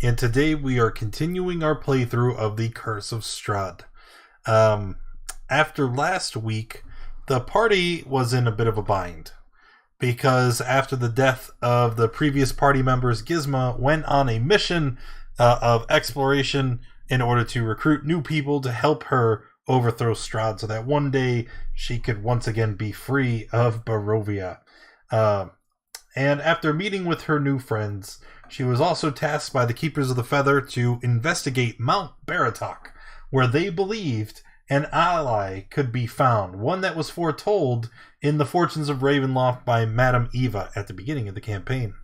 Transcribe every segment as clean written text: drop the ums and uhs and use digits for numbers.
and today we are continuing our playthrough of the Curse of Strahd. Um, After last week, the party was in a bit of a bind because after the death of the previous party members, Gizma went on a mission of exploration in order to recruit new people to help her overthrow Strahd so that one day she could once again be free of Barovia. Uh, and after meeting with her new friends, she was also tasked by the Keepers of the Feather to investigate Mount Baratok, where they believed an ally could be found, one that was foretold in the Fortunes of Ravenloft by Madame Eva at the beginning of the campaign.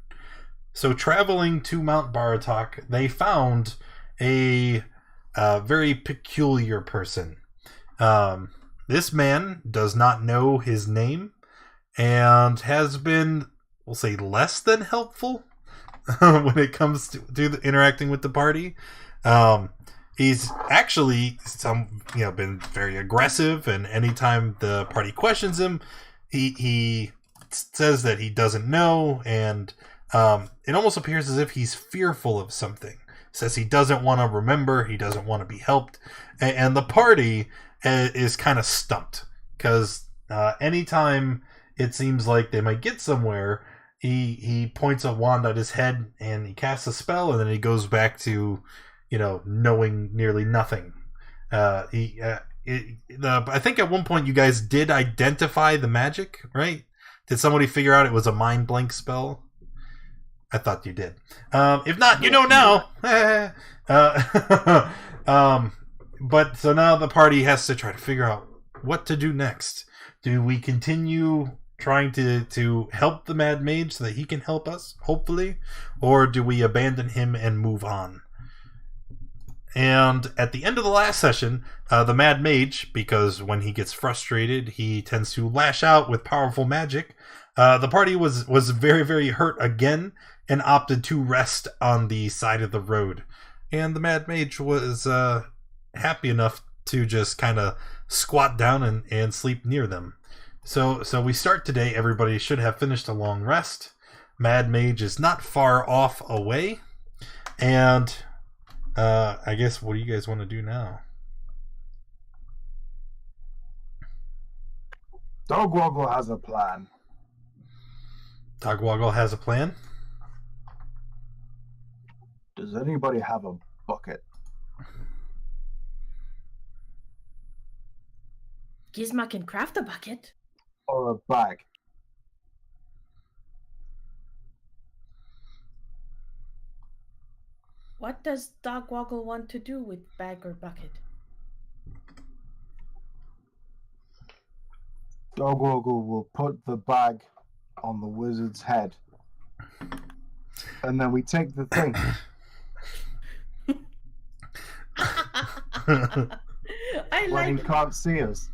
So, traveling to Mount Baratok, they found a very peculiar person. This man does not know his name and has been, we'll say, less than helpful when it comes to interacting with the party. He's actually been very aggressive, and anytime the party questions him, he says that he doesn't know, and it almost appears as if he's fearful of something. Says he doesn't want to remember, he doesn't want to be helped, and the party is kind of stumped because anytime it seems like they might get somewhere, he points a wand at his head and he casts a spell, and then he goes back to knowing nearly nothing. I think at one point you guys did identify the magic, right? Did somebody figure out it was a mind blank spell? I thought you did. If not, you know now. But so now the party has to try to figure out what to do next. Do we continue trying to help the Mad Mage so that he can help us, hopefully? Or do we abandon him and move on? And at the end of the last session, the Mad Mage, because when he gets frustrated, he tends to lash out with powerful magic. The party was very, very hurt again and opted to rest on the side of the road. And the Mad Mage was happy enough to just kind of squat down and sleep near them. So we start today. Everybody should have finished a long rest. Mad Mage is not far off away. And I guess, what do you guys want to do now? Dogwoggle has a plan. Dogwoggle has a plan? Does anybody have a bucket? Gizma can craft a bucket. Or a bag? What does Dogwoggle want to do with bag or bucket? Dogwoggle will put the bag on the wizard's head. And then we take the thing. I when like he can't see us.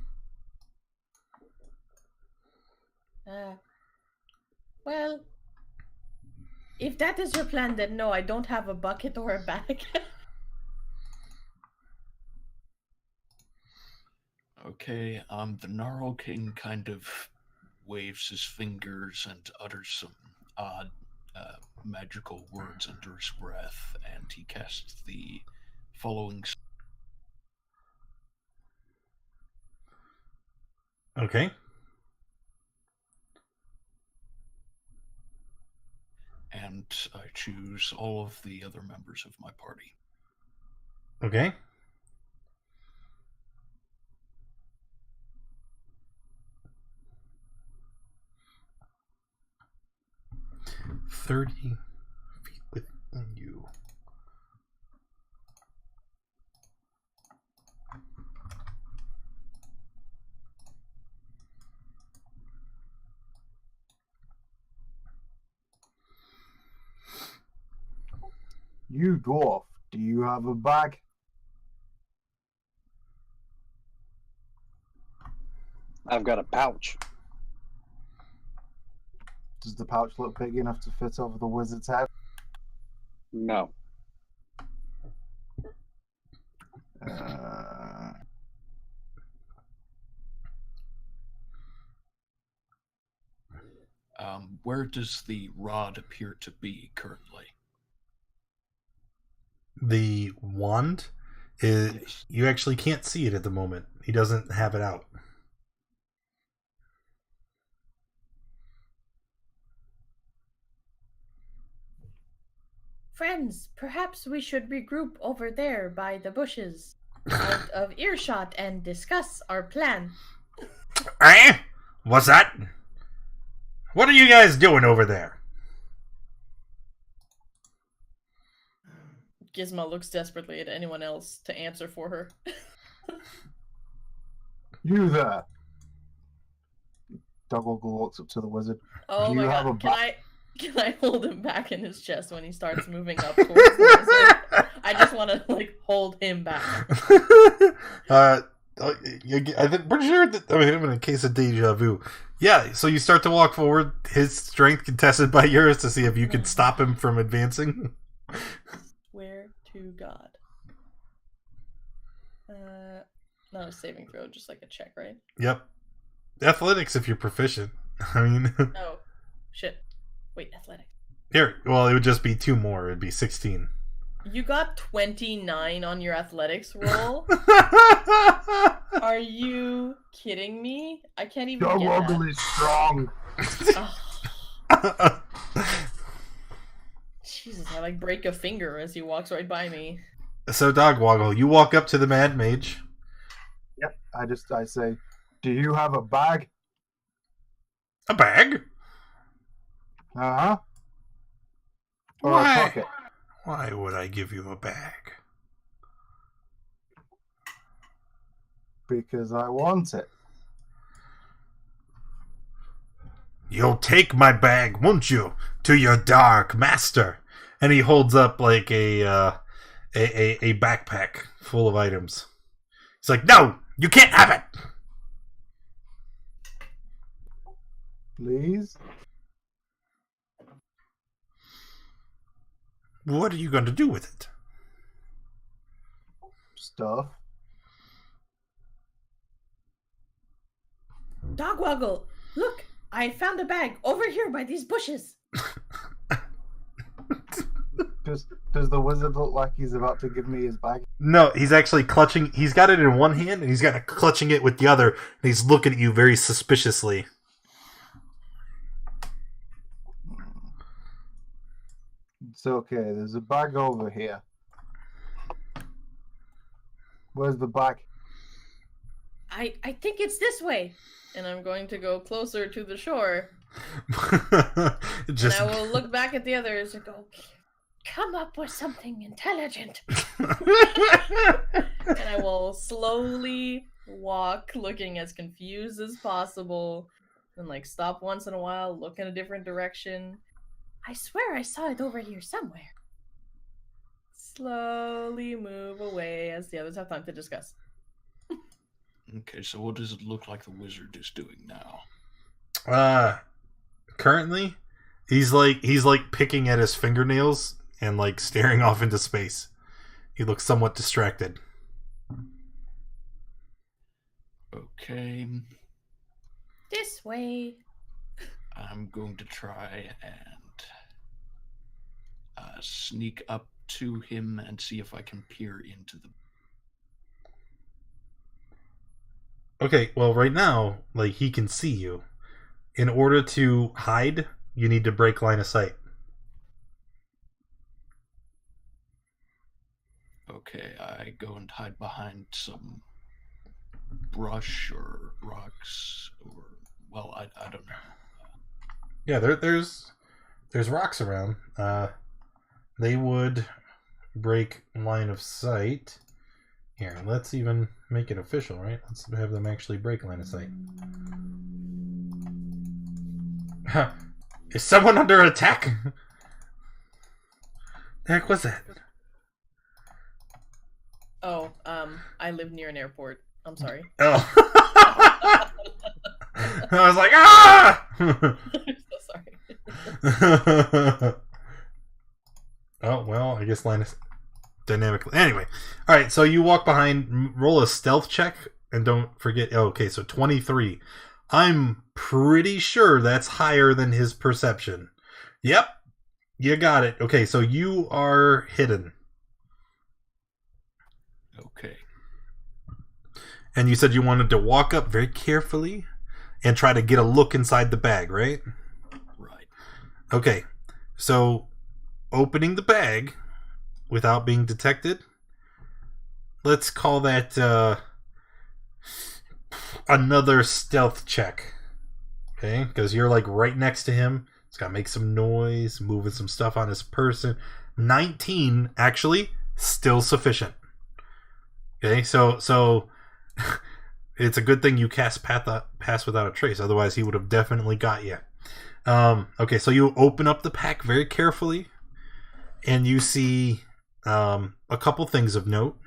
Well, if that is your plan, then no, I don't have a bucket or a bag. Okay, the Gnarl King kind of waves his fingers and utters some odd magical words under his breath, and he casts the following. Okay. And I choose all of the other members of my party. Okay. "30 feet within you." You dwarf, do you have a bag? I've got a pouch. Does the pouch look big enough to fit over the wizard's head? No. Where does the rod appear to be currently? the wand, you actually can't see it at the moment. He doesn't have it out. Friends, perhaps we should regroup over there by the bushes, out of earshot, and discuss our plan. Eh? What's that? What are you guys doing over there? Gizmo looks desperately at anyone else to answer for her. You there. Dogwoggle walks up to the wizard. Oh Do my you have god, a can I hold him back in his chest when he starts moving up towards the wizard? I just want to, like, hold him back. I'm pretty sure that, I mean, in a case of deja vu. Yeah, so you start to walk forward, his strength contested by yours to see if you can stop him from advancing. Swear to God. Not a saving throw, just like a check, right? Yep. Athletics if you're proficient. I mean... Oh, shit. Wait, athletics. Here, well, it would just be 2 more. It'd be 16. You got 29 on your athletics roll? Are you kidding me? I can't even get Dogwoggle that. is strong. Oh, Jesus, I like break a finger as he walks right by me. So, Dogwoggle, you walk up to the Mad Mage. Yep. I say, do you have a bag? A bag? Uh-huh. Or Why? a pocket? Why would I give you a bag? Because I want it. You'll take my bag, won't you? To your dark master. And he holds up like a backpack full of items. He's like, no, you can't have it. Please? What are you going to do with it? Stuff. Dogwoggle, look! I found a bag over here by these bushes. Does the wizard look like he's about to give me his bag? No, he's actually clutching. He's got it in one hand, and he's got it clutching it with the other, and he's looking at you very suspiciously. It's okay. There's a bag over here. Where's the bag? I think it's this way. And I'm going to go closer to the shore. Just... And I will look back at the others and go, come up with something intelligent. And I will slowly walk, looking as confused as possible. And, like, stop once in a while, look in a different direction. I swear I saw it over here somewhere. Slowly move away as the others have time to discuss. Okay, so what does it look like the wizard is doing now? Currently, he's like picking at his fingernails and like staring off into space. He looks somewhat distracted. Okay. This way. I'm going to try and sneak up to him and see if I can peer into the... Okay, well, right now, like, he can see you. In order to hide, you need to break line of sight. Okay, I go and hide behind some brush or rocks or... Well, I don't know. Yeah, there's rocks around. They would break line of sight. Here, let's even make it official, right? Let's have them actually break line of sight. Is someone under attack? The heck was that? Oh, I live near an airport. I'm sorry. Oh. I was like, ah! I'm so sorry. Oh, well, I guess line is dynamically. Anyway, all right, so you walk behind, roll a stealth check, and don't forget. Oh, okay, so 23. I'm pretty sure that's higher than his perception. Yep, you got it. Okay, so you are hidden. Okay. And you said you wanted to walk up very carefully and try to get a look inside the bag, right? Right. Okay. So, opening the bag without being detected, let's call that another stealth check. Okay? Because you're like right next to him. He's got to make some noise, moving some stuff on his person. 19, actually, still sufficient. Okay? So it's a good thing you cast Pass Without a Trace. Otherwise, he would have definitely got you. Okay, so you open up the pack very carefully, and you see a couple things of note.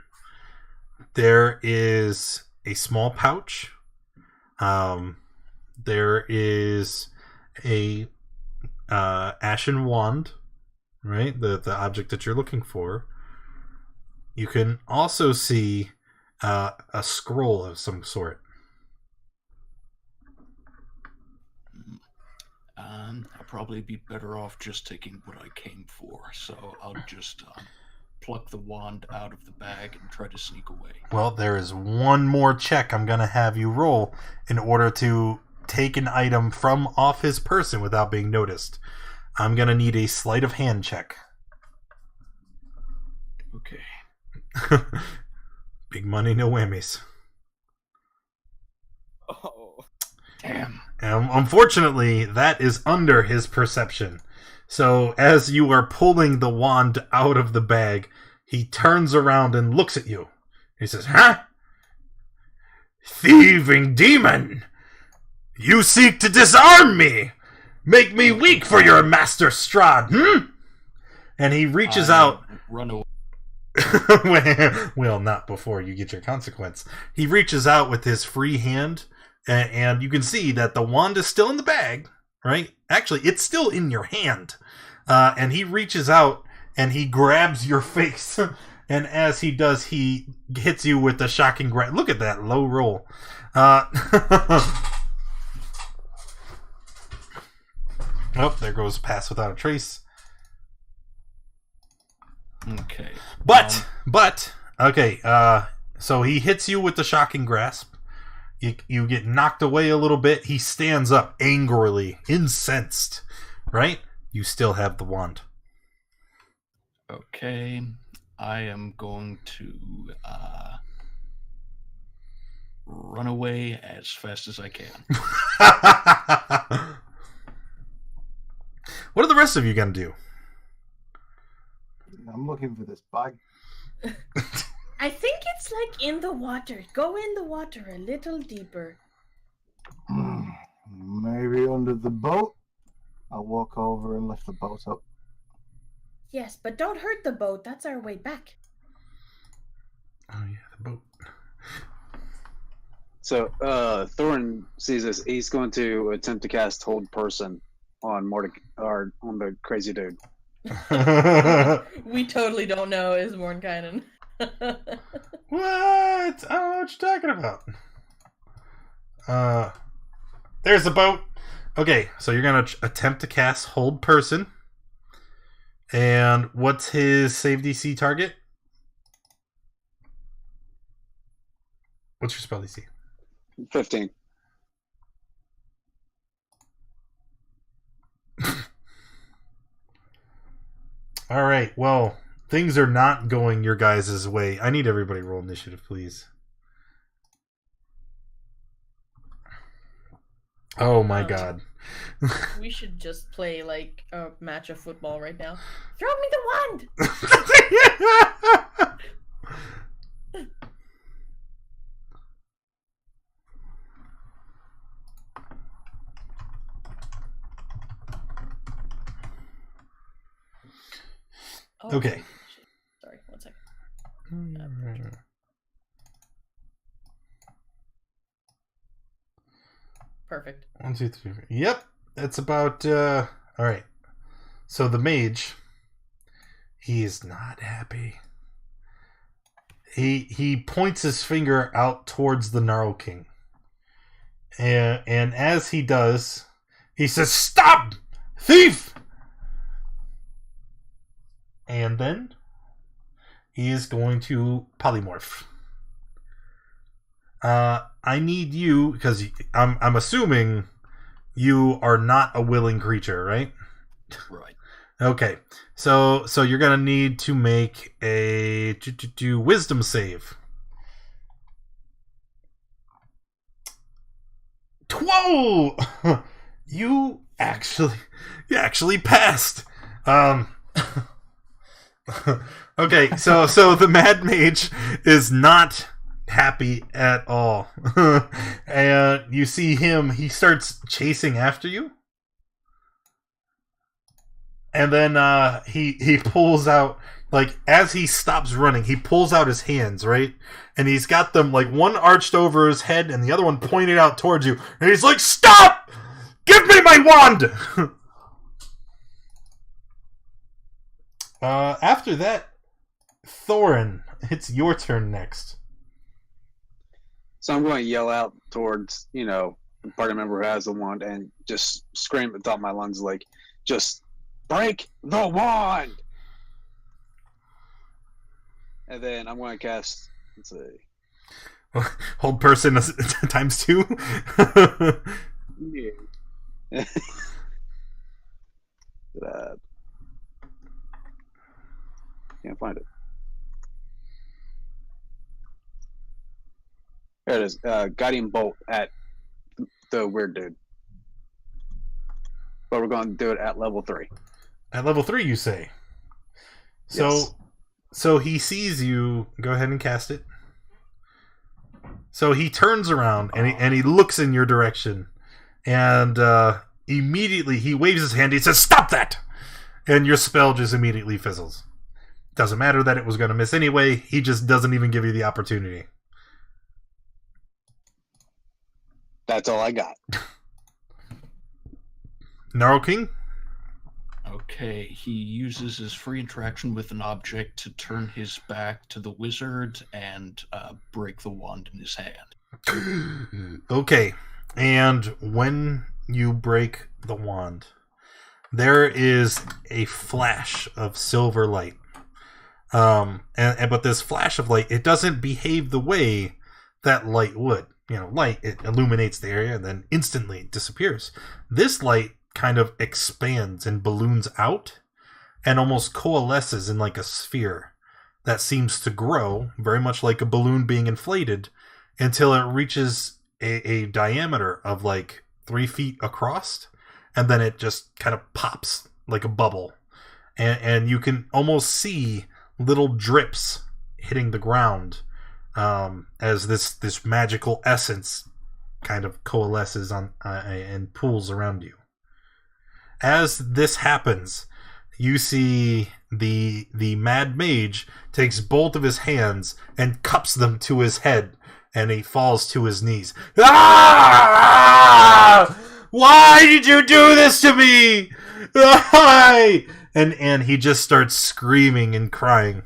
There is a small pouch. There is a ashen wand, right? The object that you're looking for. You can also see a scroll of some sort. I'll probably be better off just taking what I came for, so I'll just pluck the wand out of the bag and try to sneak away. Well, there is one more check I'm going to have you roll in order to take an item from off his person without being noticed. I'm going to need a sleight of hand check. Okay. Big money, no whammies. Oh. Damn. Unfortunately, that is under his perception. So as you are pulling the wand out of the bag, he turns around and looks at you. He says, "Huh? Thieving demon! You seek to disarm me! Make me weak for your master Strahd, hmm?" And he reaches out. Run away. Well, not before you get your consequence. He reaches out with his free hand, and you can see that the wand is still in the bag, right? Actually, it's still in your hand. And he reaches out and he grabs your face. And as he does, he hits you with a shocking grab. Look at that low roll. Oh, there goes Pass Without a Trace. Okay. But okay, so he hits you with the shocking grasp. You get knocked away a little bit. He stands up angrily, incensed, right? You still have the wand. Okay. I am going to run away as fast as I can. What are the rest of you going to do? I'm looking for this bag. I think it's like in the water. Go in the water a little deeper. Maybe under the boat. I'll walk over and lift the boat up. Yes, but don't hurt the boat. That's our way back. Oh yeah, the boat. So Thorin sees this. He's going to attempt to cast Hold Person on on the crazy dude. We totally don't know is Mornkainen. What? I don't know what you're talking about. There's the boat. Okay, so you're gonna attempt to cast Hold Person. And what's his save DC target? What's your spell DC? 15. All right. Well, things are not going your guys' way. I need everybody to roll initiative, please. Oh my god. We should just play like a match of football right now. Throw me the wand! Oh, Okay. shit. Sorry, 1 second. Perfect. 1, 2, 3. Yep, that's about. All right. So the mage, he is not happy. He points his finger out towards the Gnarl King, and as he does, he says, "Stop, thief!" And then he is going to polymorph. I need you, because I'm assuming you are not a willing creature, right? Right. Okay, so you're gonna need to make a wisdom save. Whoa! You actually passed. Okay, so the Mad Mage is not happy at all, and you see him. He starts chasing after you. And then he pulls out, like, as he stops running, he pulls out his hands, right? And he's got them, like, one arched over his head and the other one pointed out towards you. And he's like, "Stop! Give me my wand!" After that, Thorin, it's your turn next. So I'm going to yell out towards, the party member who has the wand and just scream at the top of my lungs, like, just break the wand! And then I'm going to cast, let's see. Hold person times 2. Yeah. Can't find it. There it is. Guiding bolt at the weird dude. But we're going to do it at level 3. At level 3, you say? So, Yes. So he sees you. Go ahead and cast it. So he turns around and he looks in your direction, and immediately he waves his hand. He says, "Stop that!" And your spell just immediately fizzles. Doesn't matter that it was going to miss anyway. He just doesn't even give you the opportunity. That's all I got. Gnarl King? Okay, he uses his free interaction with an object to turn his back to the wizard and break the wand in his hand. Okay, and when you break the wand, there is a flash of silver light. But this flash of light, it doesn't behave the way that light would. Light, it illuminates the area and then instantly disappears. This light kind of expands and balloons out and almost coalesces in like a sphere that seems to grow, very much like a balloon being inflated, until it reaches a diameter of like 3 feet across, and then it just kind of pops like a bubble. And you can almost see little drips hitting the ground as this magical essence kind of coalesces on and pools around you. As this happens, you see the Mad Mage takes both of his hands and cups them to his head, and he falls to his knees. Ah! Why did you do this to me? Why? And he just starts screaming and crying.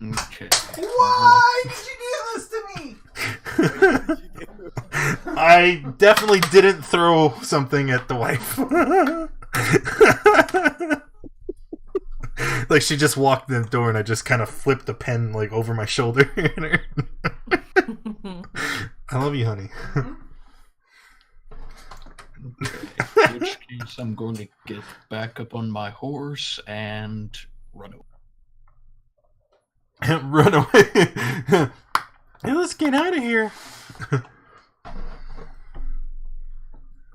Okay. Why did you do this to me? I definitely didn't throw something at the wife. Like, she just walked in the door and I just kind of flipped the pen like over my shoulder. I love you, honey. In which case, I'm going to get back up on my horse and run away. Run away. Hey, let's get out of here.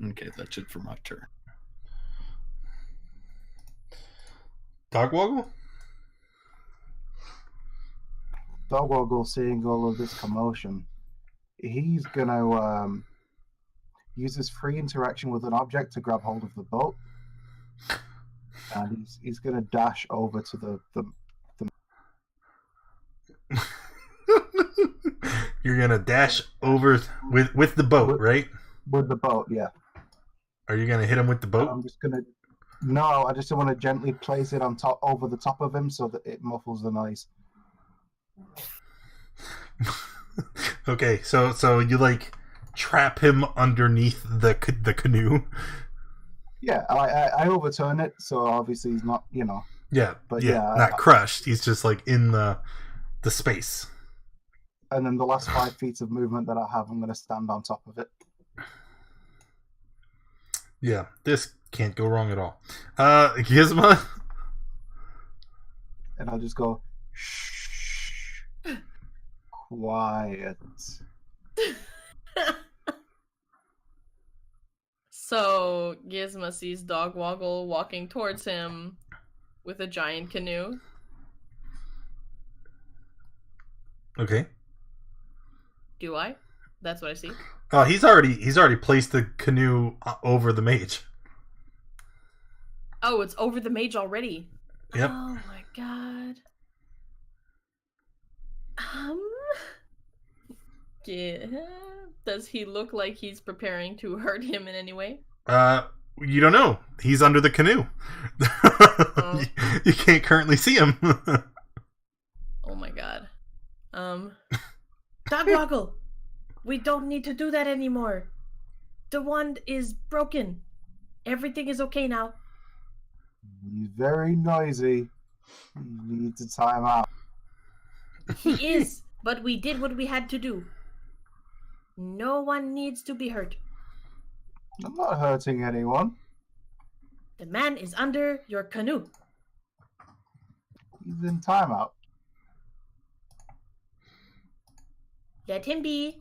Okay, that's it for my turn. Dogwoggle? Dogwoggle, seeing all of this commotion, he's going to use his free interaction with an object to grab hold of the boat. And he's going to dash over to the You're gonna dash over with the boat, right? with the boat, yeah. Are you gonna hit him with the boat? I'm just going to... No, I just want to gently place it on top, over the top of him so that it muffles the noise. Okay, so you like trap him underneath the canoe. Yeah, I overturn it, so obviously he's not, Yeah, But yeah, yeah, not crushed. He's just like in the space. and then the last 5 feet of movement that I have, I'm going to stand on top of it. Yeah, this can't go wrong at all. Gizmo? And I'll just go, shh, quiet. So Gizmo sees Dog Woggle walking towards him with a giant canoe. Okay. Do I? That's what I see. He's already placed the canoe over the mage. Oh, it's over the mage already. Yep. Oh my god. Yeah. Does he look like he's preparing to hurt him in any way? You don't know. He's under the canoe. Oh. You can't currently see him. Oh my god. Dog Woggle! We don't need to do that anymore. The wand is broken. Everything is okay now. He's very noisy. He needs a time out. He is, but we did what we had to do. No one needs to be hurt. I'm not hurting anyone. The man is under your canoe. He's in timeout. Let him be.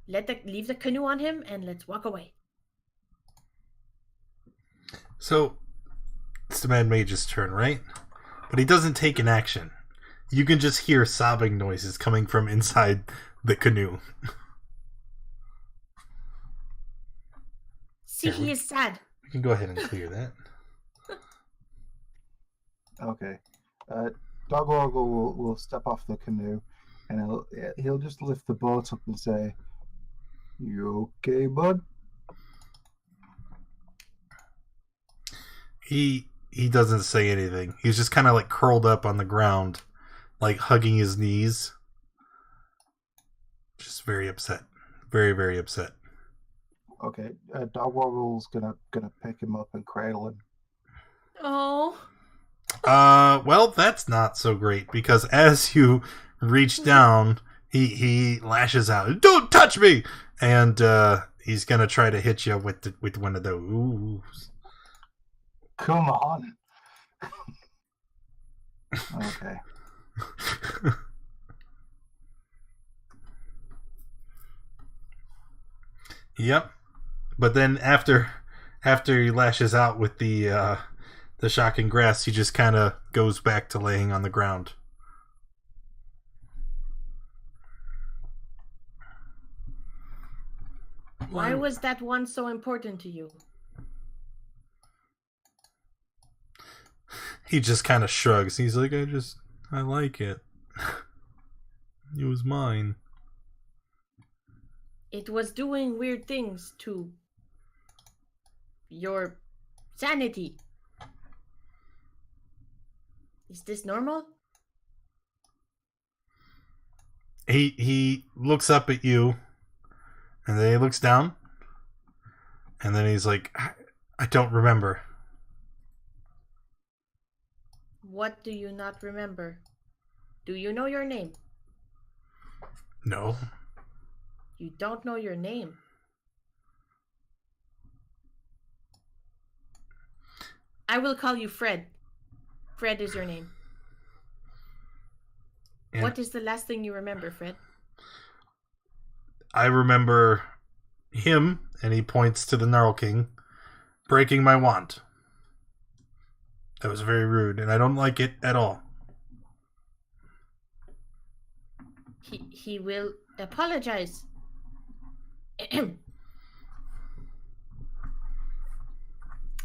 Leave the canoe on him and let's walk away. So, it's the Mad Mage's turn, right? But he doesn't take an action. You can just hear sobbing noises coming from inside the canoe. See, Here, he is sad. We can go ahead and clear that. Okay. Dog Woggle will step off the canoe, and he'll just lift the boat up and say, "You okay, bud?" He doesn't say anything. He's just kind of like curled up on the ground, like hugging his knees. Just very upset. Very, very upset. Okay. Dog Woggle's gonna pick him up and cradle him. Oh. Well, that's not so great because as you reach down, he lashes out. "Don't touch me!" And he's gonna try to hit you with one of those. Come on. Okay. Yep. But then after he lashes out with the shocking grass, he just kind of goes back to laying on the ground. Why was that one so important to you? He just kind of shrugs. He's like, I like it. It was mine. It was doing weird things to your sanity. Is this normal? He looks up at you, and then he looks down, and then he's like, I don't remember. What do you not remember? Do you know your name? No. You don't know your name. I will call you Fred. Fred is your name. And what is the last thing you remember, Fred? I remember him, and he points to the Gnarl King, breaking my wand. That was very rude, and I don't like it at all. He will apologize.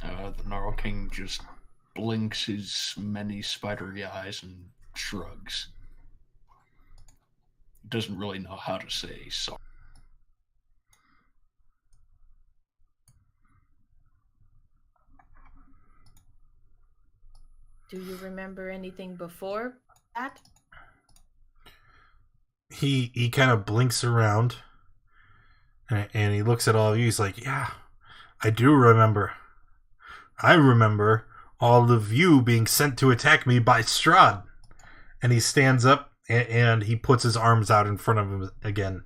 The Gnarl King just blinks his many spidery eyes and shrugs. Doesn't really know how to say sorry. Do you remember anything before that? He kind of blinks around, and he looks at all of you. He's like, yeah, I do remember. I remember all of you being sent to attack me by Strahd. And he stands up and he puts his arms out in front of him again.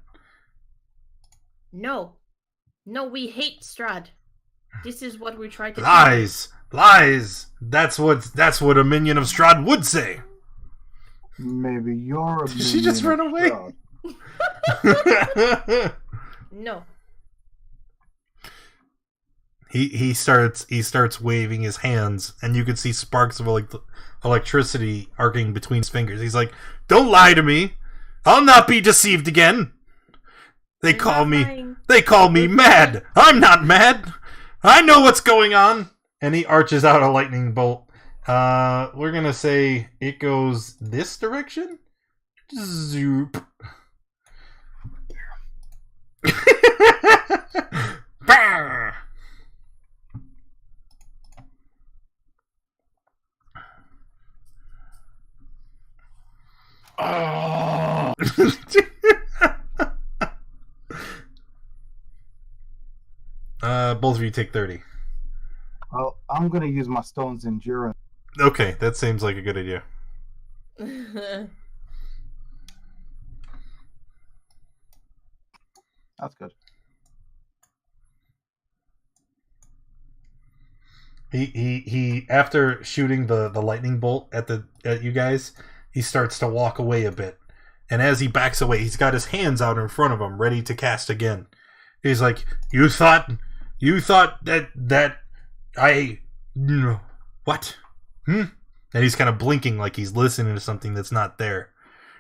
No, we hate Strahd. This is what we try to Lies! Lies! That's what a minion of Strahd would say. Maybe you're a Did she just minion run of away? Strahd. No. He starts waving his hands, and you can see sparks of electricity arcing between his fingers. He's like, "Don't lie to me! I'll not be deceived again." They call me mad. I'm not mad. I know what's going on. And he arches out a lightning bolt. We're gonna say it goes this direction. Zoop. Bah! Oh. Both of you take 30. Well, I'm going to use my stone's endurance. Okay, that seems like a good idea. That's good. He after shooting the lightning bolt at you guys, he starts to walk away a bit. And as he backs away, he's got his hands out in front of him, ready to cast again. He's like, You thought that I what? And he's kind of blinking like he's listening to something that's not there.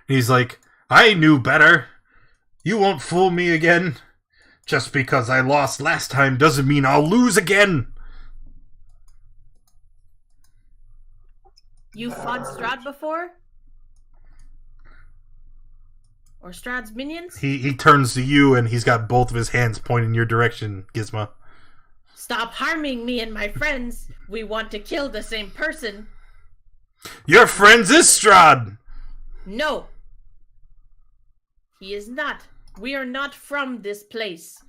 And he's like, I knew better. You won't fool me again. Just because I lost last time doesn't mean I'll lose again. You fought Strahd before? Or Strahd's minions? He turns to you and he's got both of his hands pointing your direction, Gizmo. Stop harming me and my friends. We want to kill the same person. Your friends is Strahd! No. He is not. We are not from this place.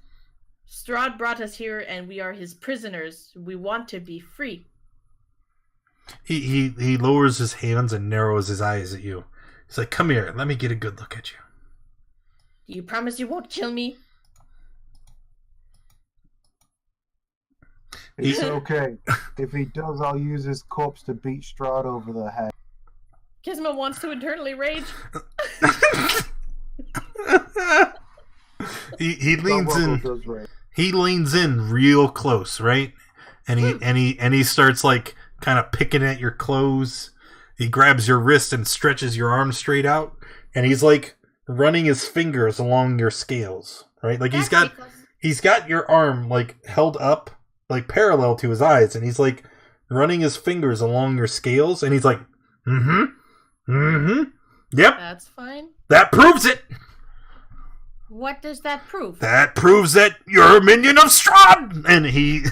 Strahd brought us here and we are his prisoners. We want to be free. He lowers his hands and narrows his eyes at you. He's like, come here, let me get a good look at you. Do you promise you won't kill me? It's okay. If he does, I'll use his corpse to beat Strahd over the head. Gizmo wants to internally rage. he leans in. Does rage. He leans in real close, right? And he starts like kind of picking at your clothes. He grabs your wrist and stretches your arm straight out, and he's like running his fingers along your scales, right? Like he's got your arm like held up, like parallel to his eyes, and he's like running his fingers along your scales, and he's like, yep, That's fine. that proves it. What does that prove? That proves that you're a minion of Strahd! And he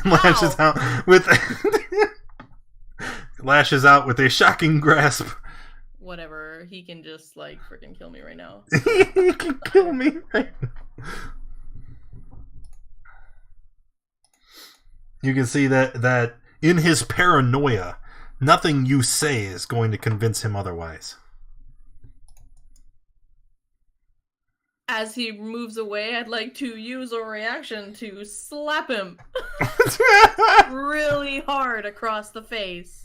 lashes out with a shocking grasp. Whatever. He can just like freaking kill me right now. He can kill me right now. You can see that in his paranoia, nothing you say is going to convince him otherwise. As he moves away, I'd like to use a reaction to slap him really hard across the face.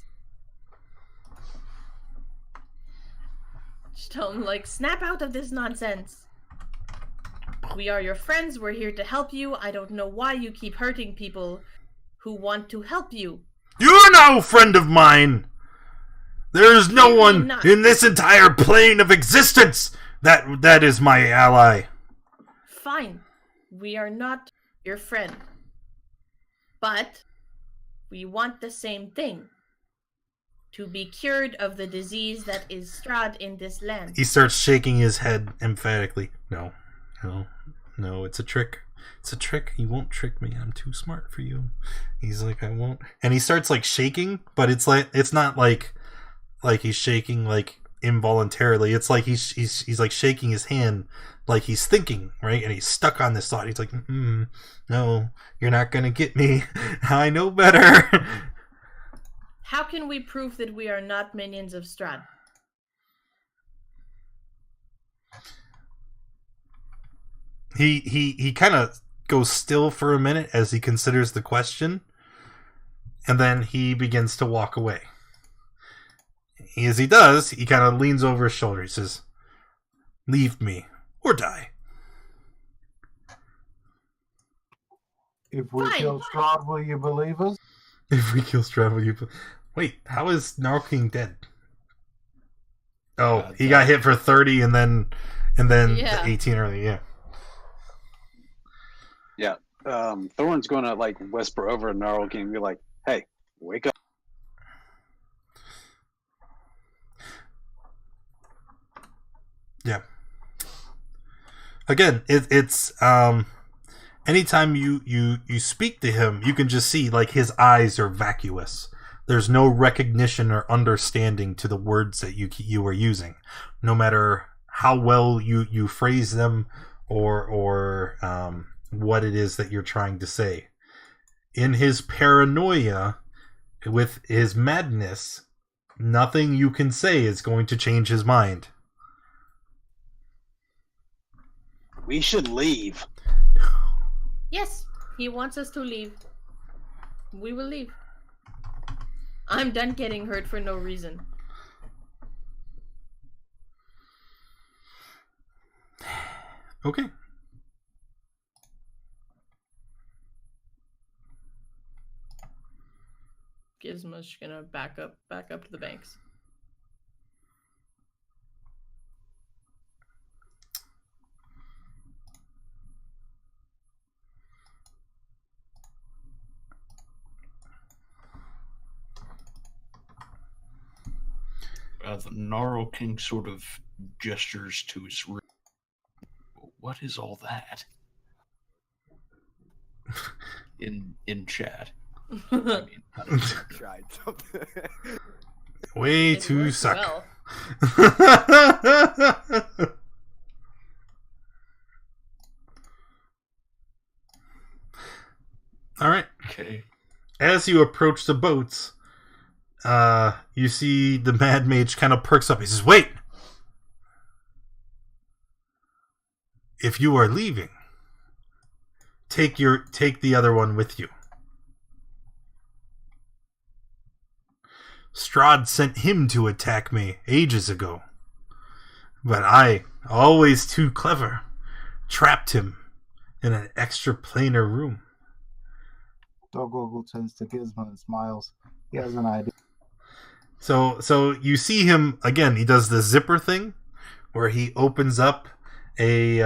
Just tell him, like, snap out of this nonsense. We are your friends. We're here to help you. I don't know why you keep hurting people who want to help you. You're no friend of mine. There's no one in this entire plane of existence that is my ally. Fine. We are not your friend. But we want the same thing. To be cured of the disease that is Strahd in this land. He starts shaking his head emphatically. No, it's a trick. It's a trick. You won't trick me. I'm too smart for you. He's like, I won't. And he starts like shaking, but it's not like he's shaking like involuntarily. It's like he's like shaking his hand like he's thinking, right? And he's stuck on this thought. He's like, no, you're not gonna get me. I know better. How can we prove that we are not minions of Strahd? He kind of goes still for a minute as he considers the question, and then he begins to walk away. As he does, he kind of leans over his shoulder. He says, "Leave me or die." If we Fine. kill Strahd, will you believe us? If we kill Strahd, will you... Wait, how is Gnarl King dead? Oh, he got hit for 30 and then Yeah. 18 early, yeah. Yeah. Thorn's going to like whisper over to Gnarl King and be like, "Hey, wake up." Yeah. Again, it's anytime you speak to him, you can just see like his eyes are vacuous. There's no recognition or understanding to the words that you are using, no matter how well you phrase them or what it is that you're trying to say. In his paranoia, with his madness, nothing you can say is going to change his mind. We should leave. Yes, he wants us to leave. We will leave. I'm done getting hurt for no reason. Okay. Gizmo's gonna back up to the banks. The Gnarl King sort of gestures to his rear. What is all that? In chat. I mean, I don't know. Tried something. Way It to worked suck. well. All right. Okay. As you approach the boats, you see the Mad Mage kind of perks up. He says, "Wait! If you are leaving, take the other one with you. Strahd sent him to attack me ages ago, but I, always too clever, trapped him in an extraplanar room." Dogwoggle turns to Gizmo and smiles. He has an idea. So you see him again. He does the zipper thing, where he opens up a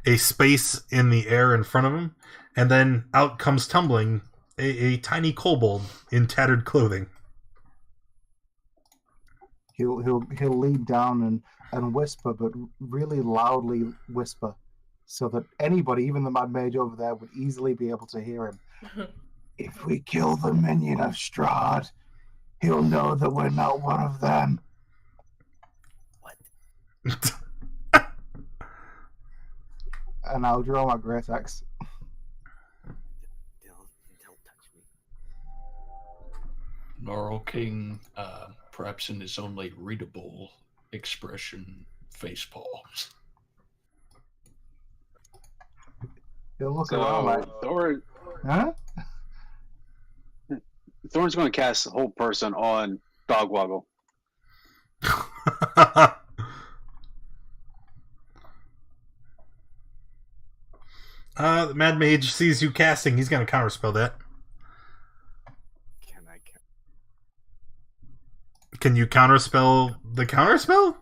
a space in the air in front of him, and then out comes tumbling a tiny kobold in tattered clothing. He'll lean down and whisper, but really loudly whisper, so that anybody, even the Mad Mage over there, would easily be able to hear him. If we kill the minion of Strahd, he'll know that we're not one of them. And I'll draw my great axe. Don't touch me. Gnarl King, perhaps in his only readable expression, face palms. He'll look around like, huh? Thorn's going to cast the whole person on Dogwoggle. The Mad Mage sees you casting. He's going to counterspell that. Can I? Can you counterspell the counterspell?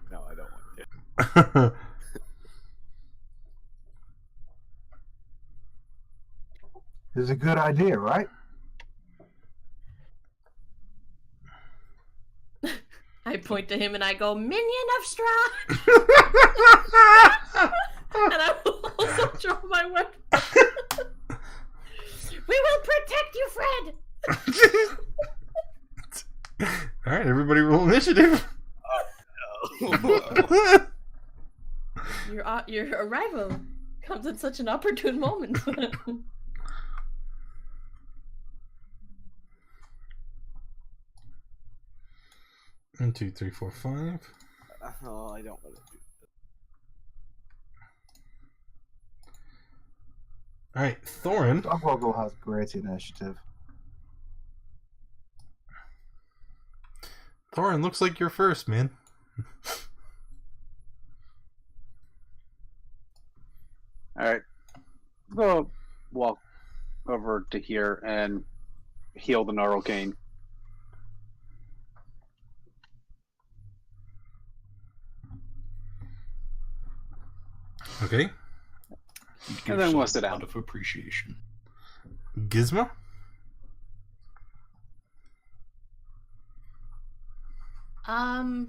No, I don't want to. It's a good idea, right? I point to him and I go, "Minion of Strahd!" And I will also draw my weapon. We will protect you, Fred! All right, everybody roll initiative. Your arrival comes at such an opportune moment. 1, 2, 3, 4, 5. Oh, I don't want to do All right, Thorin. Dogwoggle has great initiative. Thorin, looks like you're first, man. All right. Go walk over to here and heal the gnarl cane. Okay. And then we'll sit A lot down. of appreciation. Gizmo. I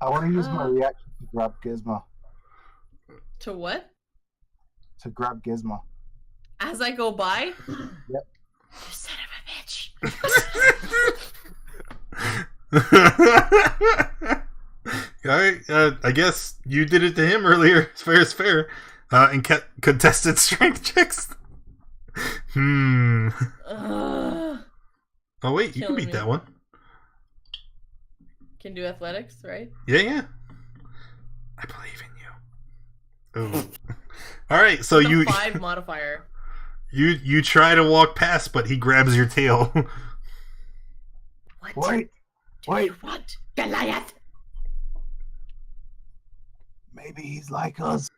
want to use my Uh. reaction to grab Gizmo. To what? To grab Gizmo. As I go by? Yep. You son of a bitch. Alright, I guess you did it to him earlier. It's fair is fair. And contested strength checks. Ugh. Oh wait, you can Killing beat me. that one. Can do athletics, right? Yeah. I believe in you. Ooh. Alright, so The you 5 modifier. you try to walk past, but he grabs your tail. What Wait, do wait. you want, Goliath? Maybe he's like us.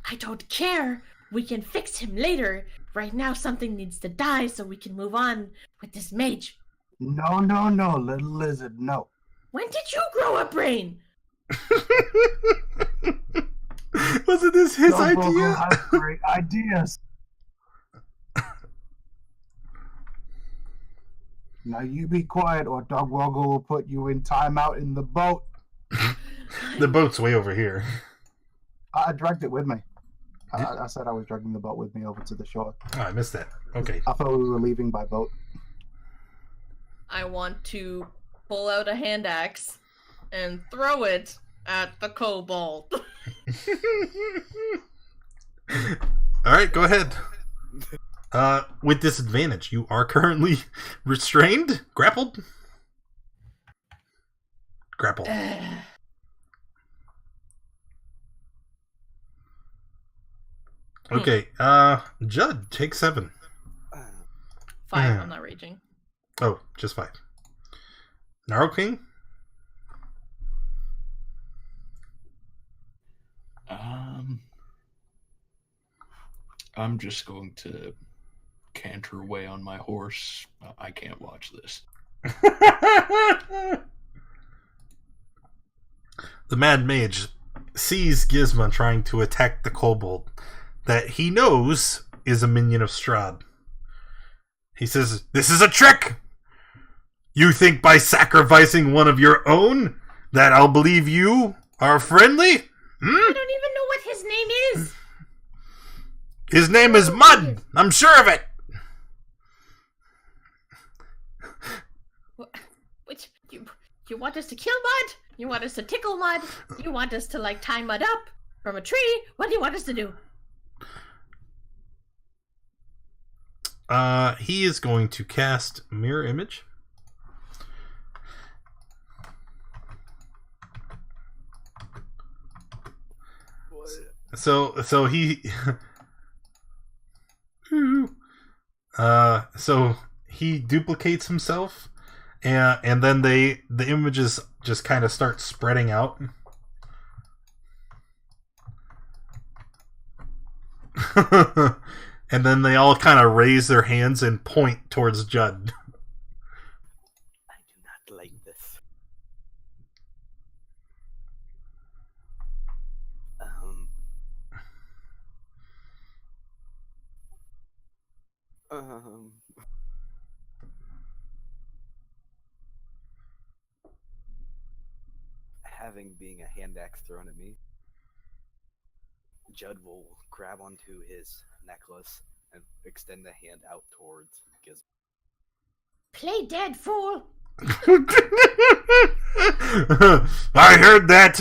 I don't care. We can fix him later. Right now, something needs to die so we can move on with this mage. No, little lizard, no. When did you grow a brain? Wasn't this his Dogwoggle idea? has great ideas. Now you be quiet, or Dogwoggle will put you in timeout in the boat. The boat's way over here. I dragged it with me. I said I was dragging the boat with me over to the shore. Oh, I missed that. Okay. I thought we were leaving by boat. I want to pull out a hand axe and throw it at the kobold. Alright, go ahead. With disadvantage, you are currently restrained? Grappled? Grapple. Okay, Judd, take 7. 5, I'm not raging. Oh, just 5. Gnarl King? I'm just going to canter away on my horse. I can't watch this. The Mad Mage sees Gizmo trying to attack the kobold that he knows is a minion of Strahd. He says, "This is a trick! You think by sacrificing one of your own that I'll believe you are friendly? I don't even know what his name is. His name is Mud! I'm sure of it!" What, you want us to kill Mud? You want us to tickle Mud? You want us to, like, tie Mud up from a tree? What do you want us to do? He is going to cast Mirror Image. So he so he duplicates himself, and then the images just kind of start spreading out. And then they all kind of raise their hands and point towards Judd. I do not like this. Having being a hand axe thrown at me, Judd will grab onto his necklace and extend the hand out towards Gizmo. Play dead, fool! I heard that.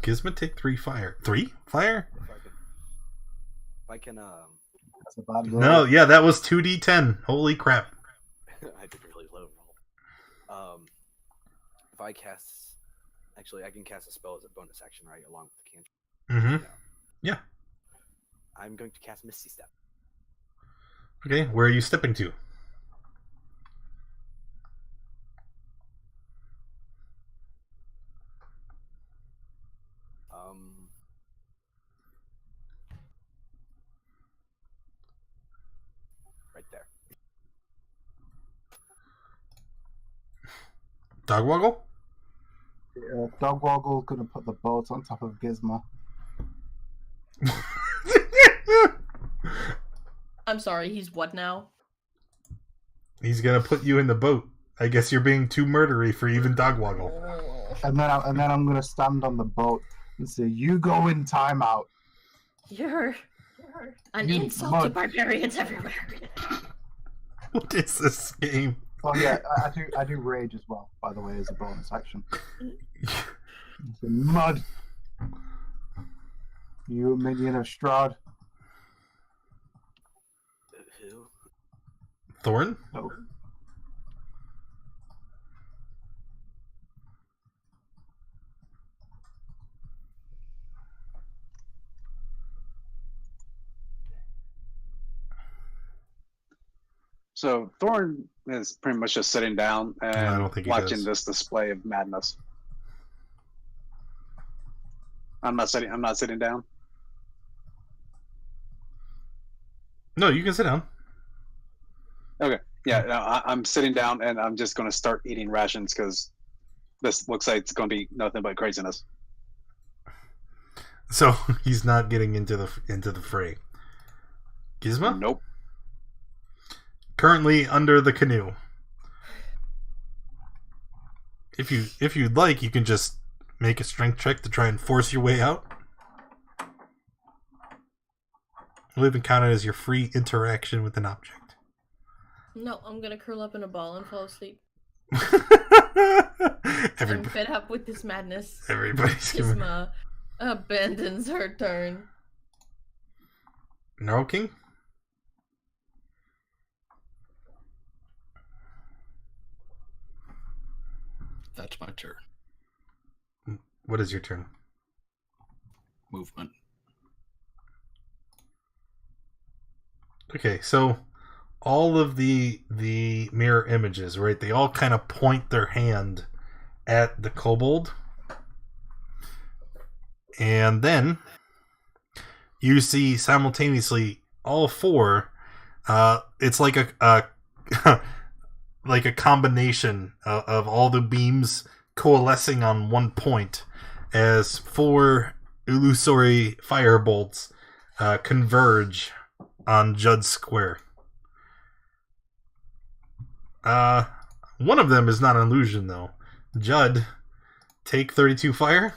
Gizmo take 3 fire. 3 fire? If I I can That's a bad roll. No, yeah, that was 2d10. Holy crap. I did really low roll. If I cast, actually, I can cast a spell as a bonus action, right, along with the cantrip. Mm-hmm. Yeah. I'm going to cast Misty Step. Okay, where are you stepping to? Right there. Dogwoggle? Dogwoggle gonna put the boat on top of Gizmo. I'm sorry, he's what now? He's gonna put you in the boat. I guess you're being too murdery for even Dogwoggle. And then I'm gonna stand on the boat and say, "You go in timeout." You're an You insult to mud. barbarians everywhere. What is this game? Oh yeah, I do rage as well, by the way, as a bonus action. It's a mud. You a minion of Strahd? Who? Thorn? No. So Thorn is pretty much just sitting down I and don't think he watching does. this display of madness. I'm not sitting down. No, you can sit down. Yeah, no, I'm sitting down and I'm just going to start eating rations because this looks like it's going to be nothing but craziness. So he's not getting into the fray. Gizmo? Nope. Currently under the canoe. If you'd like, you can just make a strength check to try and force your way out. It'll even count it as your free interaction with an object. No, I'm gonna curl up in a ball and fall asleep. Everybody, I'm fed up with this madness. everybody's giving... Gizma abandons her turn. Gnarl King? That's my turn. What is your turn? Movement. Okay, so all of the mirror images, right? They all kind of point their hand at the kobold. And then you see simultaneously all four. It's like a like a combination of all the beams coalescing on one point as four illusory firebolts converge on Judd's square. One of them is not an illusion, though. Judd, take 32 fire.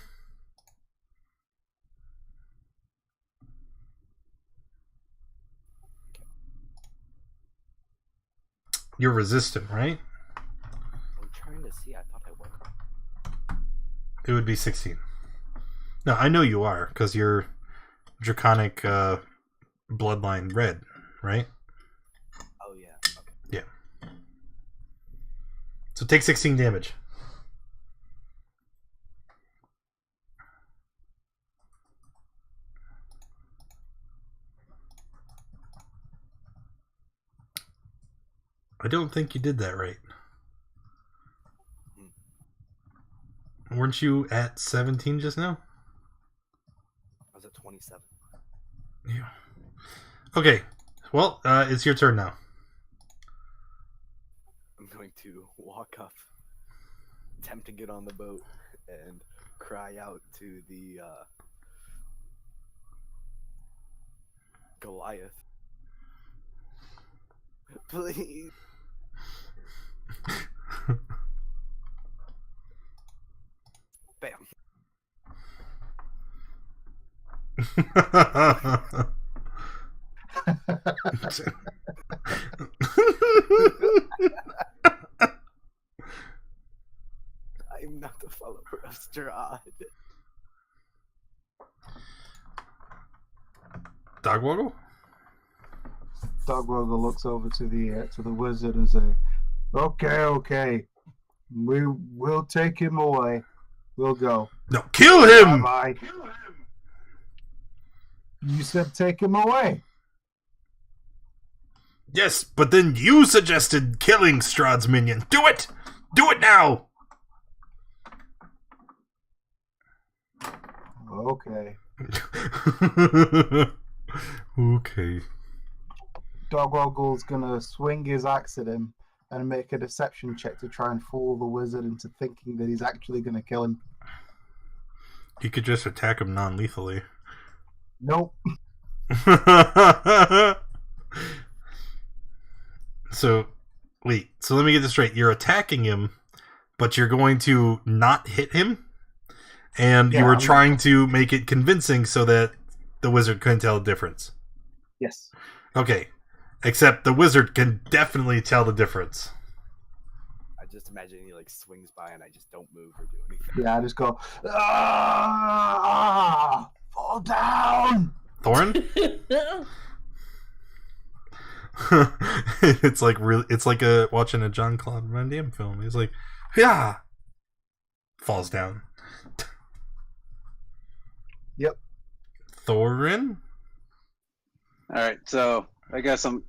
You're resistant, right? I'm trying to see. I thought I was. It would be 16. No, I know you are, because you're draconic bloodline red, right? Oh yeah. Okay. Yeah. So take 16 damage. I don't think you did that right. Weren't you at 17 just now? I was at 27. Yeah. Okay. Well, it's your turn now. I'm going to walk up, attempt to get on the boat, and cry out to the Goliath. Please. Bam. I'm not the follower of Strahd. Dogwoggle? Dogwoggle looks over to the wizard and says, "Okay, we'll take him away. We'll go. No, kill him! Bye. You said take him away. Yes, but then you suggested killing Strahd's minion. Do it! Do it now! Okay." Okay. Dogwoggle's gonna swing his axe at him and make a deception check to try and fool the wizard into thinking that he's actually gonna kill him. You could just attack him non-lethally. Nope. So, wait. So let me get this straight. You're attacking him, but you're going to not hit him? And you Yeah, were I'm trying to make it convincing so that the wizard couldn't tell the difference. Yes. Okay. Except the wizard can definitely tell the difference. I just imagine he like swings by and I just don't move or do anything. Yeah, I just go, "Ah! Fall down!" Thorin? It's like really. It's like watching a Jean-Claude Van Damme film. He's like, yeah, falls down. Yep. Thorin. All right, so I guess I'm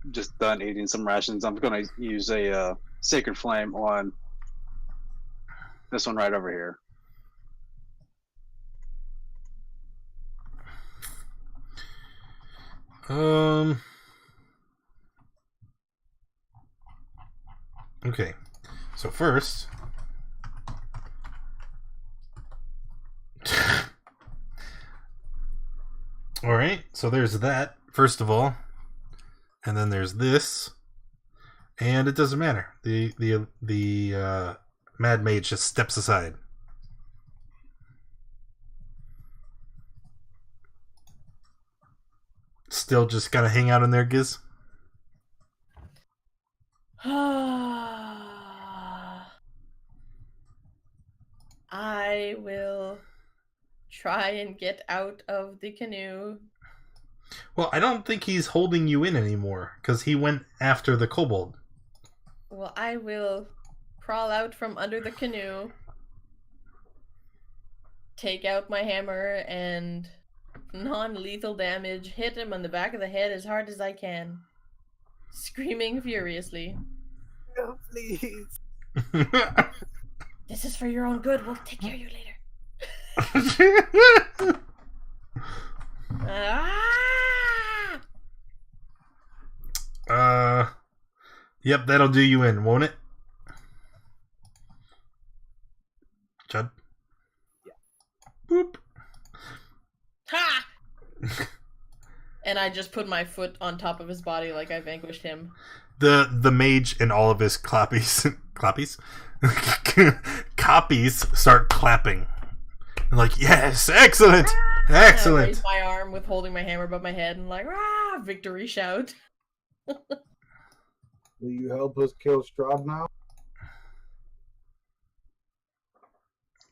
just done eating some rations. I'm going to use a sacred flame on this one right over here. Okay. So first, all right. So there's that. First of all, and then there's this, and it doesn't matter. The Mad Mage just steps aside. Still just gotta hang out in there, Giz? I will try and get out of the canoe. Well, I don't think he's holding you in anymore, because he went after the kobold. Well, I will crawl out from under the canoe, take out my hammer, and non-lethal damage, hit him on the back of the head as hard as I can, screaming furiously. No, please. This is for your own good. We'll take care of you later. Ah! Yep, that'll do you in, won't it? Judd? Yeah. Boop. Ha! And I just put my foot on top of his body like I vanquished him. The mage and all of his copies start clapping. And like, yes, excellent! Excellent! I raise my arm with holding my hammer above my head and like, rah! Victory shout. Will you help us kill Strahd now?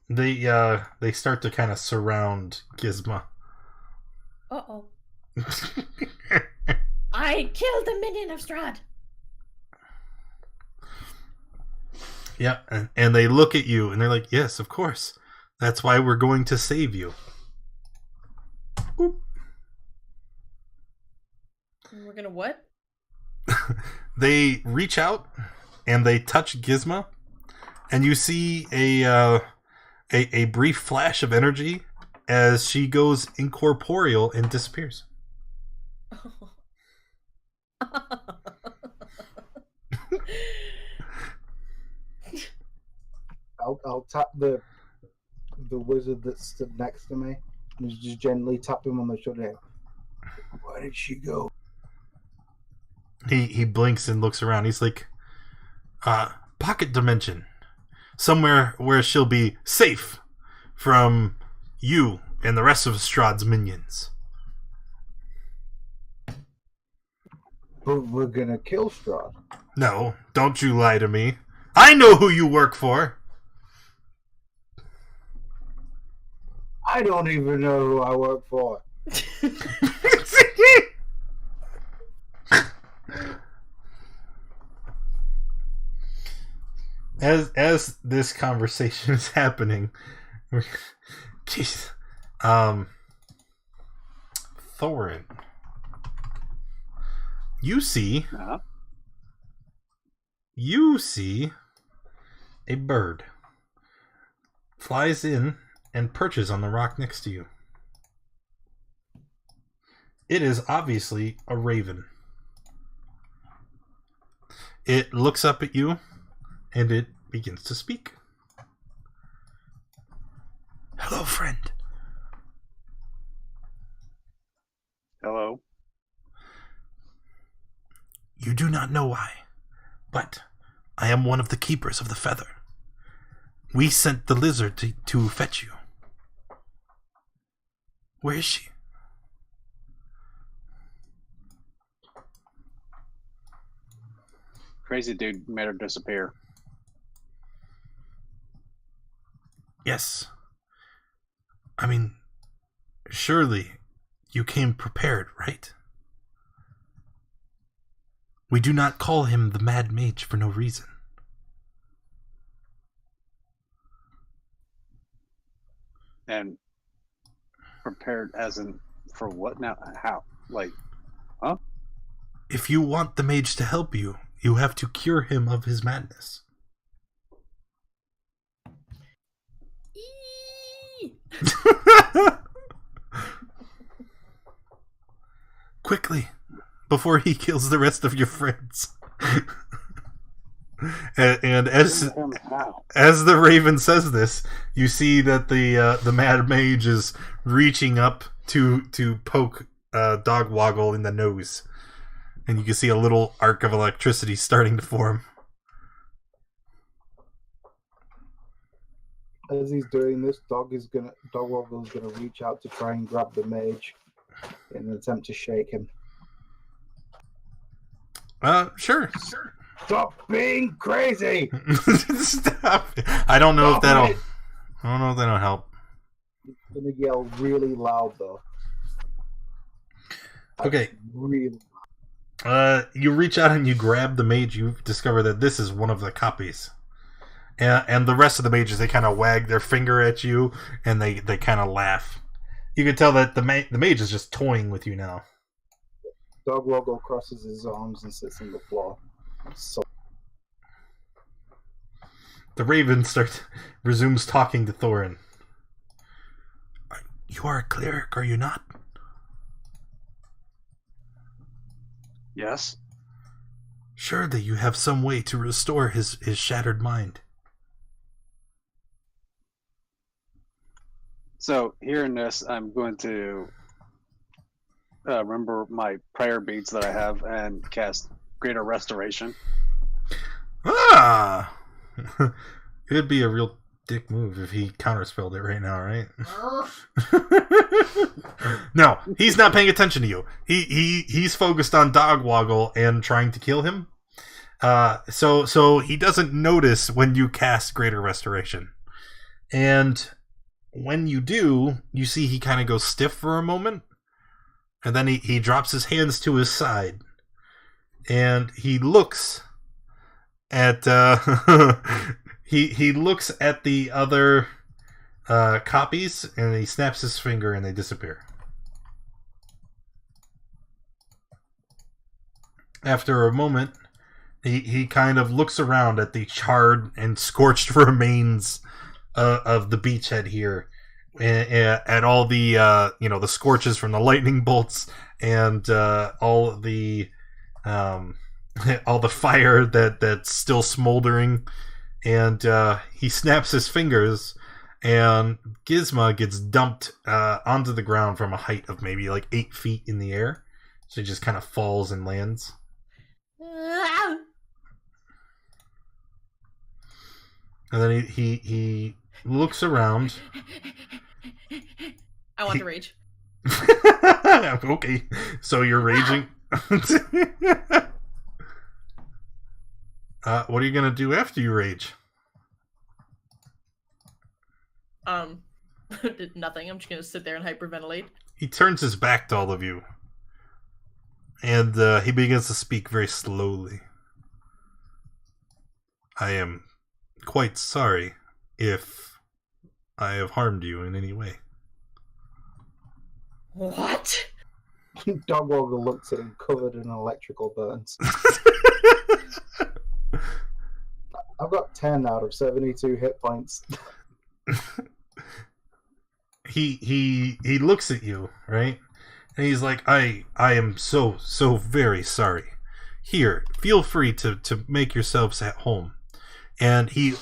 They start to kind of surround Gizmo. Uh-oh. I killed the minion of Strahd. Yeah, and they look at you and they're like, yes, of course. That's why we're going to save you. Boop. We're gonna what? They reach out and they touch Gizmo, and you see a brief flash of energy as she goes incorporeal and disappears. I'll tap the wizard that stood next to me and just gently tap him on the shoulder. Where did she go? He blinks and looks around. He's like, pocket dimension. Somewhere where she'll be safe from you and the rest of Strahd's minions. But we're gonna kill Strahd. No, don't you lie to me. I know who you work for. I don't even know who I work for. as this conversation is happening, jeez, Thorin, you see a bird flies in and perches on the rock next to you. It is obviously a raven. It looks up at you and it begins to speak. Hello, friend. Hello. You do not know why, but I am one of the keepers of the feather. We sent the lizard to fetch you. Where is she? Crazy dude made her disappear. Yes. I mean, surely you came prepared, right? We do not call him the Mad Mage for no reason. And prepared as in for what now? How? Like, huh? If you want the mage to help you, you have to cure him of his madness. Quickly, before he kills the rest of your friends. and as the raven says this, you see that the mad mage is reaching up to poke Dog Woggle in the nose, and you can see a little arc of electricity starting to form. As he's doing this, Dog Woggle's gonna reach out to try and grab the mage in an attempt to shake him. Sure. Stop being crazy! Stop. I don't know if that'll help. He's gonna yell really loud though. Okay. Really. You reach out and you grab the mage. You discover that this is one of the copies. And the rest of the mages, they kind of wag their finger at you, and they kind of laugh. You can tell that the mage is just toying with you now. Dog Woggle crosses his arms and sits on the floor. So the raven resumes talking to Thorin. You are a cleric, are you not? Yes. Surely you have some way to restore his shattered mind. So, hearing this, I'm going to remember my prayer beads that I have and cast Greater Restoration. Ah! It'd be a real dick move if he counterspelled it right now, right? No, he's not paying attention to you. He's focused on Dog Woggle and trying to kill him. So he doesn't notice when you cast Greater Restoration. And when you do, you see he kind of goes stiff for a moment. And then he drops his hands to his side. And he looks at he looks at the other copies, and he snaps his finger and they disappear. After a moment, he kind of looks around at the charred and scorched remains of the beachhead here, at all the the scorches from the lightning bolts, and all the fire that's still smoldering, and he snaps his fingers, and Gizma gets dumped onto the ground from a height of maybe like 8 feet in the air, so he just kind of falls and lands. And then he looks around. I want to rage. Okay, so you're raging. What are you gonna do after you rage? Nothing. I'm just gonna sit there and hyperventilate. He turns his back to all of you, and he begins to speak very slowly. I am quite sorry if I have harmed you in any way. What? Dog Ogre looks at him covered in electrical burns. I've got 10 out of 72 hit points. He looks at you, right? And he's like, I am so very sorry. Here, feel free to make yourselves at home. And he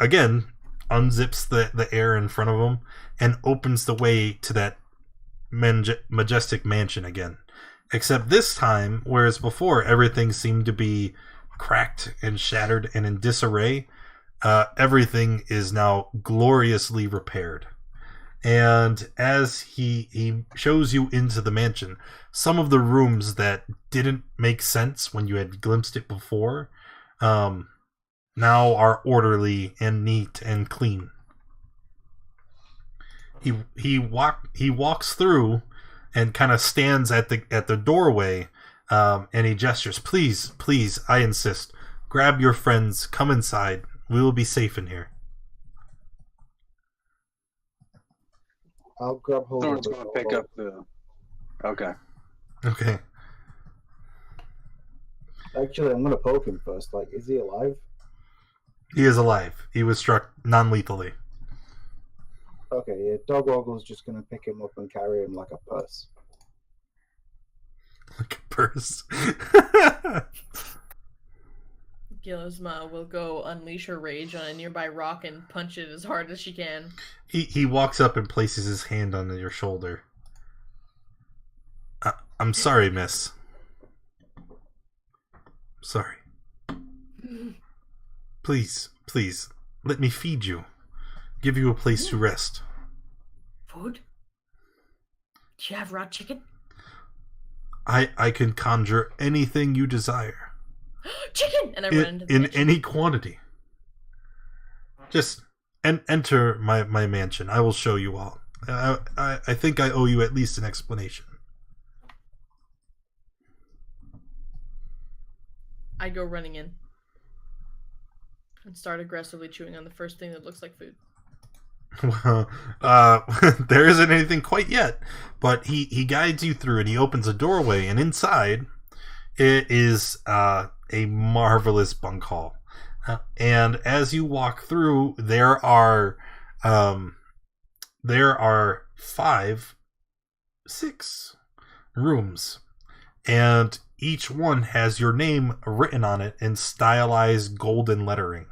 again unzips the air in front of him and opens the way to that majestic mansion again. Except this time, whereas before everything seemed to be cracked and shattered and in disarray, everything is now gloriously repaired. And as he shows you into the mansion, some of the rooms that didn't make sense when you had glimpsed it before, now are orderly and neat and clean. He walks through and kind of stands at the doorway, and he gestures, please, I insist, grab your friends, come inside, we will be safe in here. I'll grab hold Thorn's of going to pick up the... Okay. Okay. Actually, I'm going to poke him first. Like, is he alive? He is alive. He was struck non-lethally. Okay, yeah. Dog Ogle's just going to pick him up and carry him like a purse. Like a purse. Gillisma will go unleash her rage on a nearby rock and punch it as hard as she can. He walks up and places his hand on your shoulder. I'm sorry, miss. Sorry. Please, let me feed you. Give you a place to rest. Food? Do you have raw chicken? I can conjure anything you desire. Chicken! And I run into the in mansion. any quantity. Just enter my mansion. I will show you all. I think I owe you at least an explanation. I go running in and start aggressively chewing on the first thing that looks like food. There isn't anything quite yet, but he guides you through and he opens a doorway, and inside it is a marvelous bunk hall. And as you walk through, there are 6 rooms, and each one has your name written on it in stylized golden lettering.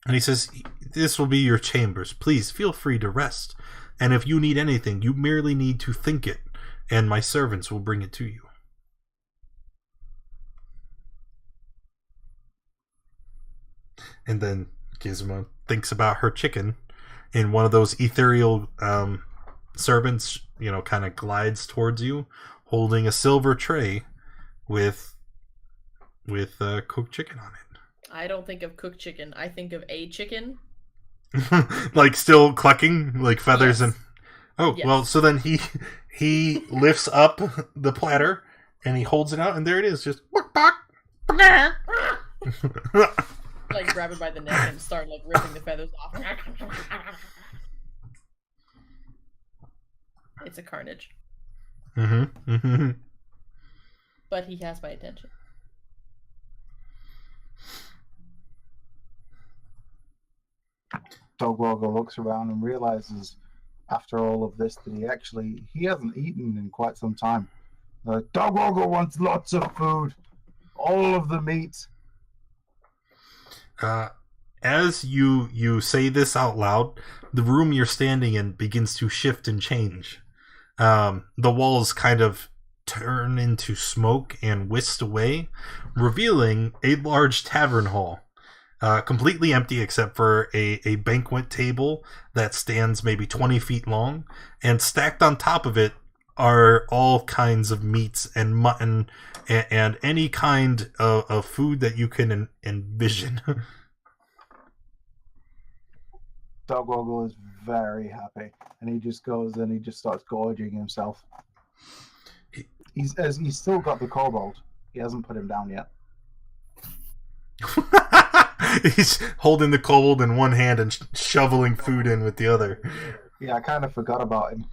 And he says, this will be your chambers. Please feel free to rest. And if you need anything, you merely need to think it, and my servants will bring it to you. And then Gizmo thinks about her chicken, and one of those ethereal servants, kind of glides towards you, holding a silver tray with cooked chicken on it. I don't think of cooked chicken. I think of a chicken. Like still clucking, like feathers. Yes. And oh Yes. Well, so then he lifts up the platter and he holds it out, and there it is, just Like grab it by the neck and start like ripping the feathers off. It's a carnage. Mm-hmm. But he has my attention. Dogwalker looks around and realizes after all of this that he hasn't eaten in quite some time. Dogwalker wants lots of food. All of the meat. As you say this out loud, the room you're standing in begins to shift and change. The walls kind of turn into smoke and whisked away, revealing a large tavern hall. Completely empty except for a banquet table that stands maybe 20 feet long, and stacked on top of it are all kinds of meats and mutton and any kind of food that you can envision. Dogwoggle is very happy, and he just goes and he just starts gorging himself. He's still got the kobold. He hasn't put him down yet. He's holding the kobold in one hand and shoveling food in with the other. Yeah, I kind of forgot about him.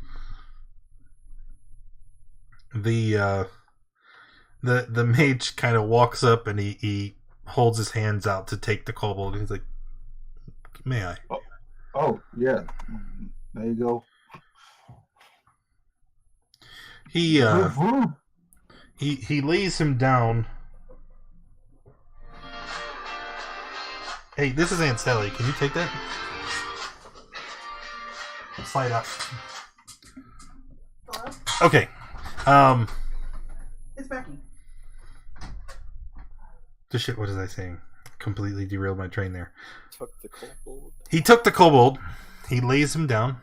The mage kind of walks up and he holds his hands out to take the kobold. And he's like, "May I?" Oh, yeah. There you go. He lays him down. Hey, this is Aunt Sally. Can you take that? Slide up. Okay. It's Becky. The shit. What was I saying? Completely derailed my train there. Took the kobold. He took the kobold. He lays him down,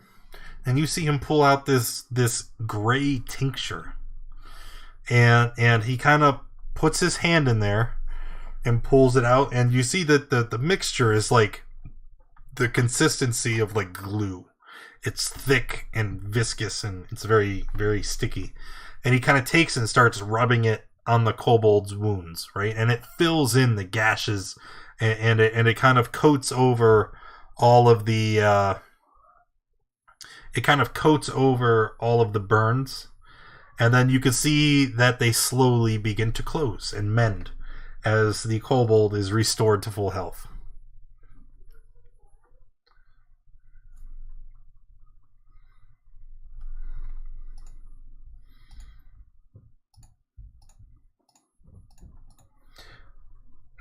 and you see him pull out this gray tincture, and he kind of puts his hand in there and pulls it out, and you see that the mixture is like the consistency of like glue. It's thick and viscous, and it's very, very sticky. And he kind of takes and starts rubbing it on the kobold's wounds, right? And it fills in the gashes, and it kind of coats over all of the burns, and then you can see that they slowly begin to close and mend as the kobold is restored to full health.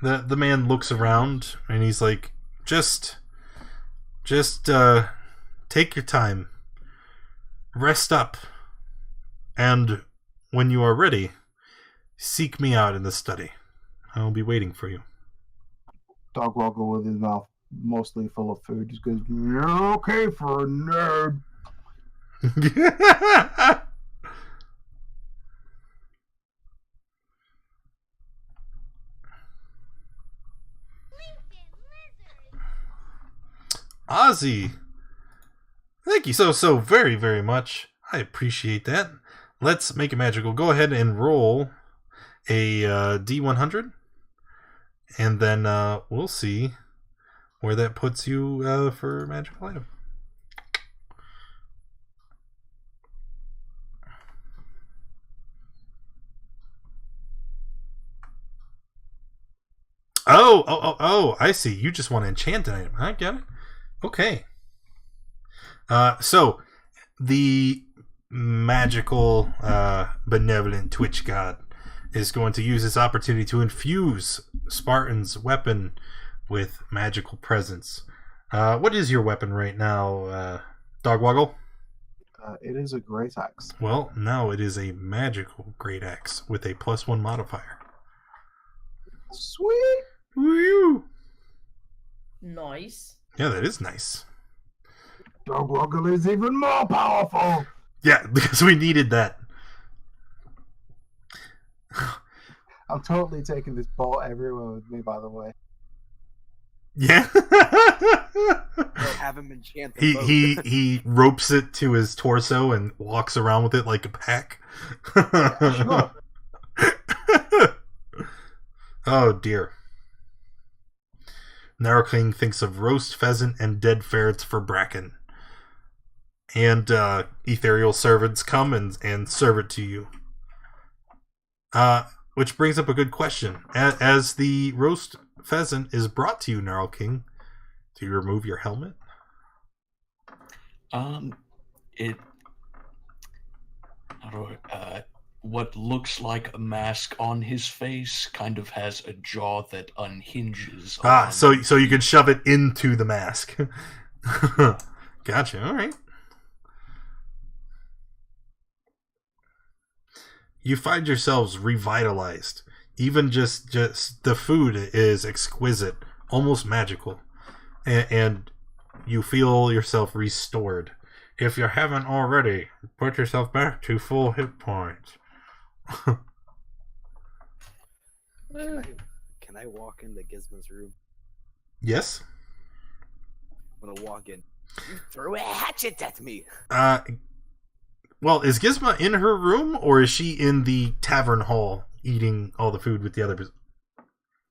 The man looks around and he's like, just take your time, rest up, and when you are ready, seek me out in the study. I will be waiting for you. Dog Walker with his mouth mostly full of food just goes, "You're okay for a nerd." Ozzy, thank you so very, very much. I appreciate that. Let's make it magical. Go ahead and roll a D100, and then we'll see where that puts you for magical item. Oh, I see. You just want to enchant an item. I get it. Okay. So the magical benevolent Twitch god is going to use this opportunity to infuse Spartan's weapon with magical presence. What is your weapon right now, Dogwoggle? It is a great axe. Well, now it is a magical great axe with a +1 modifier. Sweet. Woo! Nice. Yeah, that is nice. Dog Walker is even more powerful. Yeah, because we needed that. I'm totally taking this ball everywhere with me, by the way. Yeah. Or have him enchant the he boat. he ropes it to his torso and walks around with it like a pack. Sure. Oh dear. Narrow King thinks of roast pheasant and dead ferrets for bracken. And ethereal servants come and serve it to you. Which brings up a good question. As the roast pheasant is brought to you, Narrow King, do you remove your helmet? What looks like a mask on his face kind of has a jaw that unhinges. So you can shove it into the mask. Gotcha. All right. You find yourselves revitalized. Even just the food is exquisite, almost magical, and you feel yourself restored. If you haven't already, put yourself back to full hit points. Can I walk into Gizmo's room? Yes. I'm gonna walk in. You threw a hatchet at me. Well, is Gizmo in her room, or is she in the tavern hall eating all the food with the other?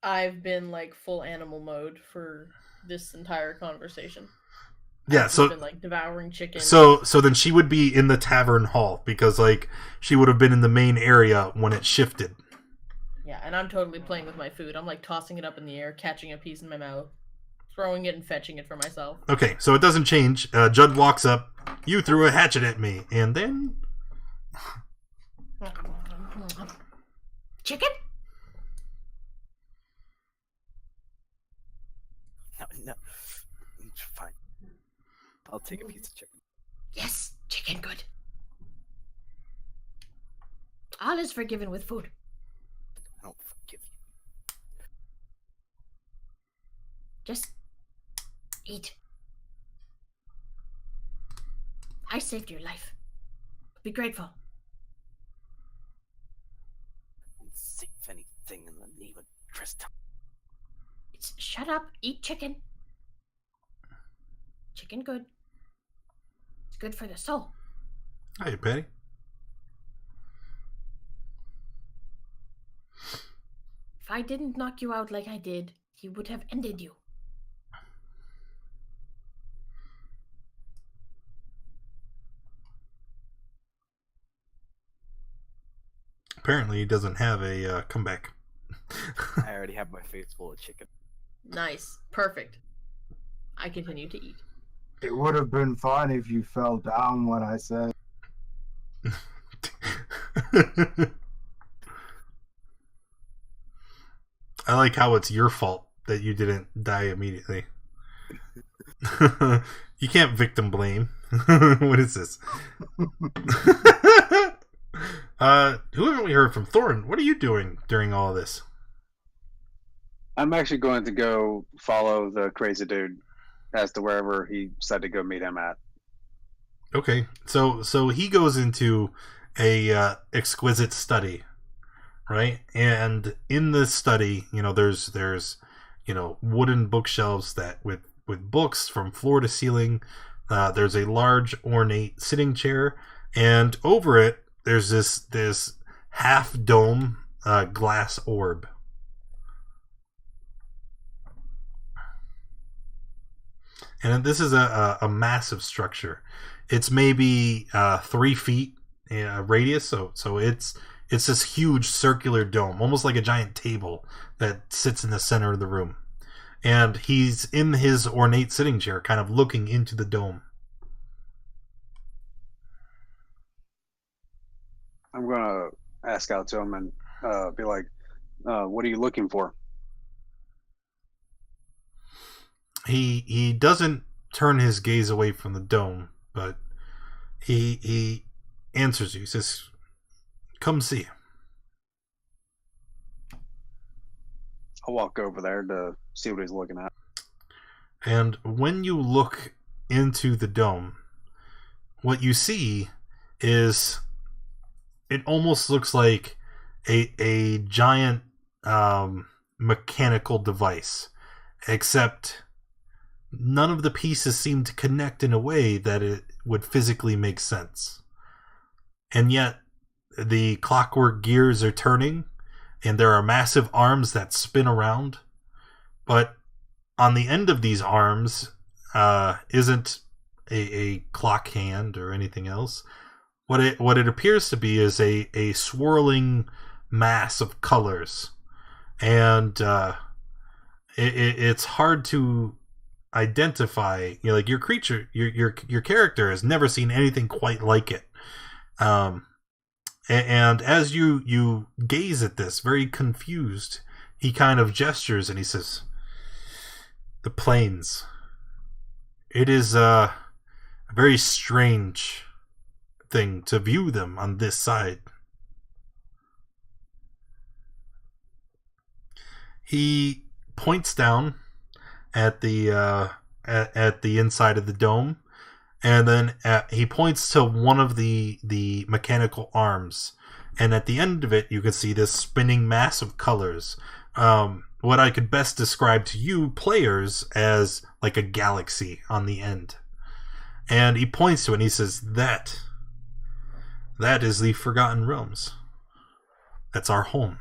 I've been like full animal mode for this entire conversation. Yeah, I've just so been like devouring chicken. so then she would be in the tavern hall because like she would have been in the main area when it shifted. Yeah, and I'm totally playing with my food. I'm like tossing it up in the air, catching a piece in my mouth, throwing it and fetching it for myself. Okay, so it doesn't change. Judd walks up. You threw a hatchet at me, and then Chicken? No. It's fine. I'll take a piece of chicken. Yes, chicken good. All is forgiven with food. I don't forgive you. Just eat. I saved your life. Be grateful. I didn't save anything in the name of Tristan. It's shut up, eat chicken. Chicken good. It's good for the soul. hey, Patty. If I didn't knock you out like I did, he would have ended you. Apparently, he doesn't have a comeback. I already have my face full of chicken. Nice. Perfect. I continue to eat. It would have been fine if you fell down when I said. I like how it's your fault that you didn't die immediately. You can't victim blame. What is this? Who haven't we heard from? Thorn, what are you doing during all of this? I'm actually going to go follow the crazy dude as to wherever he said to go meet him at. Okay, so he goes into a exquisite study, right? And in this study, there's wooden bookshelves that with books from floor to ceiling. There's a large ornate sitting chair, and over it there's this half dome glass orb. And this is a massive structure. It's maybe 3 feet radius, so it's this huge circular dome, almost like a giant table that sits in the center of the room. And he's in his ornate sitting chair, kind of looking into the dome. I'm going to ask out to him and be like, what are you looking for? He doesn't turn his gaze away from the dome, but he answers you. He says, "Come see." I'll walk over there to see what he's looking at. And when you look into the dome, what you see is it almost looks like a giant mechanical device, except none of the pieces seem to connect in a way that it would physically make sense. And yet, the clockwork gears are turning, and there are massive arms that spin around. But on the end of these arms isn't a clock hand or anything else. What it appears to be is a swirling mass of colors. And it's hard to identify, like your creature, your character has never seen anything quite like it. And as you gaze at this, very confused, he kind of gestures and he says, "The planes. It is a very strange thing to view them on this side." He points down at the inside of the dome, and then he points to one of the mechanical arms, and at the end of it you can see this spinning mass of colors. What I could best describe to you players as like a galaxy on the end. And he points to it and he says, that is the Forgotten Realms. That's our home."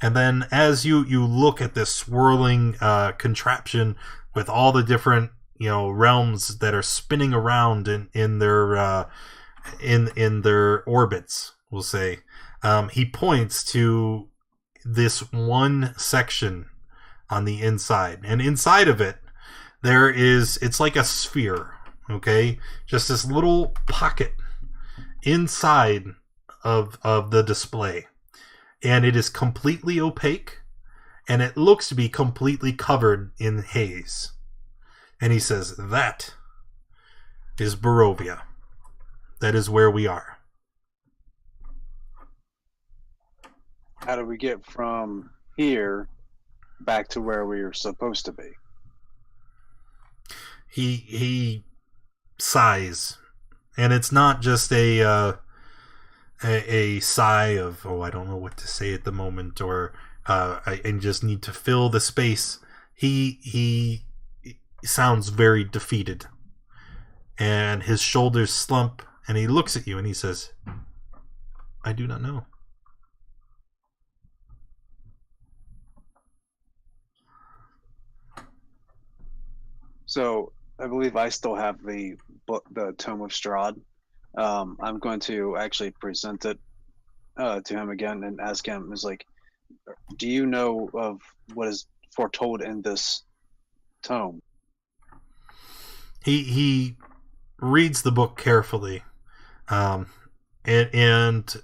And then as you look at this swirling contraption with all the different realms that are spinning around in their in their orbits, we'll say, he points to this one section on the inside, and inside of it it's like a sphere, okay, just this little pocket inside of the display, and it is completely opaque, and it looks to be completely covered in haze. And he says, that is Barovia. That is where we are. How do we get from here back to where we were supposed to be? He sighs, and it's not just a sigh of, I don't know what to say at the moment, or I just need to fill the space. He sounds very defeated, and his shoulders slump, and he looks at you and he says, I do not know. So I believe I still have the Tome of Strahd. I'm going to actually present it to him again and ask him, is like, do you know of what is foretold in this tome? He reads the book carefully, he looks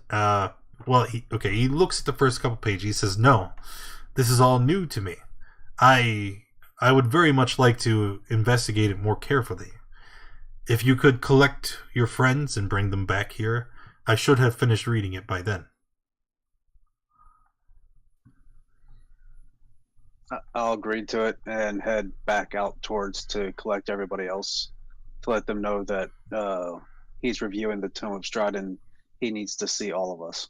at the first couple pages. He says, no, this is all new to me. I would very much like to investigate it more carefully. If you could collect your friends and bring them back here, I should have finished reading it by then. I'll agree to it and head back out towards to collect everybody else, to let them know that he's reviewing the Tome of Strahd and he needs to see all of us.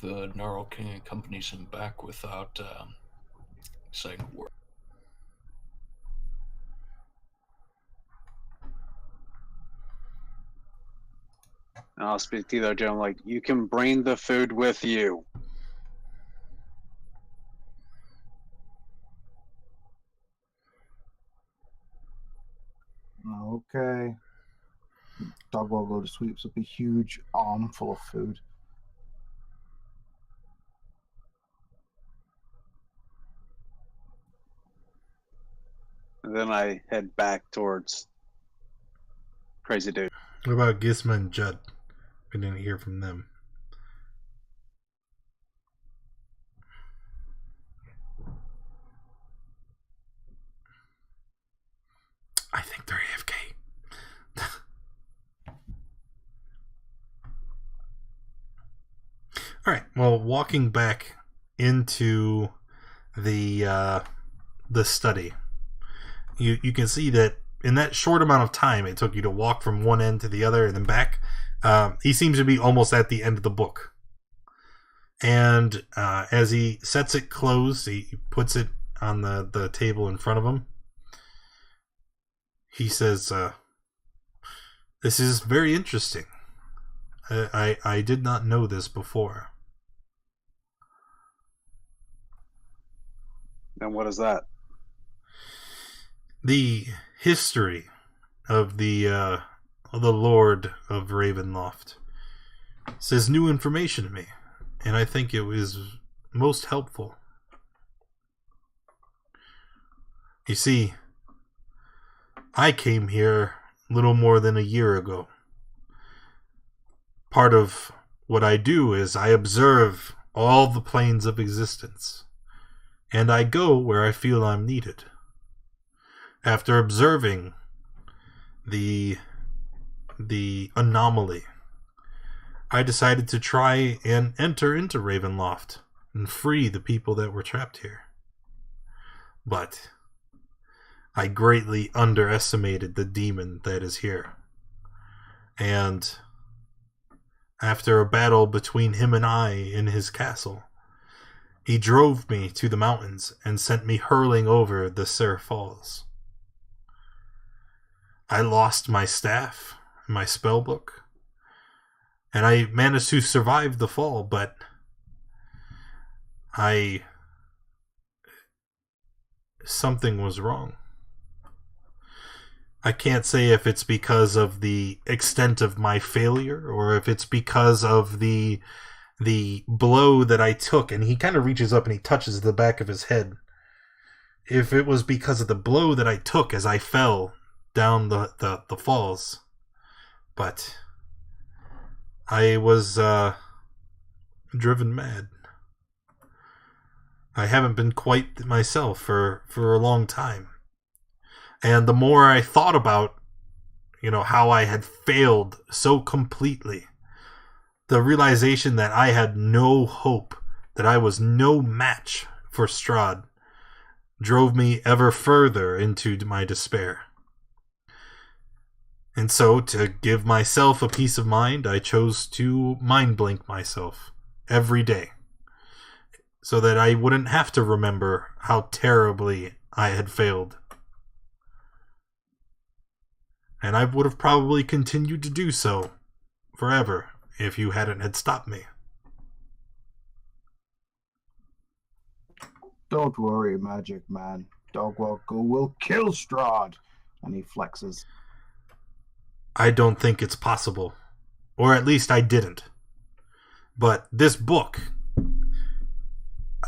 The Gnarl King accompanies him back without saying a word. And I'll speak to the other gentleman like, you can bring the food with you. Okay. Dogwallow just sweeps up a huge armful of food. And then I head back towards Crazy Dude. What about Gizma and Judd? We didn't hear from them. I think they're AFK. All right. Well, walking back into the study, you can see that in that short amount of time it took you to walk from one end to the other and then back, he seems to be almost at the end of the book. And as he sets it closed, he puts it on the table in front of him. He says, this is very interesting. I did not know this before. And what is that? The history of the Lord of Ravenloft says new information to me, and I think it was most helpful. You see, I came here little more than a year ago. Part of what I do is I observe all the planes of existence, and I go where I feel I'm needed. After observing the anomaly, I decided to try and enter into Ravenloft and free the people that were trapped here. But I greatly underestimated the demon that is here. And after a battle between him and I in his castle, he drove me to the mountains and sent me hurling over the Ser Falls. I lost my staff, my spellbook, And I managed to survive the fall, but something was wrong. I can't say if it's because of the extent of my failure or if it's because of the blow that I took. And he kind of reaches up and he touches the back of his head. If it was because of the blow that I took as I fell down the falls. But I was driven mad. I haven't been quite myself for a long time. And the more I thought about, how I had failed so completely, the realization that I had no hope, that I was no match for Strahd, drove me ever further into my despair. And so, to give myself a peace of mind, I chose to mind blink myself every day, so that I wouldn't have to remember how terribly I had failed. And I would have probably continued to do so forever if you hadn't had stopped me. Don't worry, Magic Man. Dogwalker will kill Strahd. And he flexes. I don't think it's possible. Or at least I didn't. But this book,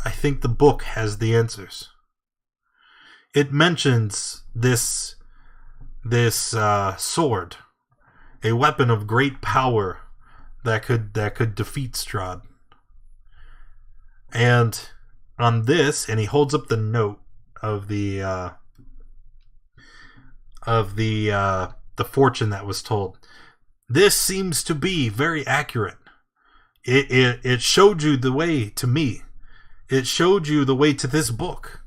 I think the book has the answers. It mentions this sword, a weapon of great power that could defeat Strahd. And on this, and he holds up the note of the fortune that was told. This seems to be very accurate. It showed you the way to me. It showed you the way to this book.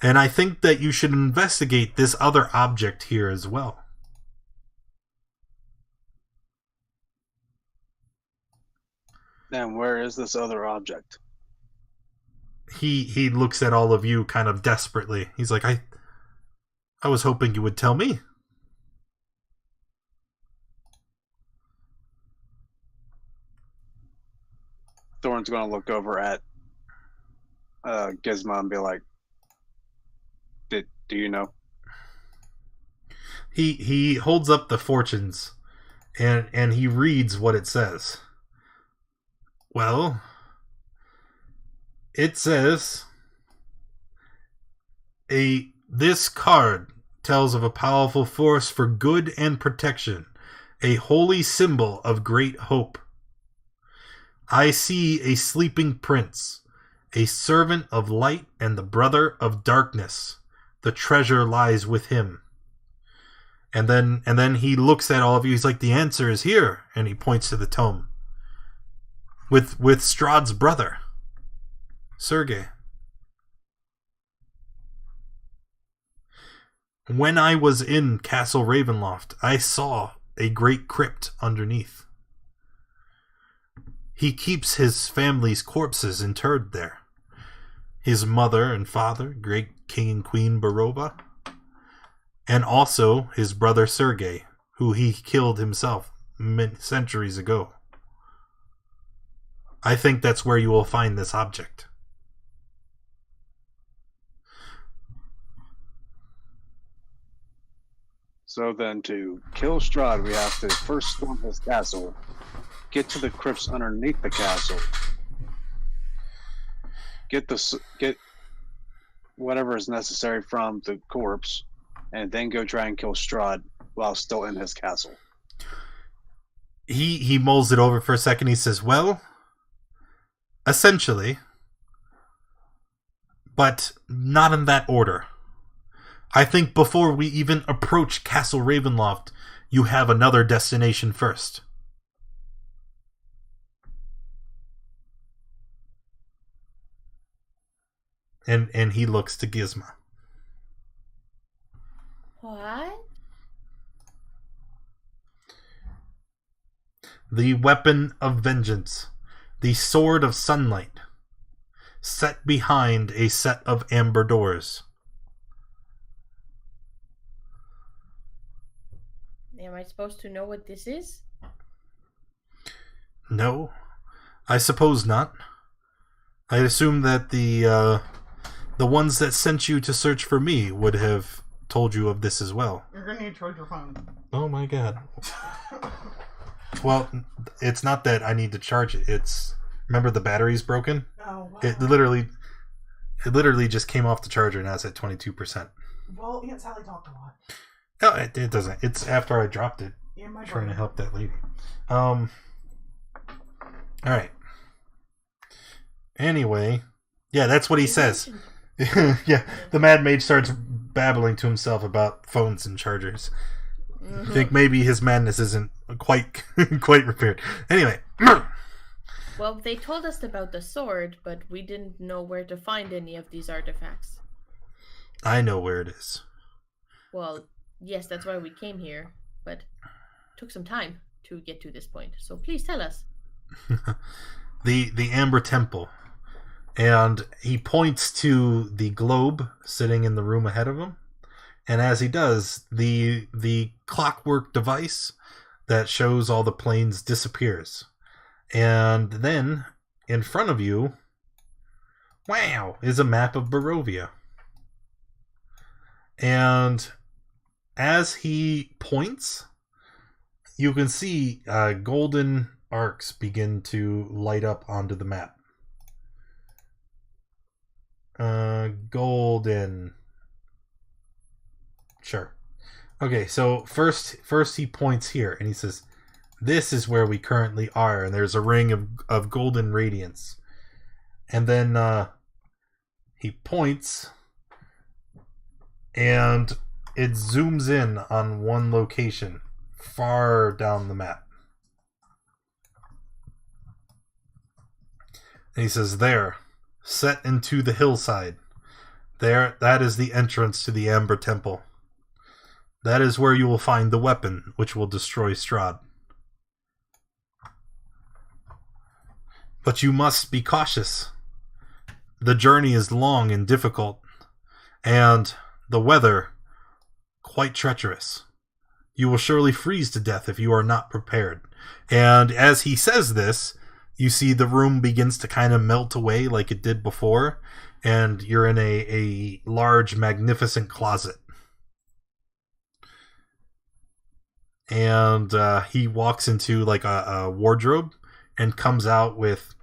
And I think that you should investigate this other object here as well. And where is this other object? He looks at all of you kind of desperately. He's like, I was hoping you would tell me. Thorn's going to look over at Gizmo and be like, do you know? He holds up the fortunes and he reads what it says. Well, it says this card tells of a powerful force for good and protection, a holy symbol of great hope. I see a sleeping prince, a servant of light and the brother of darkness. The treasure lies with him. And then he looks at all of you. He's like, the answer is here. And he points to the tome. With Strahd's brother, Sergei. When I was in Castle Ravenloft, I saw a great crypt underneath. He keeps his family's corpses interred there. His mother and father, great King and Queen Barova, and also his brother Sergei, who he killed himself many centuries ago. I think that's where you will find this object. So then to kill Strahd, we have to first storm his castle, get to the crypts underneath the castle, get whatever is necessary from the corpse, and then go try and kill Strahd while still in his castle. He mulls it over for a second. He says, well, essentially, but not in that order. I think before we even approach Castle Ravenloft, you have another destination first. And he looks to Gizmo. What? The weapon of vengeance. The sword of sunlight. Set behind a set of amber doors. Am I supposed to know what this is? No, I suppose not. I assume that the ones that sent you to search for me would have told you of this as well. You're gonna need to charge your phone. Oh my god. Well, it's not that I need to charge it. It's remember the battery's broken? Oh, wow. It literally just came off the charger and now it's at 22%. Well, Aunt Sally talked a lot. No, it doesn't. It's after I dropped it. Yeah, my Trying to brother. help that lady. All right. Anyway, yeah, that's what he says. Yeah, the Mad Mage starts babbling to himself about phones and chargers. I think maybe his madness isn't quite repaired. Anyway. Well, they told us about the sword, but we didn't know where to find any of these artifacts. I know where it is. Well, yes, that's why we came here, but it took some time to get to this point. So please tell us. The Amber Temple. And he points to the globe sitting in the room ahead of him. And as he does, the clockwork device that shows all the planes disappears. And then, in front of you, wow, is a map of Barovia. And as he points, you can see golden arcs begin to light up onto the map. Golden. Sure. Okay, so first he points here and he says, "This is where we currently are," and there's a ring of golden radiance. And then he points and it zooms in on one location far down the map. And he says, "There, set into the hillside. There, that is the entrance to the Amber Temple. That is where you will find the weapon which will destroy Strahd. But you must be cautious. The journey is long and difficult, and the weather quite treacherous. You will surely freeze to death if you are not prepared." And as he says this, you see the room begins to kind of melt away like it did before, and you're in a large, magnificent closet. And he walks into like a wardrobe and comes out with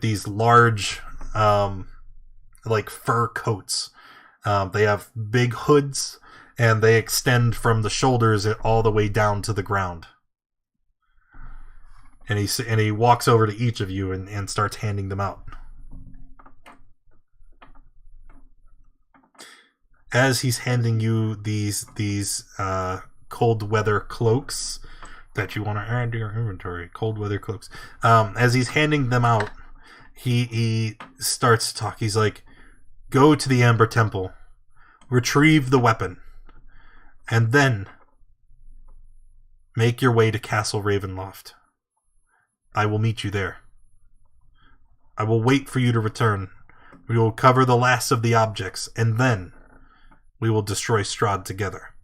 these large like fur coats. They have big hoods and they extend from the shoulders all the way down to the ground. And he walks over to each of you and starts handing them out. As he's handing you these cold weather cloaks that you want to add to your inventory, cold weather cloaks. As he's handing them out, he starts to talk. He's like, "Go to the Amber Temple, retrieve the weapon, and then make your way to Castle Ravenloft. I will meet you there. I will wait for you to return. We will cover the last of the objects, and then we will destroy Strahd together.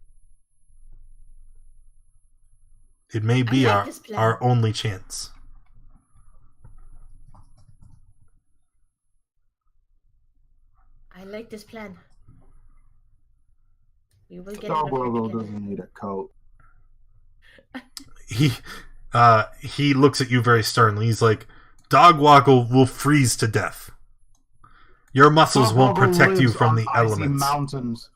It may be our only chance." I like this plan. We will get Dogwoggle doesn't need a coat. He looks at you very sternly. He's like, "Dogwoggle will freeze to death. Your muscles won't Dogwoggle protect you lives from on the icy elements." mountains.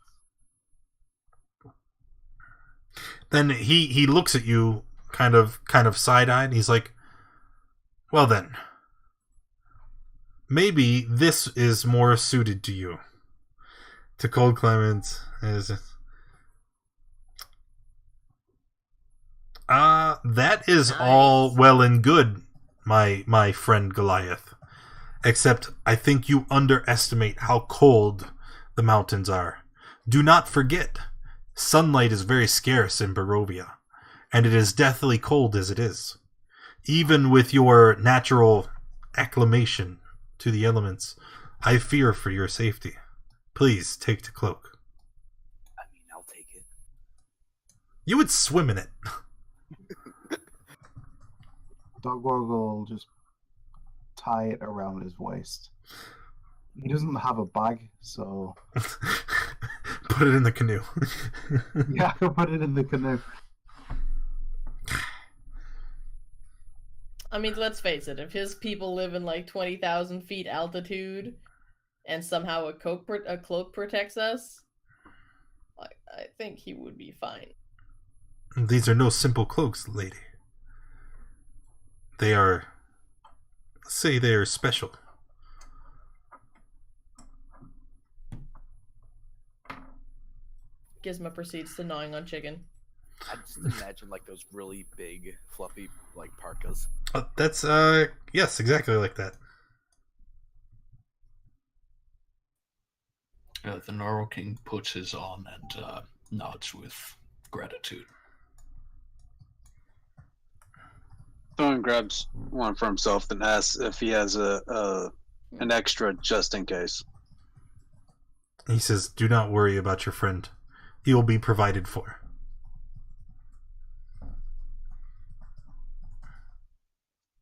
Then he looks at you kind of side-eyed, and he's like, "Well then, maybe this is more suited to you." To Cold Clemens is, that is Nice. all well and good, my friend Goliath. Except I think you underestimate how cold the mountains are. Do not forget, sunlight is very scarce in Barovia, and it is deathly cold as it is. Even with your natural acclimation to the elements, I fear for your safety. Please take the cloak. I mean, I'll take it. You would swim in it. Dogwoggle will just tie it around his waist. He doesn't have a bag, so Put it in the canoe. yeah, I'll put it in the canoe. I mean, let's face it. If his people live in like 20,000 feet altitude, and somehow a cloak protects us, I think he would be fine. These are no simple cloaks, lady. They are, say they are special. Gizmo proceeds to gnawing on chicken. I just imagine like those really big, fluffy like parkas. That's yes, exactly like that. The Gnarl King puts his on and nods with gratitude. Thorn grabs one for himself, then asks if he has an extra just in case. He says, "Do not worry about your friend. He will be provided for."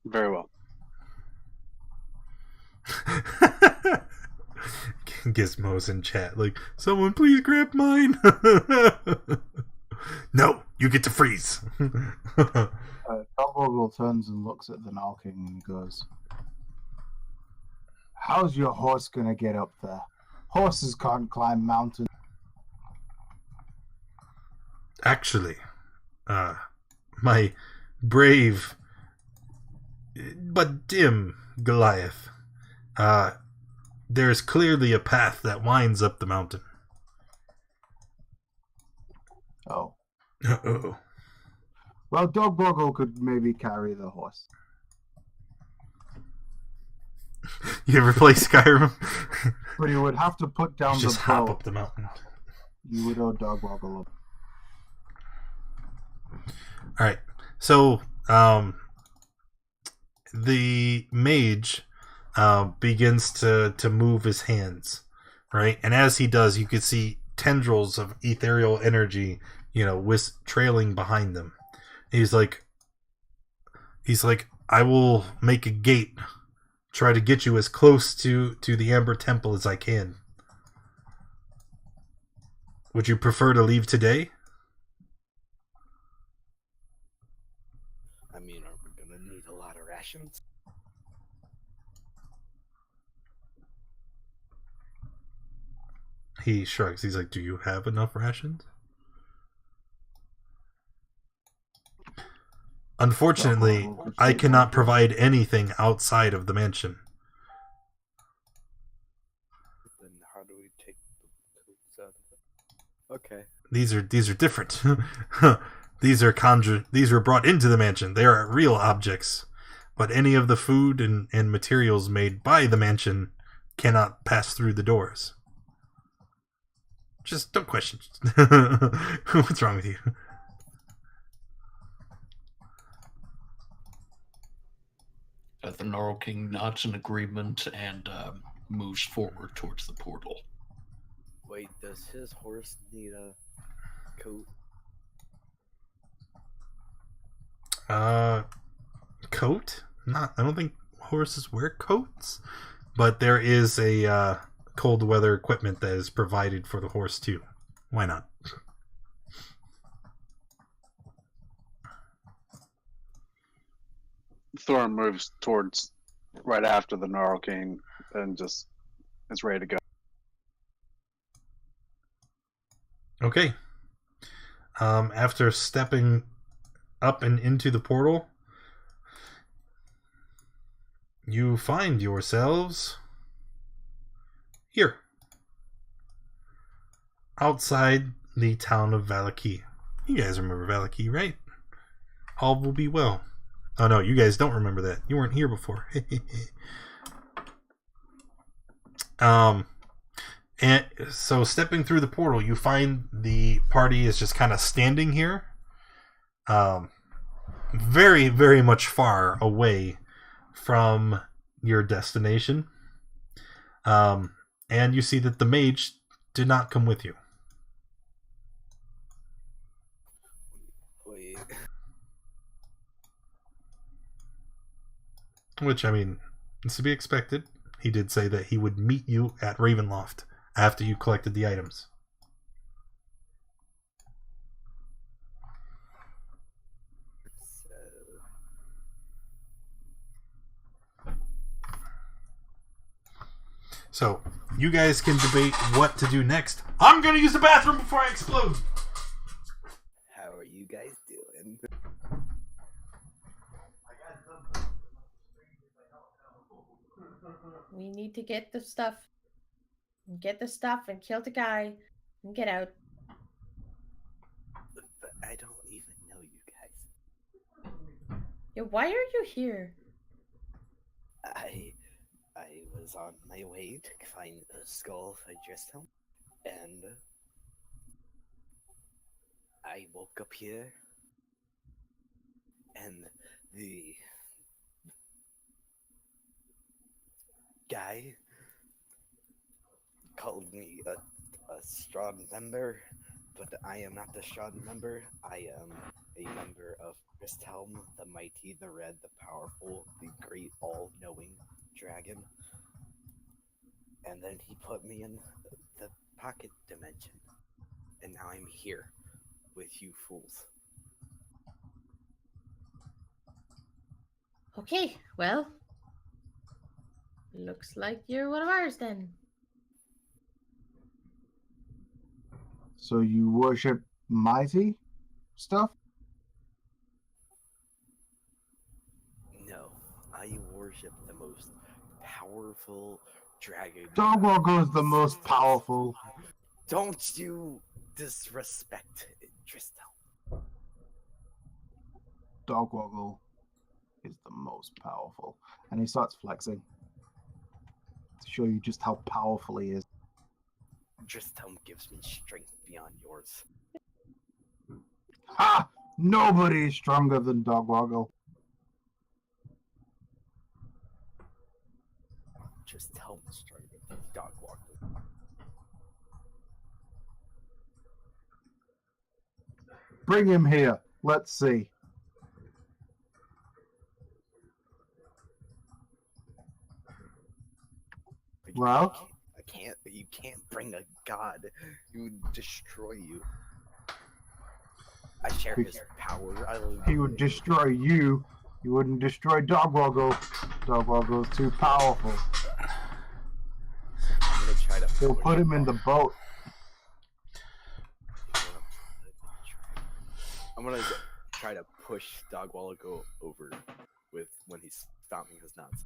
Very well. Gizmo's in chat, like, someone please grab mine. No, you get to freeze. Dogwoggle turns and looks at the Gnarl King and goes, "How's your horse gonna get up there? Horses can't climb mountains." Actually, my brave but dim Goliath, there's clearly a path that winds up the mountain. Oh. Uh-oh. Well, Dogwoggle could maybe carry the horse. You ever play Skyrim? But he would have to put down Just the hop bow. up the mountain. You would owe Dogwoggle up. Alright, so the mage begins to move his hands, right? And as he does, you can see tendrils of ethereal energy, trailing behind them. He's like, I will make a gate, try to get you as close to the Amber Temple as I can. Would you prefer to leave today? I mean, are we gonna need a lot of rations? He shrugs. He's like, do you have enough rations? Unfortunately, I cannot provide anything outside of the mansion. Then how do we take the coats out of it? Okay. These are different. These were brought into the mansion. They are real objects. But any of the food and materials made by the mansion cannot pass through the doors. Just don't question. What's wrong with you? The Gnarl King nods in agreement and moves forward towards the portal. Wait, does his horse need a coat? Coat? I don't think horses wear coats, but there is a cold weather equipment that is provided for the horse too. Why not? Thorn moves towards right after the Gnarl King and just is ready to go. Okay. After stepping up and into the portal, you find yourselves here, outside the town of Valaki. You guys remember Valaki, right? All will be well. Oh no, you guys don't remember that. You weren't here before. And so stepping through the portal, you find the party is just kind of standing here. Very, very much far away from your destination. And you see that the mage did not come with you. Wait. Which, I mean, is to be expected. He did say that he would meet you at Ravenloft after you collected the items. So, you guys can debate what to do next. I'm gonna use the bathroom before I explode! How are you guys doing? We need to get the stuff. Get the stuff and kill the guy and get out. But I don't even know you guys. Yeah, why are you here? I was on my way to find a skull for Driscoll, and I woke up here, and the guy called me a Strahd member, but I am not the Strahd member. I am a member of Tristhelm, the mighty, the red, the powerful, the great, all-knowing dragon. And then he put me in the pocket dimension, and now I'm here with you fools. Okay, well, looks like you're one of ours then. So you worship mighty stuff? No, I worship the most powerful dragon. Dogwalker is the most powerful. Don't you disrespect Tristell. Dogwoggle is the most powerful. And he starts flexing to show you just how powerful he is. Tristell gives me strength beyond yours. Ha! Nobody is stronger than Dogwoggle. Tristell is stronger than Dogwalker. Bring him here. Let's see. Well, You can't bring a god who would destroy you. I share his power. He would destroy you. You wouldn't destroy Dogwoggle. Dogwoggle's too powerful. I'm gonna try to. He'll put him in the boat. I'm gonna try to push Dogwalker over with when he's stomping his nuts.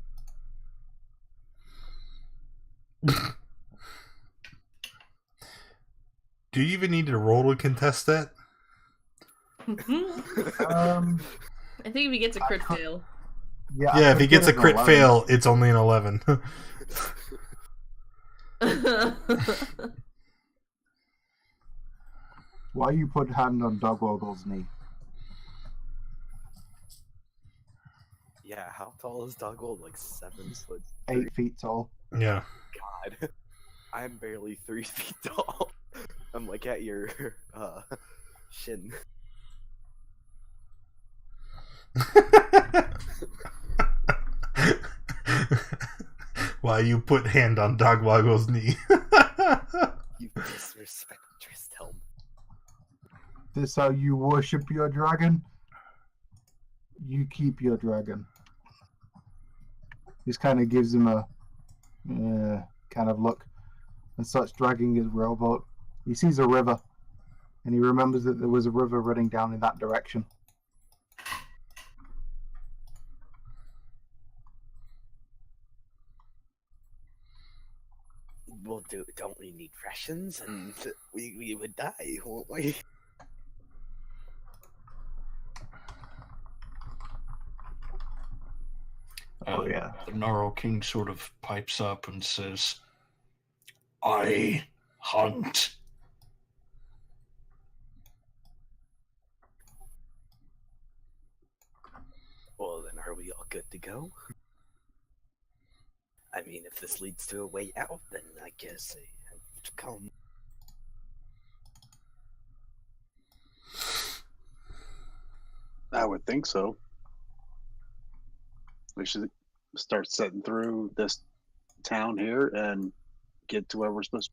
Do you even need to roll to contest that? I think if he gets a crit fail. Yeah, if he gets a crit fail, it's only an 11. Why you put hand on Dogwoggle's knee? Yeah, how tall is Dogwall? Like 7 foot. 8 feet tall. Yeah. God, I'm barely 3 feet tall. I'm like at your shin. Why you put hand on Dogwaggle's knee? You disrespect Tristhelm. This how you worship your dragon? You keep your dragon. This kind of gives him a kind of look and starts dragging his rowboat. He sees a river and he remembers that there was a river running down in that direction. Well, don't we need rations? And we would die, won't we? Oh yeah. The Gnarl King sort of pipes up and says, I hunt. Well, then are we all good to go? I mean, if this leads to a way out, then I guess I have to come. I would think so. start setting through this town here and get to where we're supposed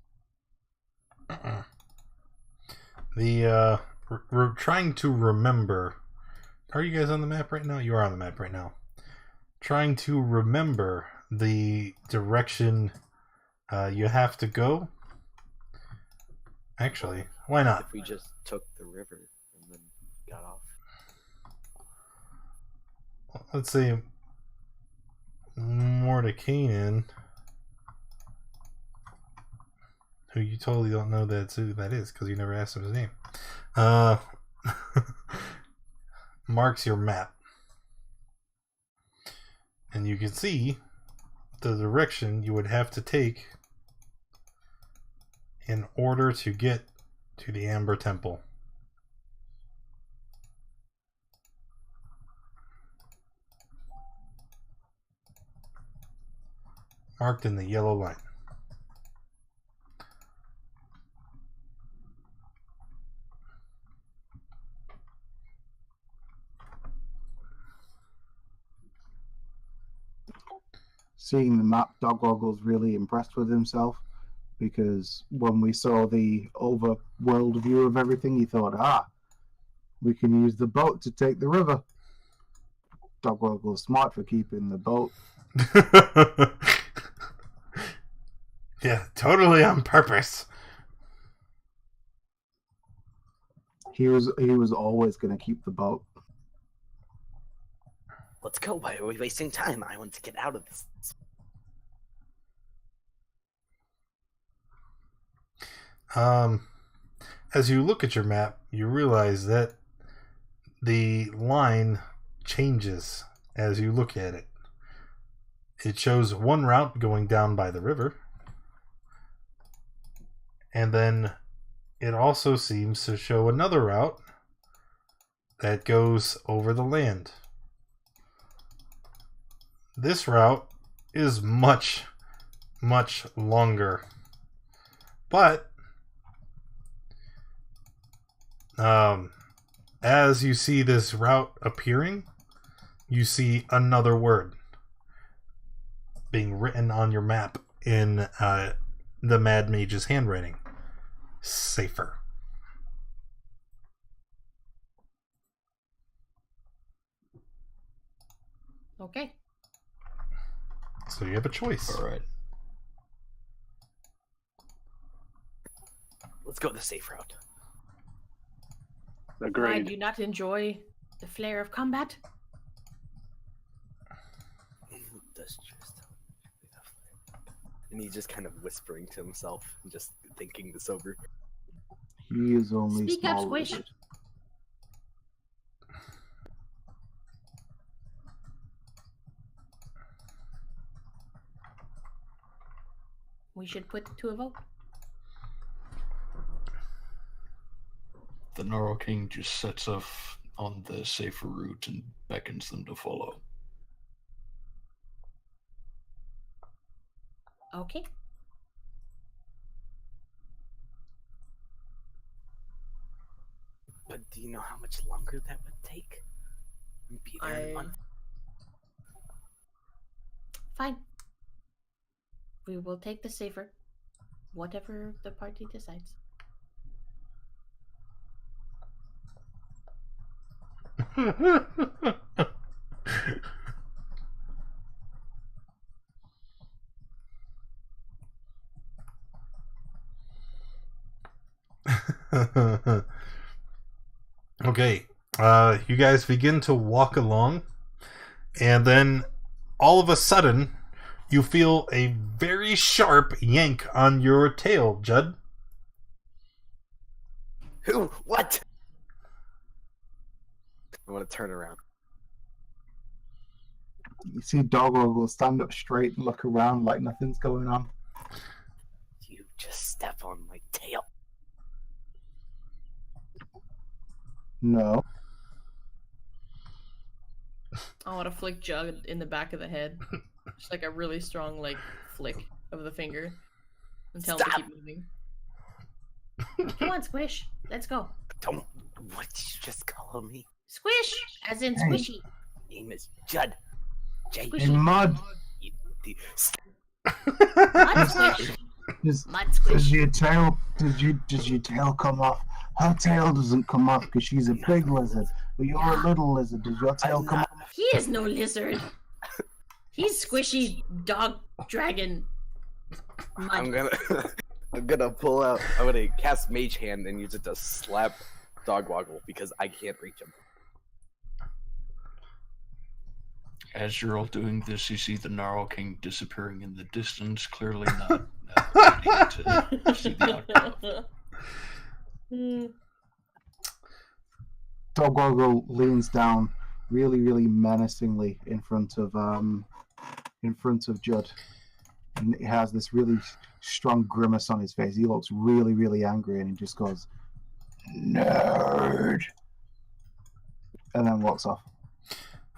to. We're trying to remember. Are you guys on the map right now? You are on the map right now. Trying to remember the direction you have to go. Actually, why not? If we just took the river and then got off. Let's see. Mordecainan, who you totally don't know that's who that is because you never asked him his name, marks your map. And you can see the direction you would have to take in order to get to the Amber Temple. Marked in the yellow line. Seeing the map, Dogwoggle's really impressed with himself, because when we saw the overworld view of everything, he thought, we can use the boat to take the river. Dogwoggle's smart for keeping the boat. Yeah, totally on purpose. He was always going to keep the boat. Let's go. Why are we wasting time? I want to get out of this. As you look at your map, you realize that the line changes as you look at it. It shows one route going down by the river, and then it also seems to show another route that goes over the land. This route is much, much longer. But as you see this route appearing, you see another word being written on your map in the Mad Mage's handwriting. Safer. Okay. So you have a choice. All right. Let's go the safe route. Why Agreed. do you not enjoy the flair of combat? Does just and he's just kind of whispering to himself, just thinking this over. He is only Speak up, small Squish. wizard. We should put it to a vote. The Gnarl King just sets off on the safer route and beckons them to follow. Okay. But do you know how much longer that would take? We'd be there in a month. Fine. We will take the safer. Whatever the party decides. Okay. You guys begin to walk along, and then all of a sudden you feel a very sharp yank on your tail, Judd. Who? What? I want to turn around. You see Dogwoggle stand up straight and look around like nothing's going on. You just step on my tail. No. I want to flick Judd in the back of the head. Just like a really strong, like, flick of the finger. And tell him to Stop. keep moving. Come on, Squish. Let's go. Don't. What did you just call me? Squish! As in Hey. squishy. Name is Judd. Jake, Hey, Mud, you- the- Mud squish. does, Mud squish. does your tail does your tail come off? Her tail doesn't come off because she's a big lizard, but you're a little lizard. Does your tail come off? He is no lizard. He's squishy dog dragon. I'm Mud. gonna pull out. I'm gonna cast Mage Hand and use it to slap Dogwoggle because I can't reach him. As you're all doing this, you see the Gnarl King disappearing in the distance, clearly not ready to see the outcome. Dogwoggle leans down really, really menacingly in front of Judd, and he has this really strong grimace on his face. He looks really, really angry, and he just goes, "Nerd," and then walks off.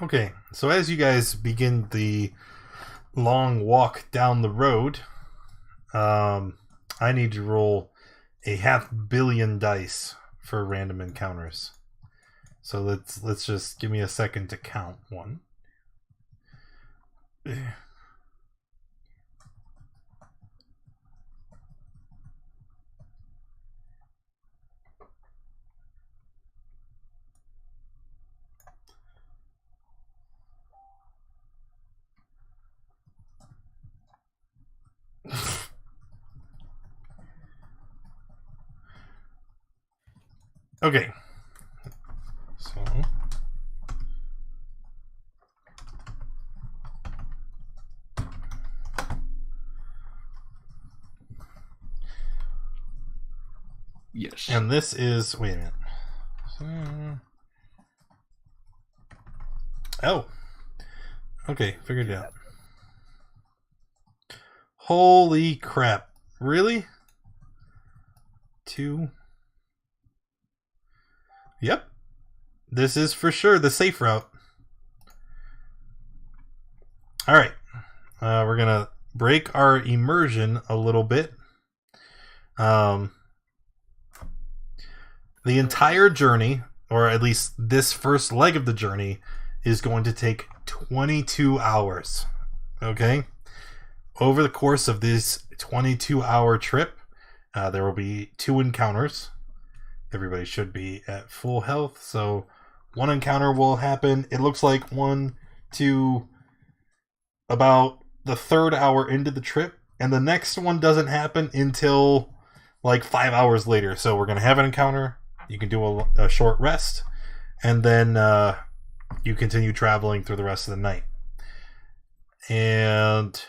Okay, so as you guys begin the long walk down the road, I need to roll a 500 million dice for random encounters. So let's just give me a second to count one. Okay. So Yes. and this is wait a minute. Oh. Okay, figured it out. Holy crap. Really? 2. Yep. This is for sure the safe route. Alright. We're going to break our immersion a little bit. The entire journey, or at least this first leg of the journey, is going to take 22 hours. Okay? Over the course of this 22-hour trip, there will be 2 encounters. Everybody should be at full health, so 1 encounter will happen. It looks like 1 to about the 3rd hour into the trip, and the next one doesn't happen until like 5 hours later. So we're going to have an encounter. You can do a short rest, and then you continue traveling through the rest of the night. And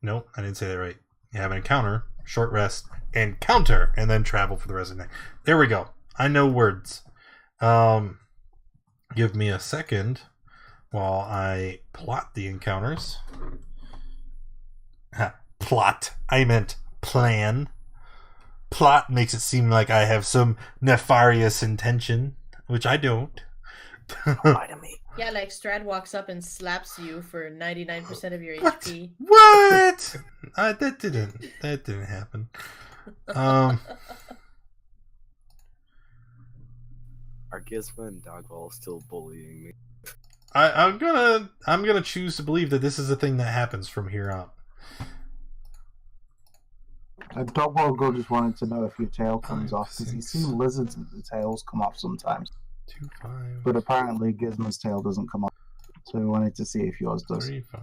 no, I didn't say that right. You have an encounter, short rest, encounter, and then travel for the rest of the night. There we go. I know words. Give me a second while I plot the encounters. Plot. I meant plan. Plot makes it seem like I have some nefarious intention, which I don't. Lie to me. Yeah, like Strahd walks up and slaps you for 99% of your What? HP. What? That didn't happen. Are Gizmo and Dogwall still bullying me? I'm gonna choose to believe that this is a thing that happens from here on. Dogwoggle just wanted to know if your tail comes 5, off, because he's 6. seen lizards and the tails come off sometimes. 2, 5, But apparently Gizmo's tail doesn't come off, so we wanted to see if yours does. 3, 5.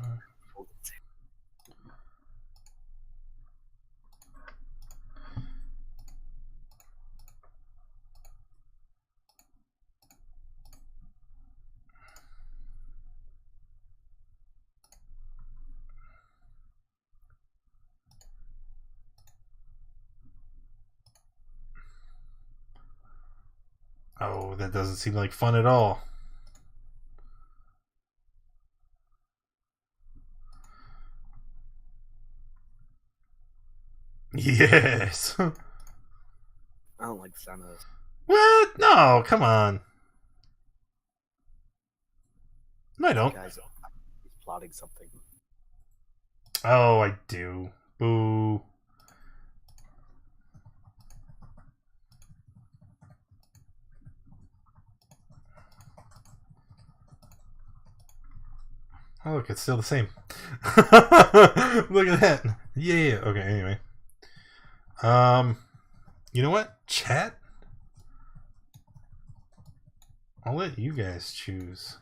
Oh, that doesn't seem like fun at all. Yes. I don't like the sound of this. What? No, come on. No, I don't. Guys, he's plotting something. Oh, I do. Boo. Oh, look, it's still the same. Look at that. Yeah. Okay. Anyway. You know what? Chat. I'll let you guys choose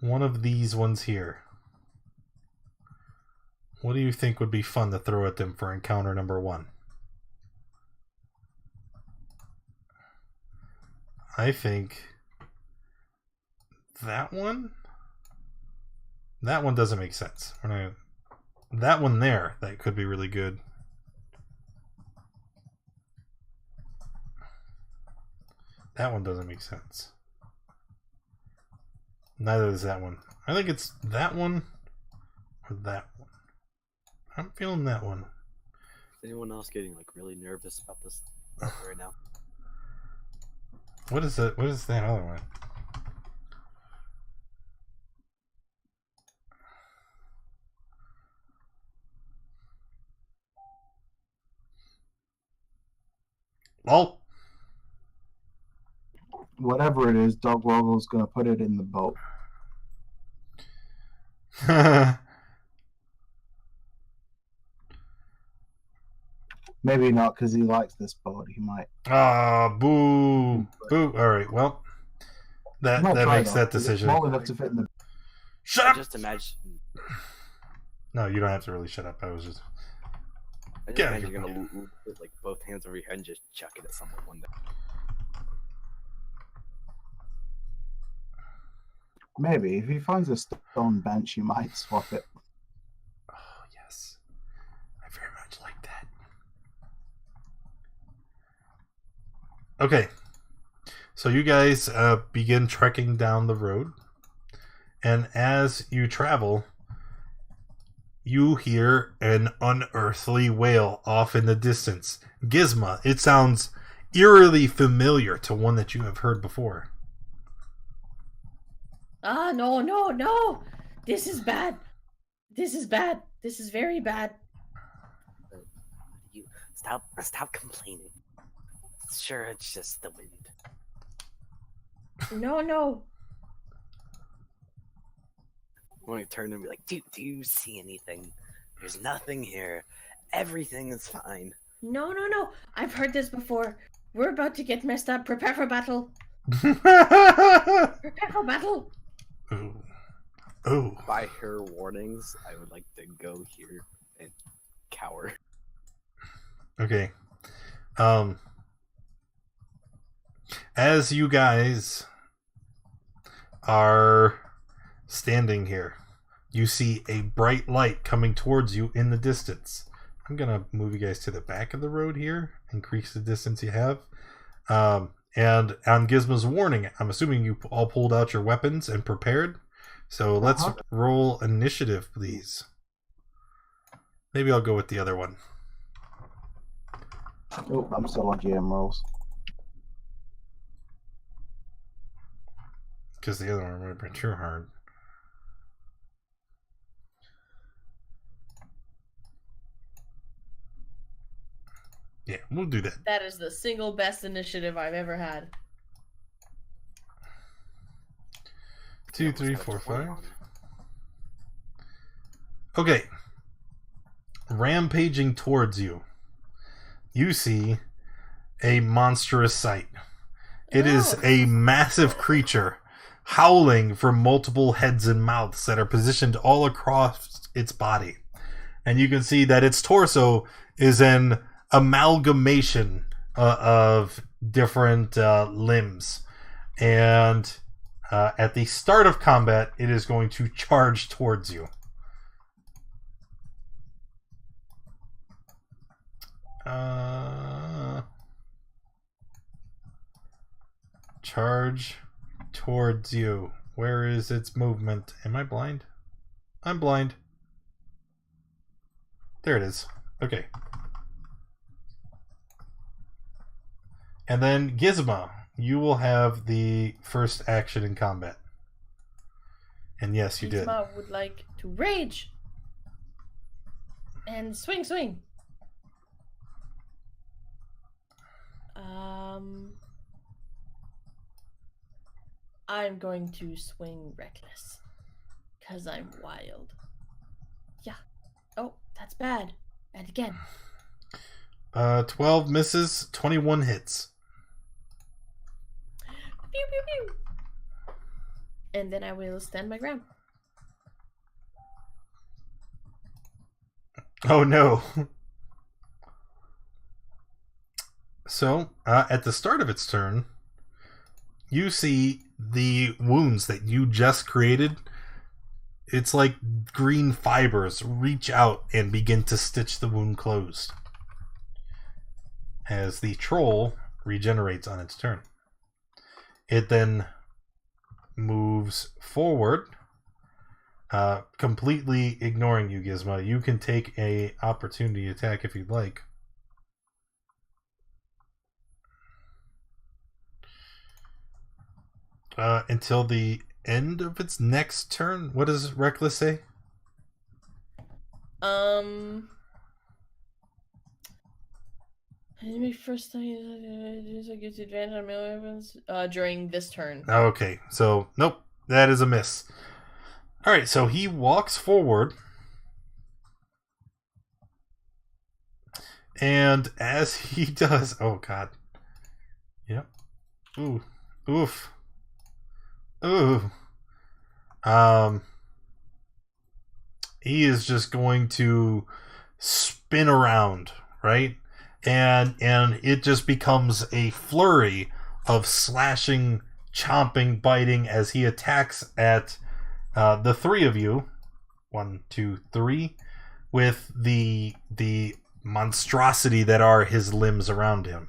one of these ones here. What do you think would be fun to throw at them for encounter number 1? I think that one. That one doesn't make sense. That one there, that could be really good. That one doesn't make sense. Neither does that one. I think it's that one or that one. I'm feeling that one. Is anyone else getting like really nervous about this right now? What is that? What is that other one? Lol. Whatever it is, Dog Woggle's gonna put it in the boat. Maybe not, because he likes this boat. He might. Boo. Boo. Alright, well. That makes that decision. Small enough to fit in the. Shut up! Just imagine. No, you don't have to really shut up. I was just. I just Get imagine out you're of gonna put like both hands over your head and just chuck it at someone one day. Maybe if he finds a stone bench, you might swap it. Oh, yes. I very much like that. Okay. So you guys begin trekking down the road. And as you travel, you hear an unearthly wail off in the distance. Gizma, it sounds eerily familiar to one that you have heard before. Ah, no, no, no! This is bad. This is bad. This is very bad. You stop complaining. Sure, it's just the wind. No, no. I'm going to turn and be like, do you see anything? There's nothing here. Everything is fine. No, no, no. I've heard this before. We're about to get messed up. Prepare for battle. Prepare for battle. Ooh. Ooh. By her warnings, I would like to go here and cower. Okay. As you guys are standing here, you see a bright light coming towards you in the distance. I'm gonna move you guys to the back of the road here, increase the distance you have. And on Gizma's warning, I'm assuming you all pulled out your weapons and prepared. So let's roll initiative, please. Maybe I'll go with the other one. Oh, I'm still on GM rolls. Because the other one would have been too hard. Yeah, we'll do that. That is the single best initiative I've ever had. 2, 3, 4, 5. Okay. Rampaging towards you. You see a monstrous sight. It is a massive creature howling from multiple heads and mouths that are positioned all across its body. And you can see that its torso is an amalgamation of different limbs. And at the start of combat, it is going to charge towards you. Charge towards you. Where is its movement? Am I blind? I'm blind. There it is. Okay. And then Gizma, you will have the first action in combat. And yes, you did. Gizma would like to rage. And swing, swing. I'm going to swing reckless. Because I'm wild. Yeah. Oh, that's bad. And again. 12 misses, 21 hits. Pew, pew, pew. And then I will stand my ground. Oh no. So, at the start of its turn, you see the wounds that you just created. It's like green fibers reach out and begin to stitch the wound closed as the troll regenerates on its turn. It then moves forward, completely ignoring you, Gizmo. You can take a opportunity attack if you'd like. Until the end of its next turn. What does Reckless say? First time gives you advantage on melee weapons during this turn. Okay, so nope, that is a miss. All right, so he walks forward, and as he does, oh god, yep, ooh, oof, ooh, he is just going to spin around, right? And it just becomes a flurry of slashing, chomping, biting as he attacks at the three of you. 1, 2, 3, with the monstrosity that are his limbs around him.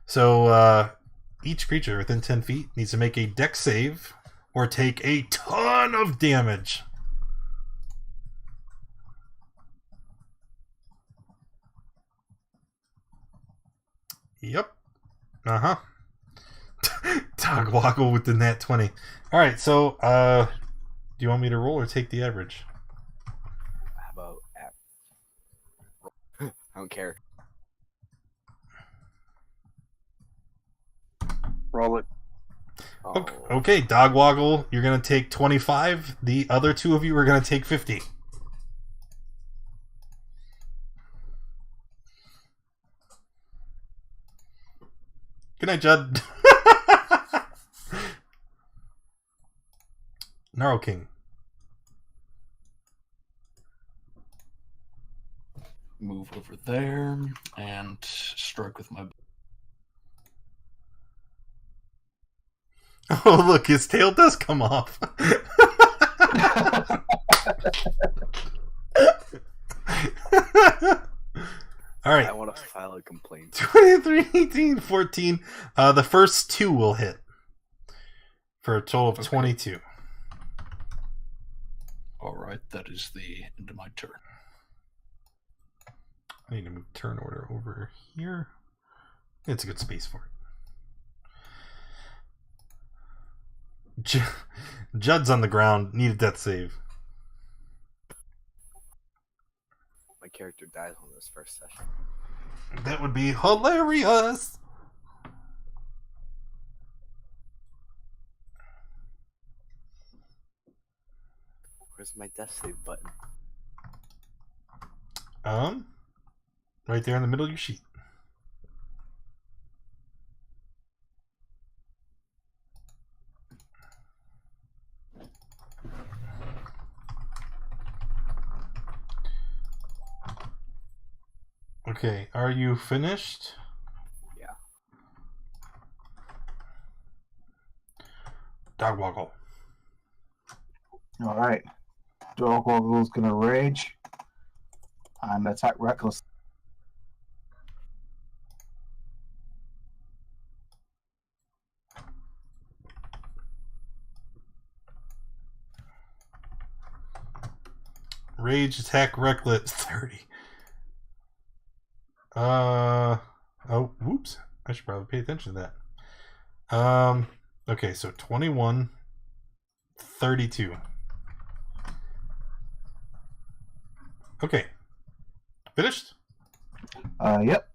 So each creature within 10 feet needs to make a dex save or take a ton of damage. Yep. Uh-huh. Dog Woggle with the nat 20. Alright, so do you want me to roll or take the average? How about I don't care. Roll it. Oh, Okay, Dog Woggle, you're going to take 25. The other two of you are going to take 50. Good night, Judd. Gnarl King. Move over there and strike with my. Oh, look, his tail does come off. All right. I want to file a complaint. 23, 18, 14. The first two will hit for a total of 22. All right, that is the end of my turn. I need to move turn order over here. It's a good space for it. Judd's on the ground. Need a death save. My character dies on this first session. That would be hilarious. Where's my death save button? Right there in the middle of your sheet. Okay, are you finished? Yeah. Dog Woggle. All right. Dog Woggle's gonna rage and attack Reckless. Rage attack Reckless 30. Oh, whoops. I should probably pay attention to that. Okay, so 21, 32. Okay. Finished? Yep.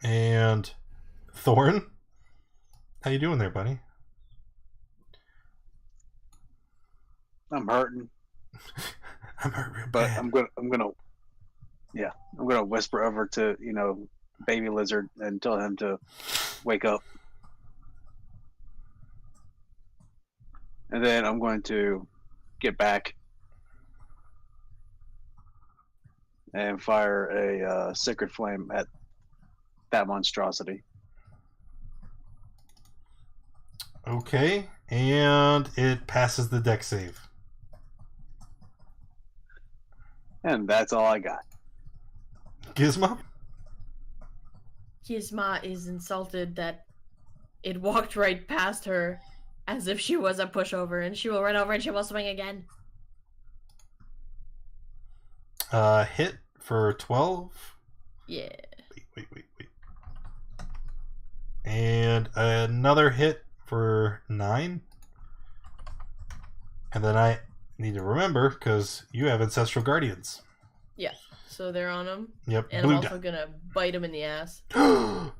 And Thorn? How you doing there, buddy? I'm hurting, I'm hurt real but bad. I'm gonna whisper over to Baby Lizard and tell him to wake up, and then I'm going to get back and fire a sacred flame at that monstrosity. Okay, and it passes the deck save. And that's all I got. Gizmo? Gizma is insulted that it walked right past her as if she was a pushover, and she will run over and she will swing again. Hit for 12. Yeah. Wait. And another hit for 9. And then I need to remember, because you have Ancestral Guardians. Yeah. So they're on him. Yep. And I'm also gonna bite him in the ass.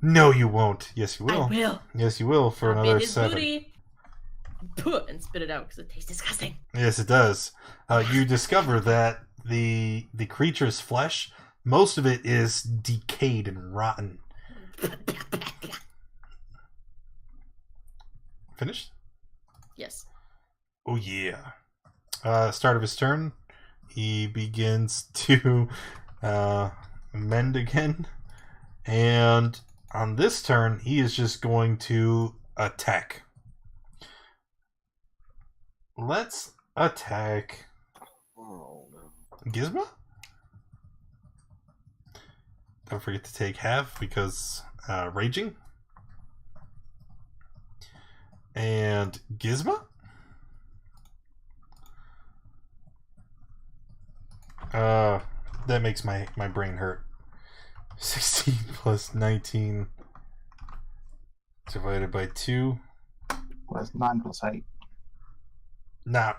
No, you won't. Yes, you will. I will. Yes, you will for I'll another bit his 7. booty. And spit it out because it tastes disgusting. Yes, it does. You discover that the creature's flesh, most of it is decayed and rotten. Finished? Yes. Oh yeah. Start of his turn, he begins to mend again, and on this turn he is just going to attack. Let's attack Oh no. Gizmo. Don't forget to take half because raging. And Gizmo. That makes my brain hurt. 16 plus 19 divided by 2. Well, it's 9 plus 8. Nah.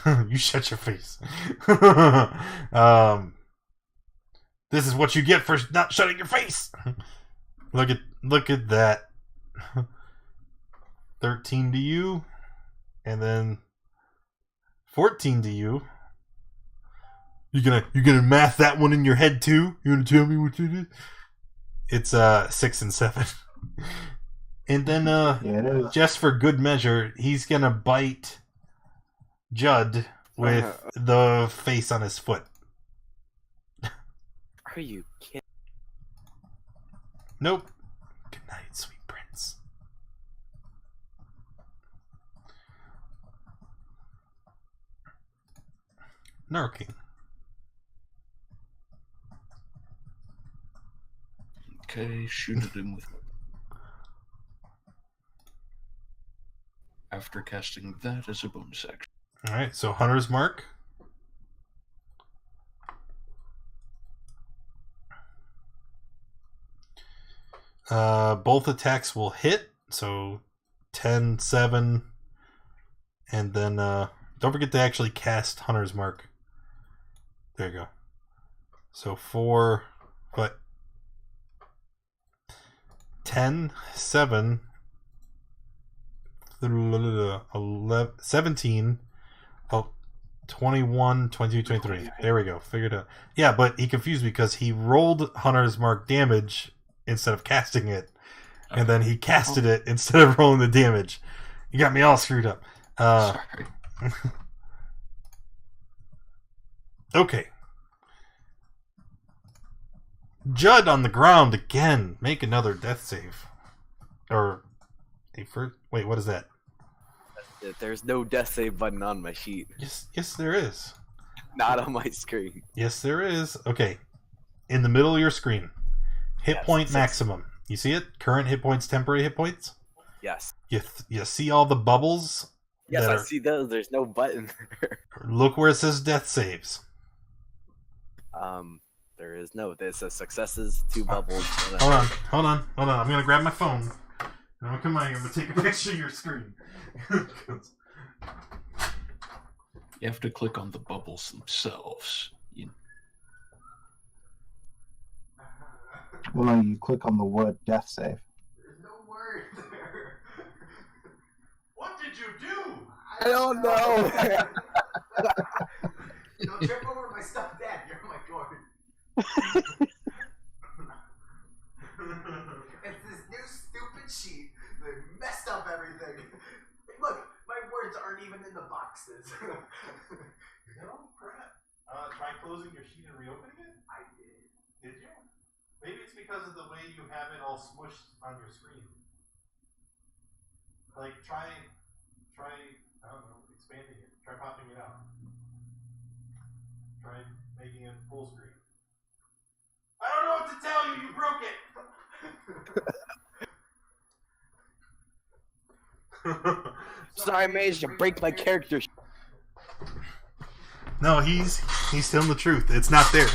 You shut your face. This is what you get for not shutting your face. Look at that. 13 to you, and then 14 to you. You gonna math that one in your head too? You gonna tell me what you did? It's 6 and 7. And then Yeah, it is. just for good measure, he's gonna bite Judd with the face on his foot. Are you kidding? Nope. Good night, sweet prince. Narking. Okay, shoot at him with. After casting that as a bonus action. Alright, so Hunter's Mark. Both attacks will hit, so 10, 7, and then don't forget to actually cast Hunter's Mark. There you go. So 4, but 10, 7, 11, 17, 21, 22, 23. There we go. Figured out. Yeah, but he confused me because he rolled Hunter's Mark damage instead of casting it. And then he casted it instead of rolling the damage. You got me all screwed up. Sorry. Okay. Judd on the ground again. Make another death save. Or a first. Wait, what is that? There's no death save button on my sheet. Yes, there is. Not on my screen. Yes, there is. Okay. In the middle of your screen. Hit Yes, point 6. maximum. You see it? Current hit points, temporary hit points? Yes. You see all the bubbles? Yes, that I see those. There's no button. Look where it says death saves. There is no. It says successes, 2 bubbles. Hold on. I'm gonna grab my phone. And I'm gonna come out here and I'm gonna take a picture of your screen. You have to click on the bubbles themselves. Well, no, you click on the word death save. There's no word there. What did you do? I don't know. Don't trip over my stuffed dad. You're my guard. It's this new stupid sheet that messed up everything. Look, my words aren't even in the boxes. No crap. Try closing your sheet and reopening it? I did. Did you? Maybe it's because of the way you have it all smushed on your screen. Like, try, I don't know, expanding it. Try popping it out. Try making it full screen. I don't know what to tell you, you broke it! Sorry, I managed to break my character. No, he's telling the truth. It's not there.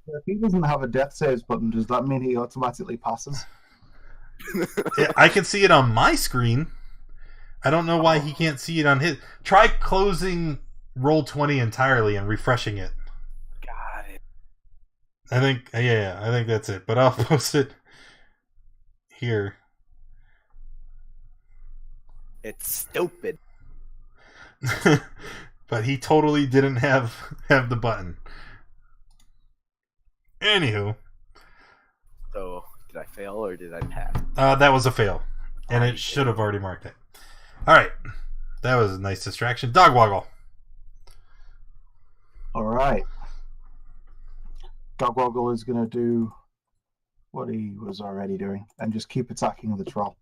If he doesn't have a death saves button, does that mean he automatically passes? I can see it on my screen. I don't know why he can't see it on his. Try closing Roll20 entirely and refreshing it. Got it. I think that's it. But I'll post it here. It's stupid. But he totally didn't have the button. Anywho. So, did I fail or did I pass? That was a fail. And it should have already marked it. Alright. That was a nice distraction. Dog Woggle. Alright. Dog Woggle is going to do what he was already doing and just keep attacking the troll.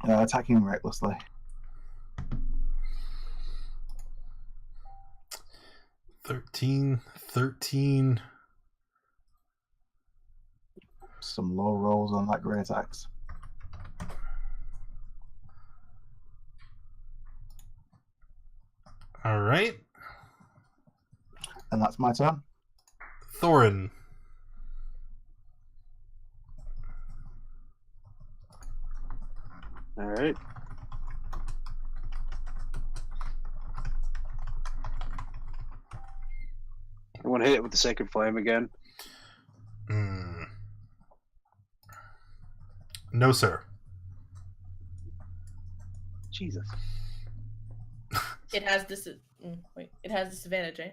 Attacking recklessly. Thirteen. Some low rolls on that great axe. All right. And that's my turn. Thorin. All right. I want to hit it with the Sacred Flame again. No, sir. Jesus. It has this. It has disadvantage, eh?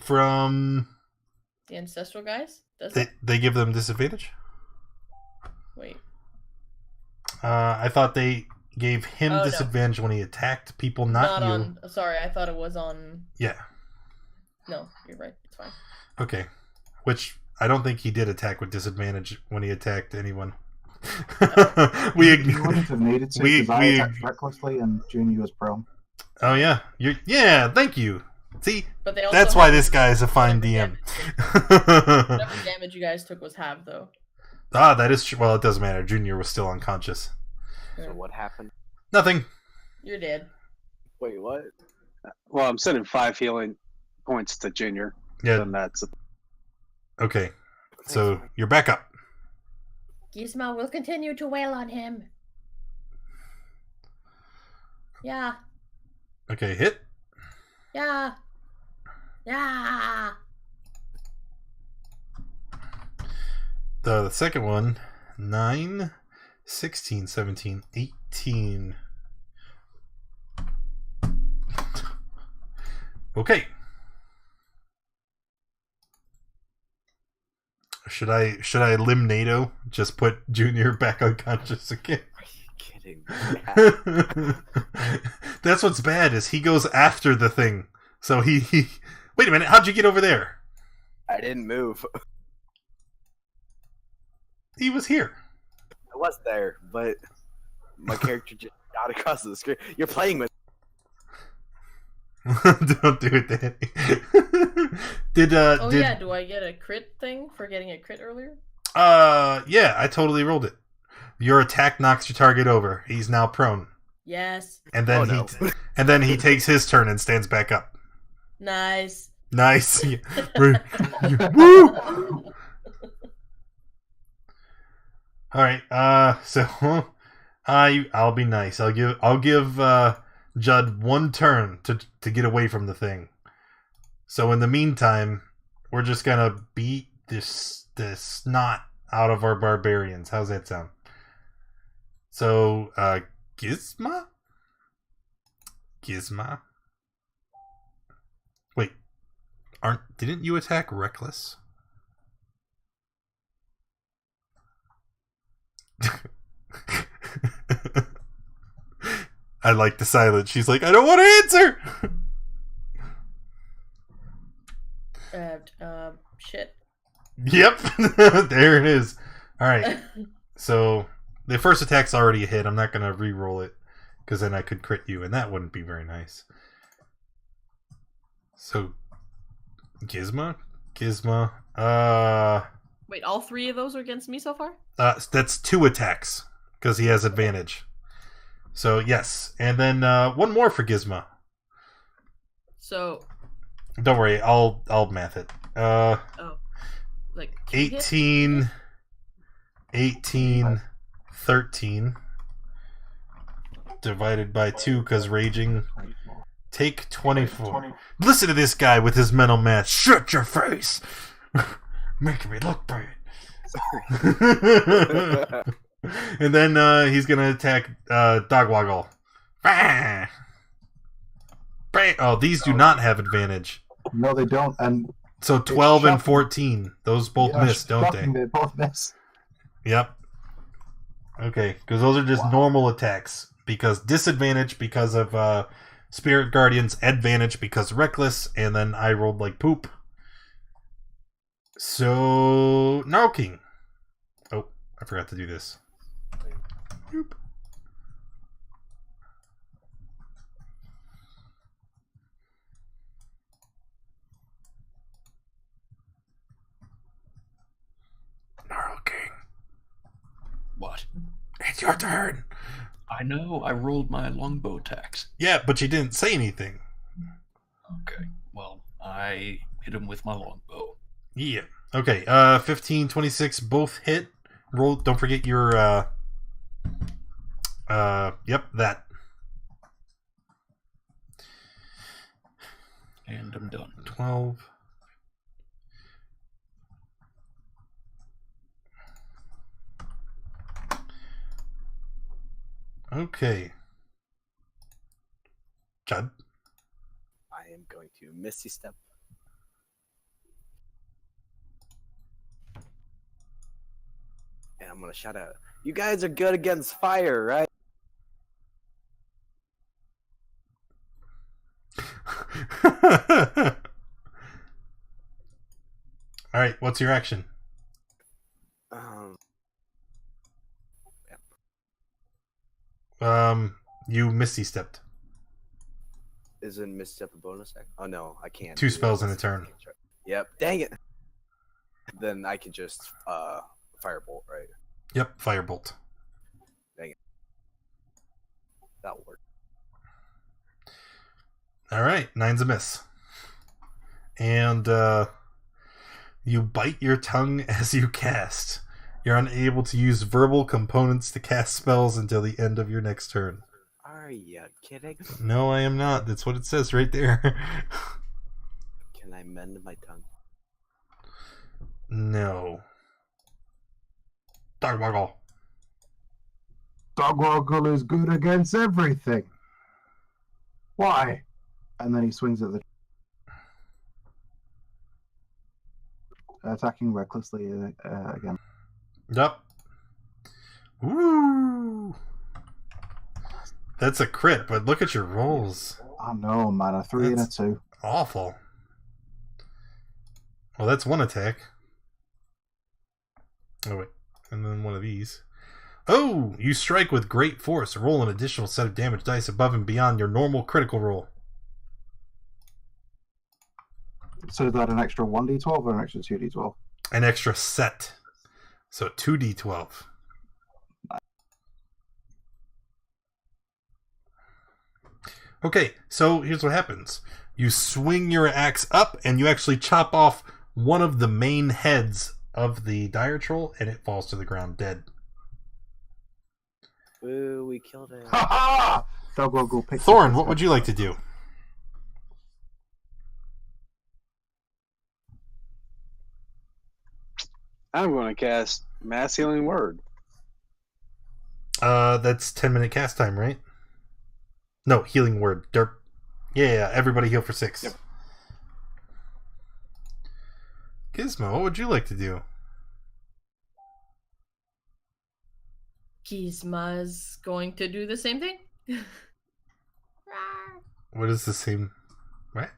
From The ancestral guys? Does they give them disadvantage? Wait. I thought they gave him Oh, disadvantage when he attacked people, not you. on. Sorry, I thought it was on. Yeah. No, you're right. It's fine. Okay. Which I don't think he did attack with disadvantage when he attacked anyone. You wouldn't have needed to because I attacked recklessly and Junior was prone. Oh yeah, yeah. Thank you. See, But they also that's why have this guy is a fine DM. Whatever damage you guys took was halved, though. That is true. Well, it doesn't matter. Junior was still unconscious. So what happened? Nothing. You're dead. Wait, what? Well, I'm sending 5 healing points to Junior. Yeah. Then that's Okay. So you're back up. Gizmo will continue to wail on him. Yeah. Okay, hit. Yeah. Yeah. The second one, 9, 16, 17, 18. Okay. Should I limb NATO? Just put Junior back unconscious again? Are you kidding me? That's what's bad is he goes after the thing. So he wait a minute, how'd you get over there? I didn't move. He was here. I was there, but my character just got across the screen. You're playing with. Don't do it, Danny. Yeah, do I get a crit thing for getting a crit earlier? Yeah, I totally rolled it. Your attack knocks your target over. He's now prone. Yes. And then he takes his turn and stands back up. Nice. Nice. Woo! All right. So I'll be nice. I'll give Judd one turn to get away from the thing. So in the meantime, we're just gonna beat this snot out of our barbarians. How's that sound? So, Gizma? Gizma? Wait, didn't you attack Reckless? I like the silence. She's like, I don't want to answer! Shit. Yep. There it is. Alright. So, the first attack's already a hit. I'm not going to re-roll it, because then I could crit you, and that wouldn't be very nice. So, Gizma? Wait, all 3 of those are against me so far? That's 2 attacks, because he has advantage. So, yes. And then one more for Gizma. So... Don't worry, I'll math it. Like 18, 13, divided by 2, because raging. Take 24. Listen to this guy with his mental math. Shut your face! Making me look bad. And then he's gonna attack Dogwoggle. Bah! Bah! Oh, these do not have advantage. No, they don't. And So 12 and shocking. 14. Those both miss, don't they? They both miss. Yep. Okay, because those are just normal attacks. Because disadvantage because of Spirit Guardians, advantage because Reckless, and then I rolled like poop. So, Gnarl King. Oh, I forgot to do this. Boop. Gnarl King. What? It's your turn. I know, I rolled my longbow attacks. Yeah, but you didn't say anything. Okay, well, I hit him with my longbow. Yeah. Okay, 15, 26, both hit. Roll, don't forget your, yep, that. And I'm done. 12. Okay. Judd? I am going to Misty Step. And I'm going to shout out, you guys are good against fire, right? Alright, what's your action? You Misty stepped. Isn't Misty Step a bonus action? Oh no, I can't. 2 do spells it. in a turn. Yep, dang it. Then I can just firebolt, right? Yep, firebolt. Dang it. That'll work. Alright, 9's a miss. And you bite your tongue as you cast. You're unable to use verbal components to cast spells until the end of your next turn. Are you kidding? No, I am not. That's what it says right there. Can I mend my tongue? No. Dogwoggle. Dogwoggle is good against everything. Why? And then he swings at the attacking recklessly again. Yep. Woo! That's a crit, but look at your rolls. Oh no, man, a 3 and a 2. Awful. Well, that's one attack. Oh, wait. And then one of these. Oh! You strike with great force. Roll an additional set of damage dice above and beyond your normal critical roll. So is that an extra 1d12 or an extra 2d12? An extra set. So 2d12. Okay, so here's what happens. You swing your axe up and you actually chop off one of the main heads of the dire troll and it falls to the ground dead. Ooh, we killed it. Ha ha! Dogwoggle picks Thorn, up what would you like to do? I'm going to cast Mass Healing Word. That's 10-minute cast time, right? No, healing word. Derp. Yeah, everybody heal for 6. Yep. Gizmo, what would you like to do? Gizma's going to do the same thing. What is the same? What?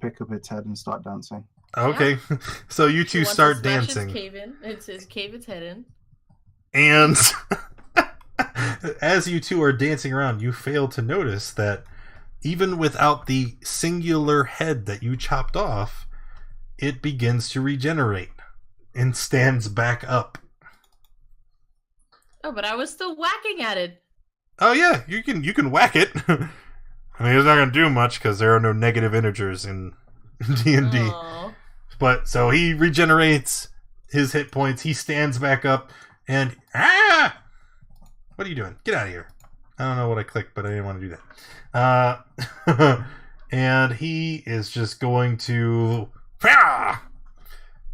Pick up its head and start dancing. Okay, so you She two wants to start smash dancing. It says cave its head in. And as you two are dancing around, you fail to notice that even without the singular head that you chopped off, it begins to regenerate and stands back up. Oh, but I was still whacking at it. Oh yeah, you can whack it. I mean, it's not gonna do much because there are no negative integers in D&D. Aw. But so he regenerates his hit points. He stands back up and what are you doing? Get out of here! I don't know what I clicked, but I didn't want to do that. And he is just going to.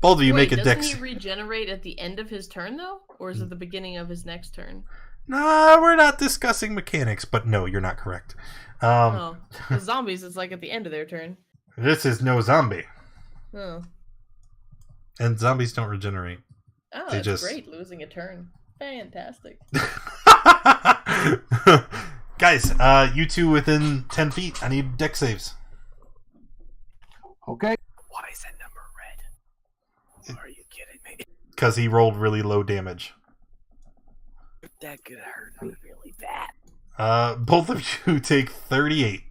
Both of you Wait, make a doesn't dex. he regenerate at the end of his turn though, or is it the beginning of his next turn? Nah, we're not discussing mechanics, but no, you're not correct. Oh, the zombies is like at the end of their turn. This is no zombie, Oh, and zombies don't regenerate. oh, They that's just- great. Losing a turn, fantastic. Guys, you two within 10 feet. I need dex saves. Okay. Why is that number red? Are you kidding me? Because he rolled really low damage. That could hurt me really bad. Both of you take 38.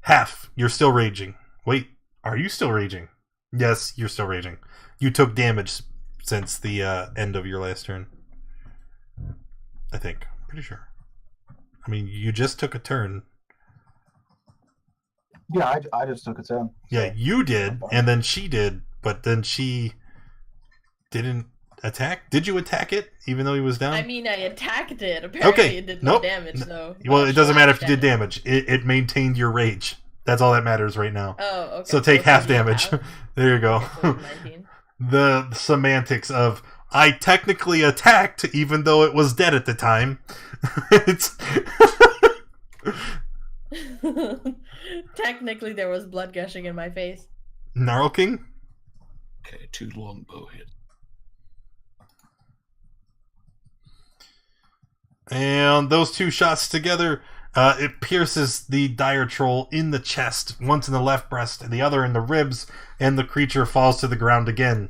Half. You're still raging. Wait, are you still raging? Yes, you're still raging. You took damage since the end of your last turn. I think. Pretty sure. I mean, you just took a turn. Yeah, I just took a turn. Yeah, you did, and then she did, but then she didn't attack. Did you attack it, even though he was down? I mean, I attacked it. Apparently, Okay, it did nope. no damage, though. Well, it doesn't matter if you did damage. damage. It maintained your rage. That's all that matters right now. Oh, okay. So take half yeah, damage. half. There you go. Okay, so it's 19. The semantics of I technically attacked even though it was dead at the time. It's Technically, there was blood gushing in my face. Gnarl King. Okay, 2 longbow hits. And those two shots together, it pierces the dire troll in the chest, once in the left breast and the other in the ribs, and the creature falls to the ground again.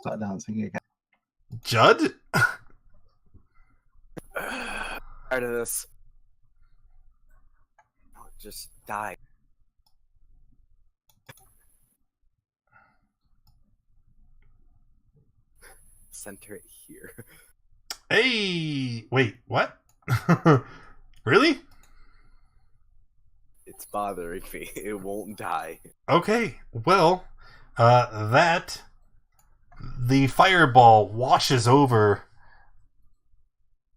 Start dancing again. Judd? Tired of this. Just die. Center it here. Hey! Wait, what? Really? It's bothering me. It won't die. Okay, well, the fireball washes over.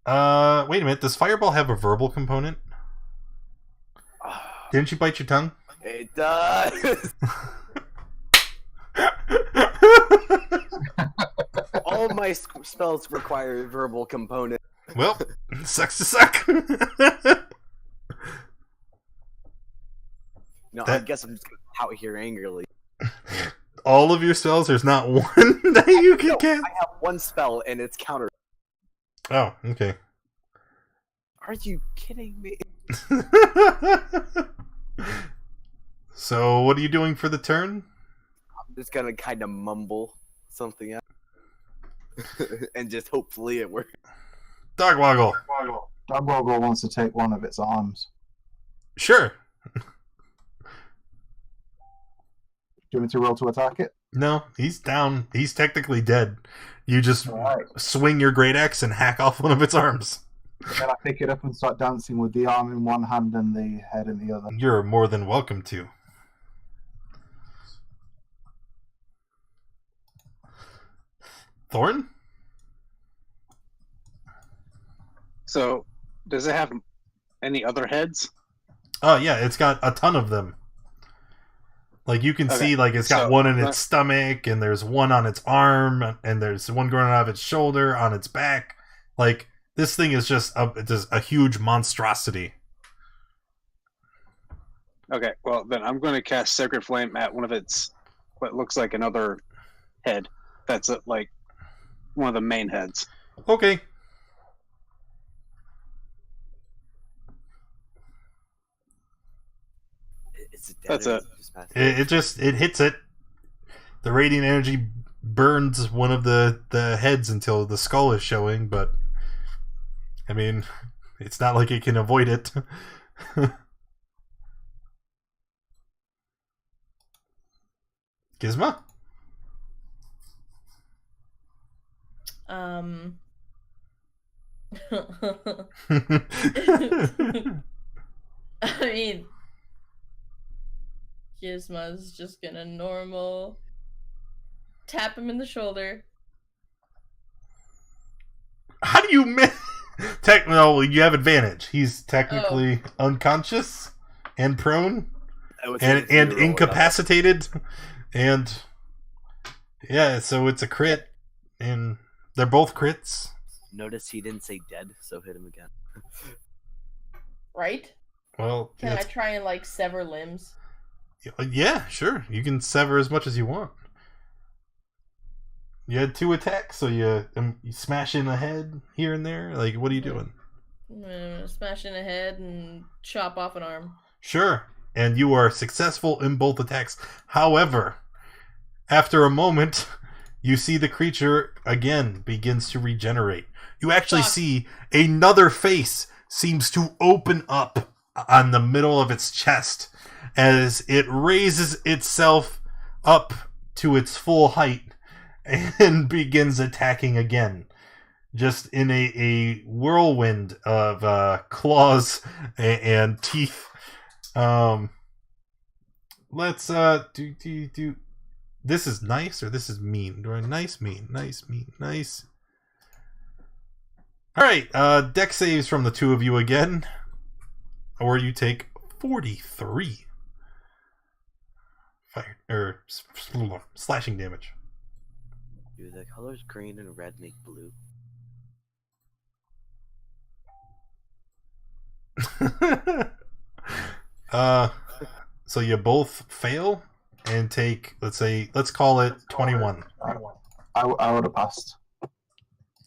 Wait a minute, does fireball have a verbal component? Didn't you bite your tongue? It does. All my spells require a verbal component. Well, sucks to suck. No, I That- guess I'm just gonna out here angrily. All of your spells, there's not one that you can No, cast? I have one spell and it's counter. Oh, okay. Are you kidding me? So, what are you doing for the turn? I'm just gonna kind of mumble something out. And just hopefully it works. Dogwoggle. Dogwoggle wants to take one of its arms. Sure. Do you want me to roll to attack it? No, he's down. He's technically dead. You just Alright. swing your great axe and hack off one of its arms. Then I pick it up and start dancing with the arm in one hand and the head in the other. You're more than welcome to. Thorn? So, does it have any other heads? Oh, yeah, it's got a ton of them. Like you can Okay, see, like it's got so one in let- its stomach, and there's one on its arm, and there's one growing out of its shoulder, on its back. Like this thing is just a huge monstrosity. Okay, well then I'm going to cast Sacred Flame at one of its what looks like another head. That's like one of the main heads. Okay. Is it dead That's or it. is just passive? It hits it. The radiant energy burns one of the heads until the skull is showing, but I mean, it's not like it can avoid it. Gizmo? I mean, Gizma's just gonna normal tap him in the shoulder. How do you miss? No, you have advantage. He's technically unconscious and prone I would and say if you roll it up, incapacitated, and yeah, so it's a crit, and they're both crits. Notice he didn't say dead, so hit him again. Right? Well, Can I try and like sever limbs? yeah, sure. You can sever as much as you want. You had 2 attacks, so you smash in a head here and there. Like, what are you doing? Smash in a head and chop off an arm. Sure, and you are successful in both attacks. However, after a moment, you see the creature again begins to regenerate. You actually see another face seems to open up on the middle of its chest as it raises itself up to its full height and begins attacking again. Just in a whirlwind of claws and teeth. Let's do. This is nice or this is mean? Do I nice, mean, nice, mean, nice? All right, deck saves from the 2 of you again, or you take 43 fire or slashing damage. Do the colors green and red make blue? So you both fail and take, let's call it 21. I would have passed.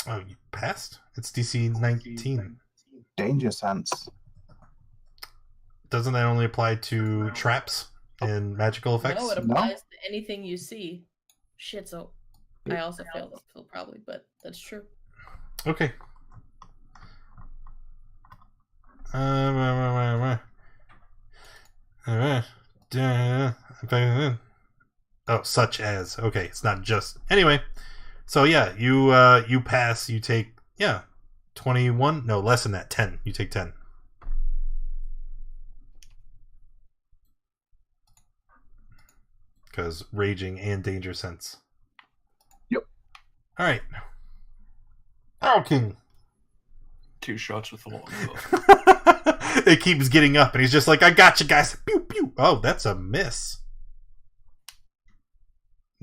Oh, you passed? It's DC 19. Danger sense. Doesn't that only apply to traps and magical effects? No, it applies to anything you see. Shit, so I also failed probably, but that's true. Okay. Oh, such as. Okay, it's not just. Anyway, so yeah, you pass. You take 21. No, less than that. 10. You take 10. Because raging and danger sense. Yep. All right. Arrow King. 2 shots with the longbow. It keeps getting up, and he's just like, I got you guys. Pew, pew. Oh, that's a miss.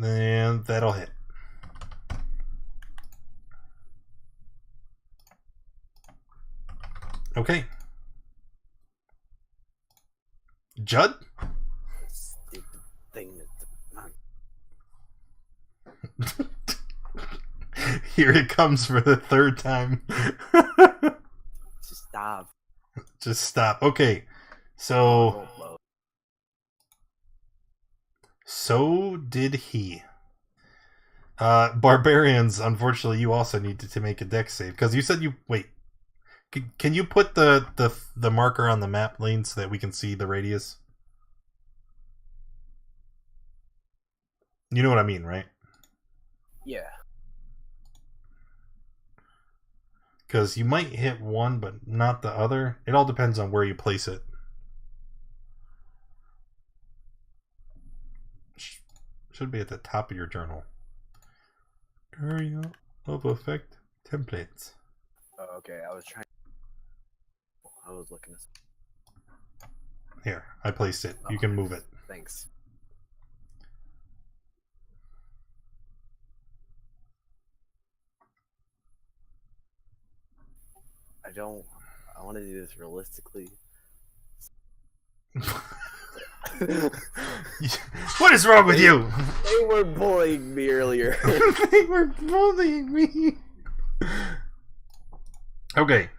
And that'll hit. Okay. Judd? Stupid thing that Here it comes for the 3rd time. Just stop. Just stop. Okay. Roll So low. so did he. Barbarians, unfortunately, you also need to make a dex save because you said you wait. Can you put the marker on the map, Lane, so that we can see the radius? You know what I mean, right? Yeah. Because you might hit one, but not the other. It all depends on where you place it. Should be at the top of your journal. Area of effect templates. Oh, okay, I was looking at. Here, I placed it. You can move it. Thanks. I want to do this realistically. What is wrong with you? They were bullying me earlier. They were bullying me. Okay.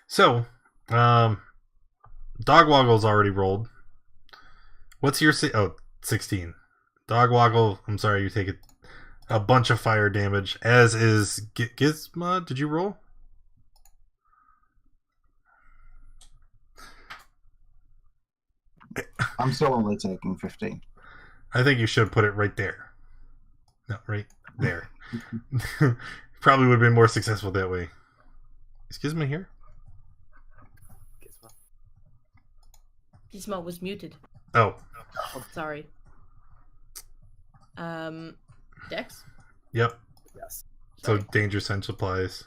So, Dogwoggle's already rolled. What's your 16. Dogwoggle, I'm sorry, you take a bunch of fire damage, as is Gizma. Did you roll? I'm still only taking 15. I think you should put it right there. No, right there. Probably would have been more successful that way. Is Gizma here? Gizmo was muted. Oh. Sorry. Dex? Yep. Yes. So danger sense applies.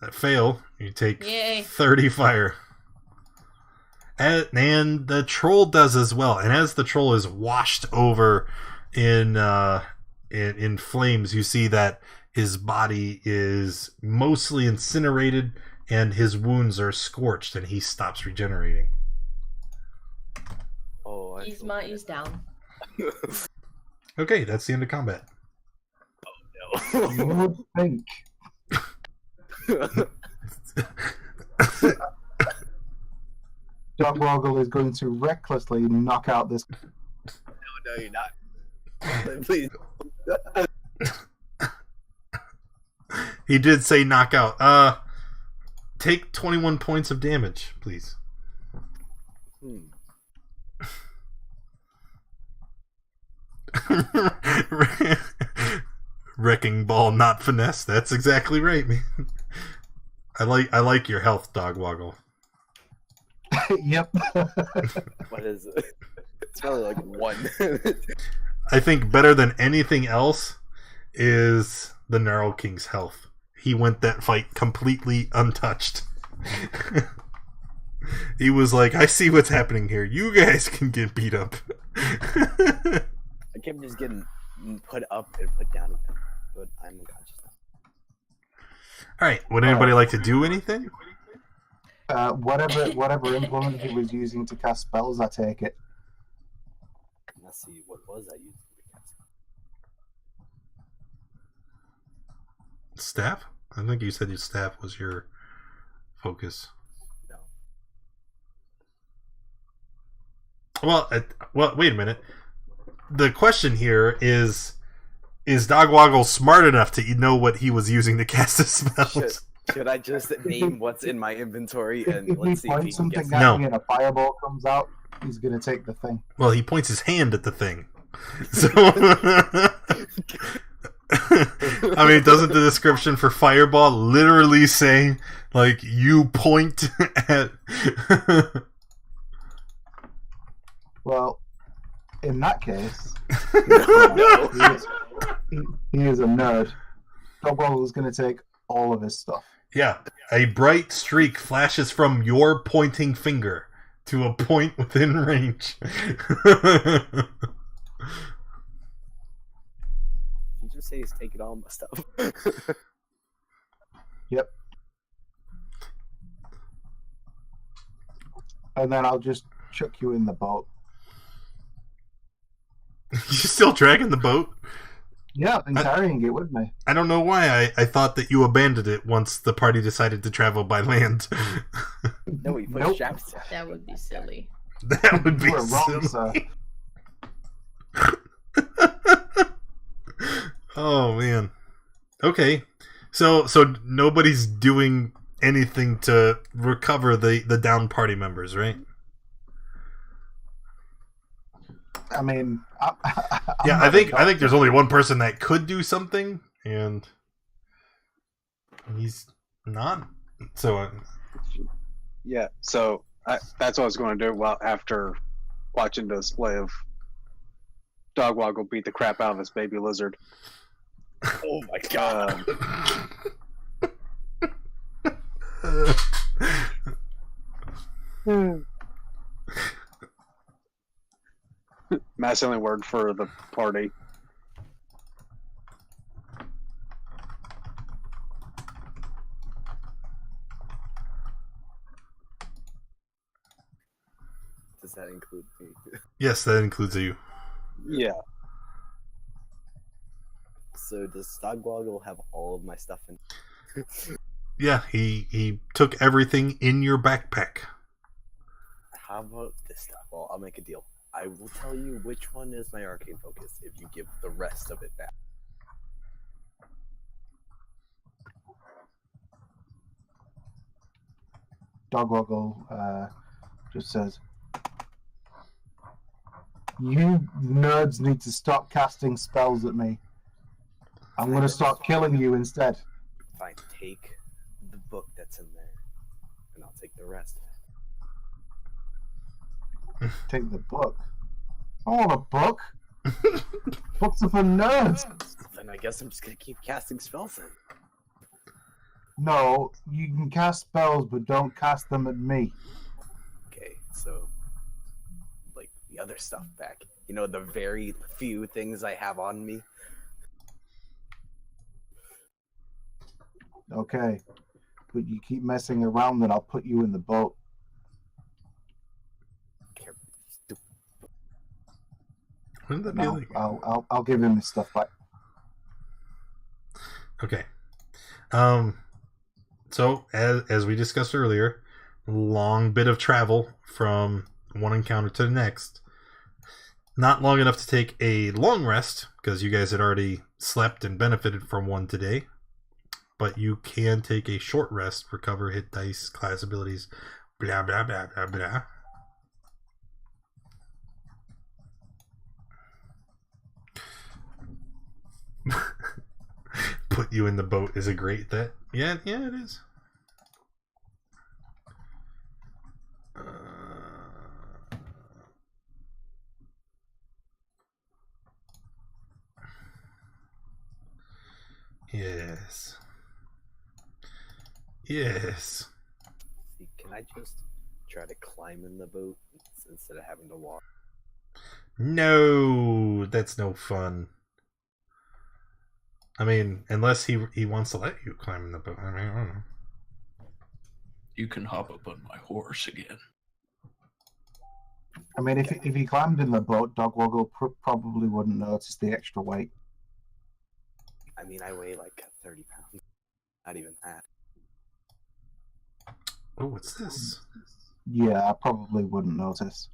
That fail, you take Yay. 30 fire. And the troll does as well. And as the troll is washed over in flames, you see that his body is mostly incinerated and his wounds are scorched and he stops regenerating. Oh, Gizma is down. Okay, that's the end of combat. You would think. Dogwoggle is going to recklessly knock out this. No, you're not. Please. He did say knockout. Take 21 points of damage, please. Wrecking ball, not finesse. That's exactly right, man. I like your health, Dogwoggle. Yep. What is it? It's probably like 1. I think better than anything else is the Gnarl King's health. He went that fight completely untouched. He was like, I see what's happening here. You guys can get beat up. I kept just getting put up and put down again, but I'm unconscious now. Alright, would anybody like to do anything? Whatever implement he was using to cast spells, I take it. Let's see, what was I using to cast? Staff? I think you said your staff was your focus. No. Well, wait a minute. The question here is Dogwoggle smart enough to know what he was using to cast his spells? Should I just name what's in my inventory and If he let's see if he points can something guess? at No. me and a fireball comes out, he's gonna take the thing. Well, he points his hand at the thing. So, I mean, doesn't the description for fireball literally say, like, you point at... Well, in that case, No. he is a nerd. Dogwoggle is gonna take all of his stuff. Yeah, a bright streak flashes from your pointing finger to a point within range. He just say he's taking all my stuff. Yep. And then I'll just chuck you in the boat. You still dragging the boat? Yeah, and carrying it with me. I don't know why I thought that you abandoned it once the party decided to travel by land. No, he put Nope. straps. That would be silly. That would be You were wrong, silly. sir. Oh man. Okay. So nobody's doing anything to recover the down party members, right? I mean, Yeah, I think there's only one person that could do something, and he's not. So Yeah, so that's what I was going to do. Well, after watching the display of Dogwoggle beat the crap out of this baby lizard. Oh my god. Masculine word for the party. Does that include me? Yes, that includes you. Yeah. So does Stogwoggle have all of my stuff in? Yeah, he took everything in your backpack. How about this stuff? Well, I'll make a deal. I will tell you which one is my arcane focus if you give the rest of it back. Dogwoggle just says, "You nerds need to stop casting spells at me. I'm going to start killing you instead." Fine, take the book that's in there, and I'll take the rest of it. Take the book. I want a book. Books are for nerds. Then I guess I'm just gonna keep casting spells then. No, you can cast spells, but don't cast them at me. Okay, so like the other stuff back. You know, the very few things I have on me. Okay, but you keep messing around, then I'll put you in the boat. Wouldn't that be No, like... I'll give him his stuff back. Okay. So as we discussed earlier, long bit of travel from one encounter to the next. Not long enough to take a long rest, because you guys had already slept and benefited from one today. But you can take a short rest, recover hit dice, class abilities, blah blah blah blah blah. Put you in the boat is a great that. Yeah, it is. Yes. Yes. See, can I just try to climb in the boat instead of having to walk? No, that's no fun. I mean, unless he wants to let you climb in the boat. I mean, I don't know. You can hop up on my horse again. I mean, if he climbed in the boat, Dogwoggle probably wouldn't notice the extra weight. I mean, I weigh like 30 pounds. Not even that. Oh, what's this? Yeah, I probably wouldn't notice.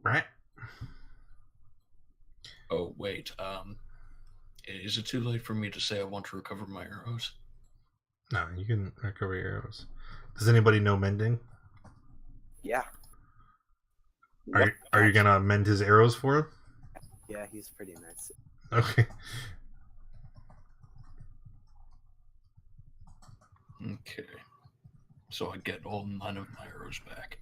Right. Oh, wait. Is it too late for me to say I want to recover my arrows? No, you can recover your arrows. Does anybody know mending? Yeah. Are you gonna mend his arrows for him? Yeah, he's pretty nice. Okay. Okay. So I get all 9 of my arrows back.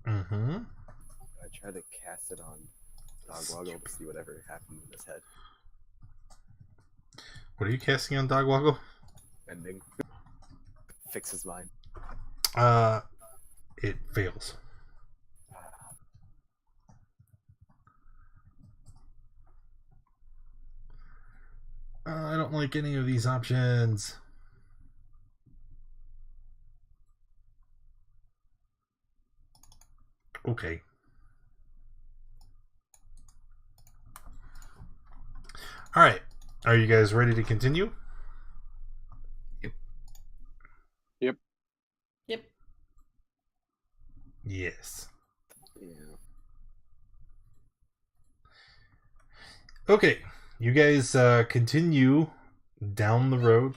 Mm-hmm. I tried to cast it on Dogwoggle to see whatever happened in his head. What are you casting on Dogwoggle? Ending. Fix his mind. It fails. I don't like any of these options. Okay. All right. Are you guys ready to continue? Yep. Yep. Yes. Yeah. Okay. You guys continue down the road.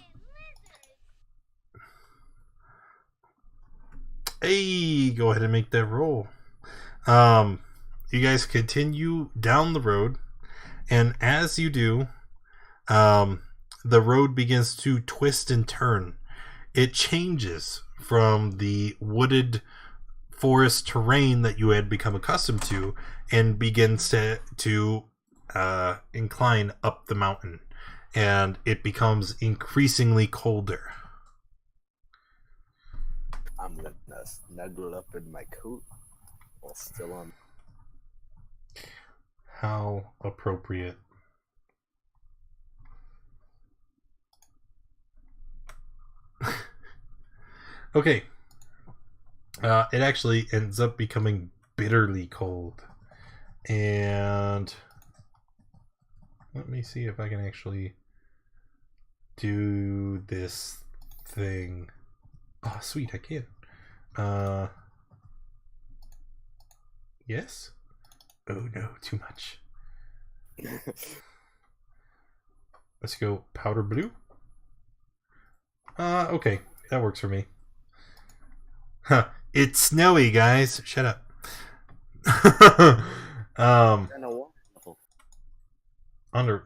Hey, go ahead and make that roll. You guys continue down the road, and as you do, the road begins to twist and turn. It changes from the wooded forest terrain that you had become accustomed to, and begins to incline up the mountain. and it becomes increasingly colder. I'm gonna snuggle up in my coat while still on. How appropriate. Okay. It actually ends up becoming bitterly cold. And let me see if I can actually do this thing. Oh, sweet, I can. Yes? Oh no, too much. Let's go powder blue. Okay, that works for me. Huh, it's snowy, guys. Shut up.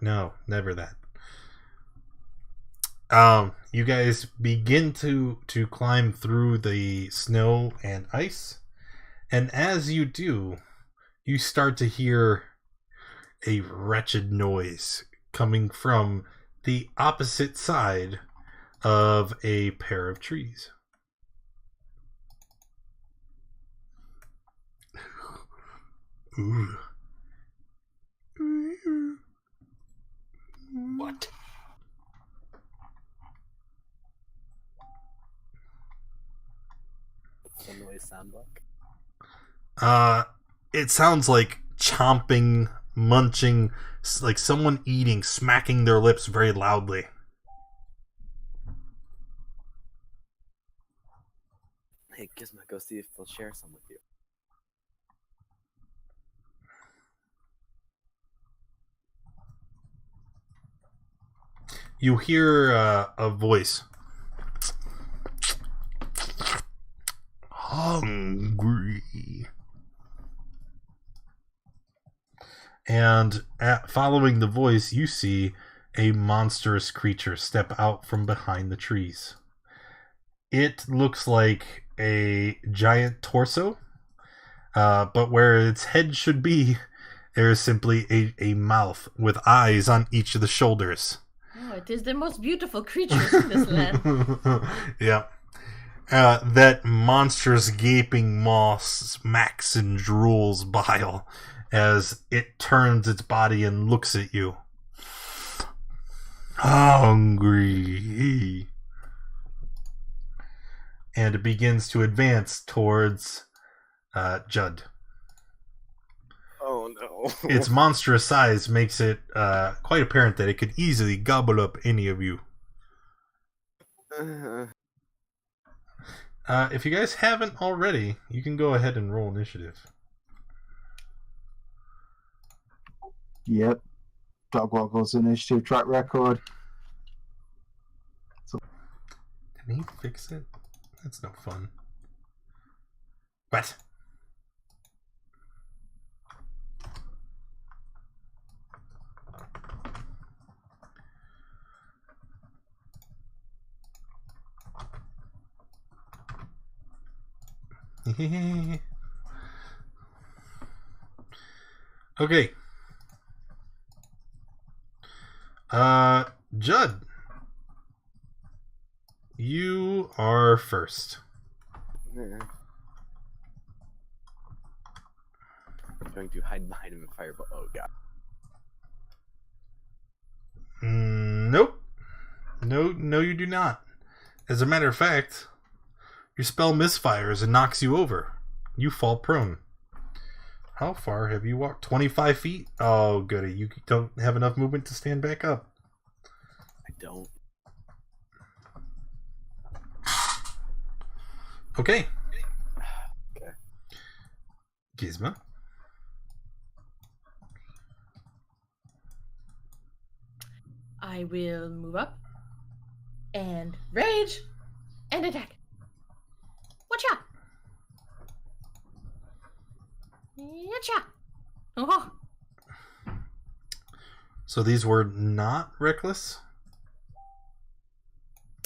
No, never that. You guys begin to climb through the snow and ice, and as you do, you start to hear a wretched noise coming from the opposite side of a pair of trees. Ooh. What? What's the noise sound like? It sounds like chomping, munching, like someone eating, smacking their lips very loudly. Hey, Gizmo, go see if they'll share some with you. You hear a voice. Hungry. And following the voice, you see a monstrous creature step out from behind the trees. It looks like a giant torso, but where its head should be, there is simply a mouth with eyes on each of the shoulders. Oh, it is the most beautiful creatures in this land. Yeah. That monstrous gaping maw smacks and drools bile as it turns its body and looks at you. Hungry. And it begins to advance towards Judd. Oh no. Its monstrous size makes it quite apparent that it could easily gobble up any of you. If you guys haven't already, you can go ahead and roll initiative. Yep. Dogwaggle's initiative track record. Can he fix it? That's no fun. What? Okay. Judd. You are first. I'm going to hide behind him and fireball. Oh god. Nope. No, you do not. As a matter of fact, your spell misfires and knocks you over. You fall prone. How far have you walked? 25 feet? Oh, goody. You don't have enough movement to stand back up. I don't. Okay. Okay. Gizmo. I will move up and rage and attack. Watch out! Yacha! Oh. So these were not reckless?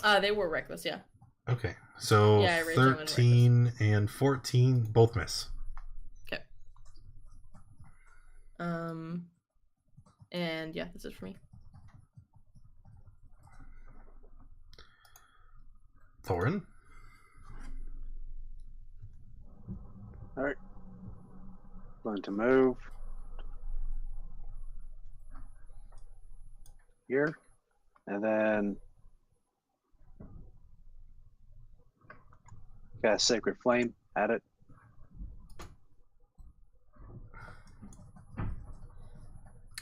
They were reckless, yeah. Okay. So Yeah, I raised them in 13 and 14 both miss. Okay. And yeah, this is for me. Thorin. All right. Going to move here, and then got a Sacred Flame at it.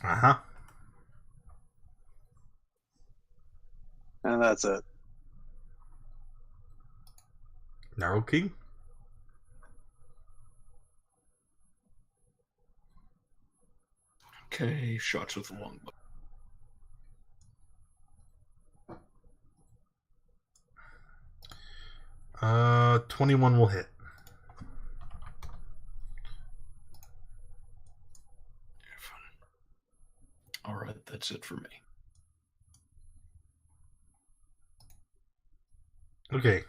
Uh-huh. And that's it. Narrow King. Okay, shots with longbow. Uh, 21 will hit. All right, that's it for me. Okay.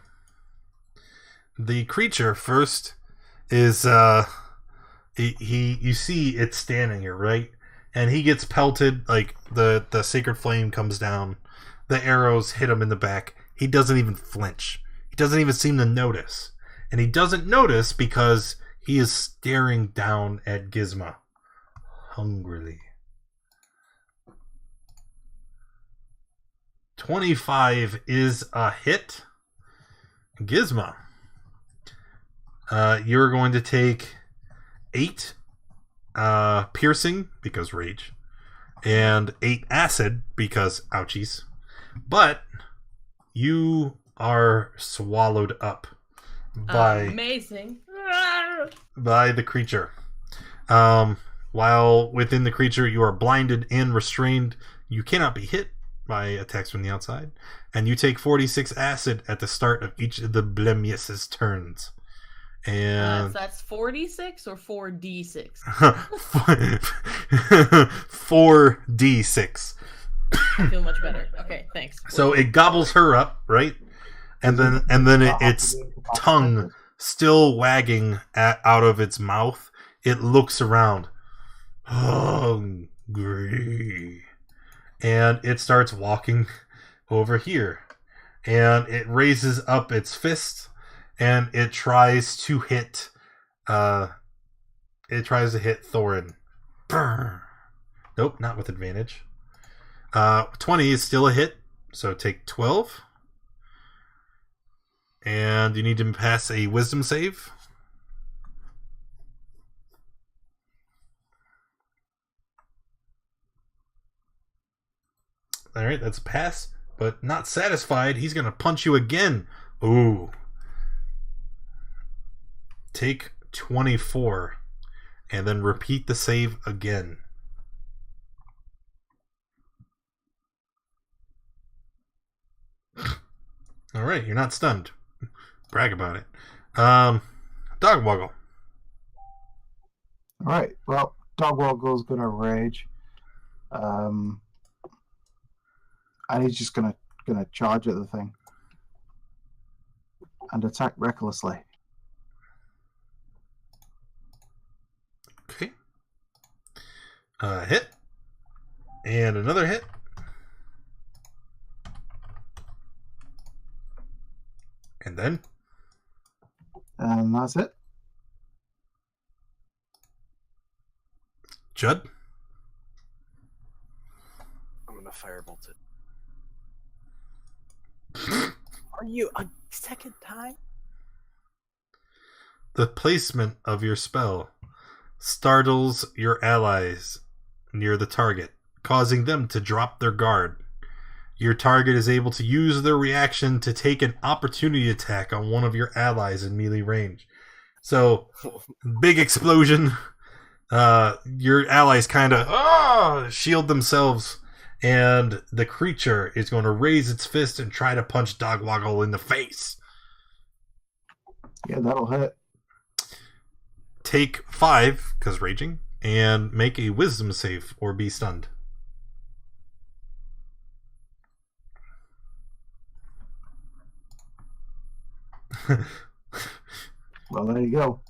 The creature first is he you see it's standing here, right? And he gets pelted, like the sacred flame comes down, the arrows hit him in the back. He doesn't even flinch. He doesn't even seem to notice. And he doesn't notice because he is staring down at Gizmo hungrily. 25 is a hit. Gizmo, you're going to take 8 piercing because rage, and 8 acid because ouchies. But you are swallowed up by amazing by the creature. While within the creature, you are blinded and restrained. You cannot be hit by attacks from the outside, and you take 46 acid at the start of each of the Blemius's turns. And that's 46 or 4d6? 4d6. I feel much better. Okay, thanks. So it gobbles her up, right? And then its tongue still wagging out of its mouth. It looks around, hungry, and it starts walking over here, and it raises up its fist, and it tries to hit Thorin. Brr. Nope, not with advantage. 20 is still a hit, so take 12. And you need to pass a wisdom save. Alright, that's a pass. But not satisfied, he's going to punch you again. Ooh. Take 24. And then repeat the save again. Alright, you're not stunned. Brag about it. Dog Woggle. Alright, well, Dog Woggle's gonna rage. And he's just gonna charge at the thing. And attack recklessly. Okay. Hit. And another hit. And then? And that's it. Judd? I'm gonna firebolt it. Are you a second time? The placement of your spell startles your allies near the target, causing them to drop their guard. Your target is able to use their reaction to take an opportunity attack on one of your allies in melee range. So, big explosion. Your allies kind of shield themselves, and the creature is going to raise its fist and try to punch Dogwoggle in the face. Yeah, that'll hit. Take 5, because raging, and make a wisdom save or be stunned. Well, there you go.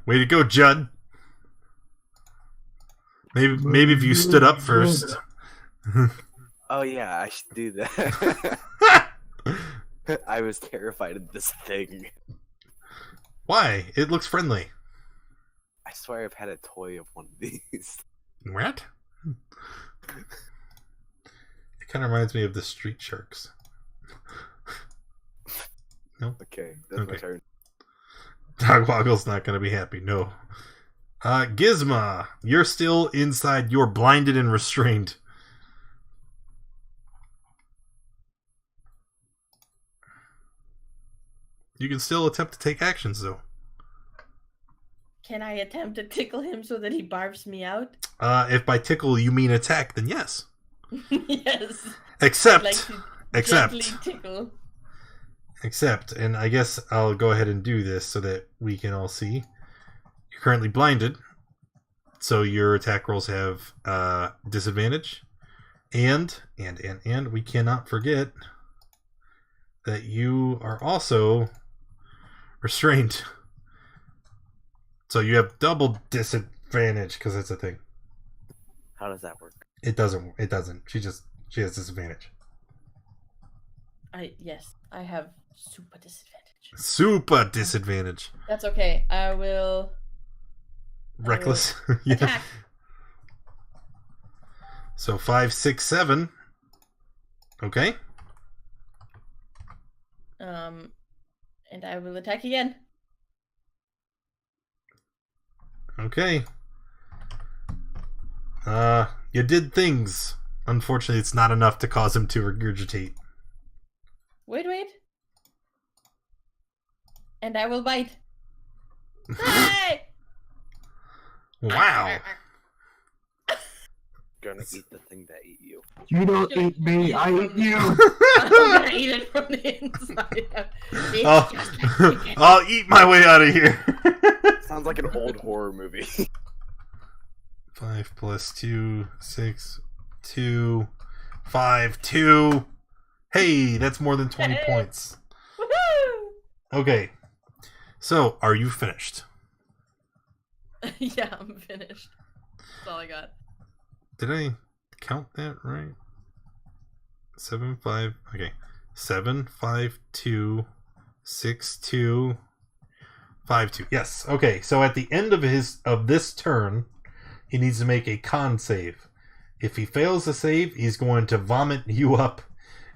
Way to go, Judd. Maybe if you stood up first. Oh yeah, I should do that. I was terrified of this thing. Why? It looks friendly. I swear I've had a toy of one of these. What? It kind of reminds me of the Street Sharks. No? Okay, that's my turn. Dogwaggle's not going to be happy, no. Gizma, you're still inside. You're blinded and restrained. You can still attempt to take actions, though. Can I attempt to tickle him so that he barfs me out? If by tickle you mean attack, then yes. Yes. Except, I'd like to gently tickle. Except, and I guess I'll go ahead and do this so that we can all see. You're currently blinded, so your attack rolls have disadvantage. And we cannot forget that you are also restrained. So you have double disadvantage because it's a thing. How does that work? It doesn't. She has disadvantage. Yes, I have super disadvantage. Super disadvantage. That's okay. I will. Reckless. Yeah. Attack. So 5, 6, 7. Okay. And I will attack again. Okay. You did things. Unfortunately, it's not enough to cause him to regurgitate. Wait. And I will bite. Hey! Wow. Gonna eat the thing that ate you. You don't eat me, I eat you. I'm gonna eat it from the inside. I'll eat my way out of here. Sounds like an old horror movie. 5 plus 2, 6, 2, 5, 2. Hey, that's more than 20 points. Woohoo! Okay. So, are you finished? Yeah, I'm finished. That's all I got. Did I count that right? 7, 5. Okay. 7, 5, 2, 6, 2, 5, 2. Yes. Okay. So at the end of this turn, he needs to make a con save. If he fails to save, he's going to vomit you up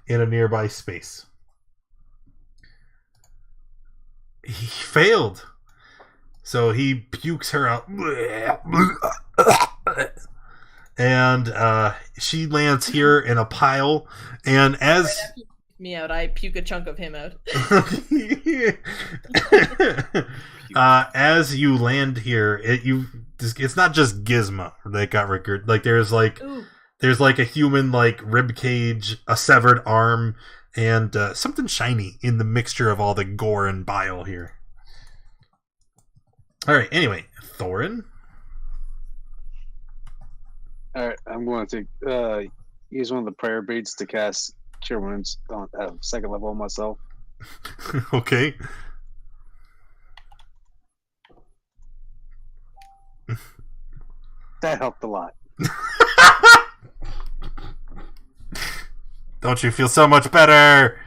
in a nearby space. He failed. So he pukes her out. And she lands here in a pile. And as me out, I puke a chunk of him out. As you land here, it's not just Gizmo that got recruited. Like there's like a human like rib cage, a severed arm, and something shiny in the mixture of all the gore and bile here. All right. Anyway, Thorin. All right, I'm going to use one of the prayer beads to cast Cure Wounds on second level on myself. Okay. That helped a lot. Don't you feel so much better?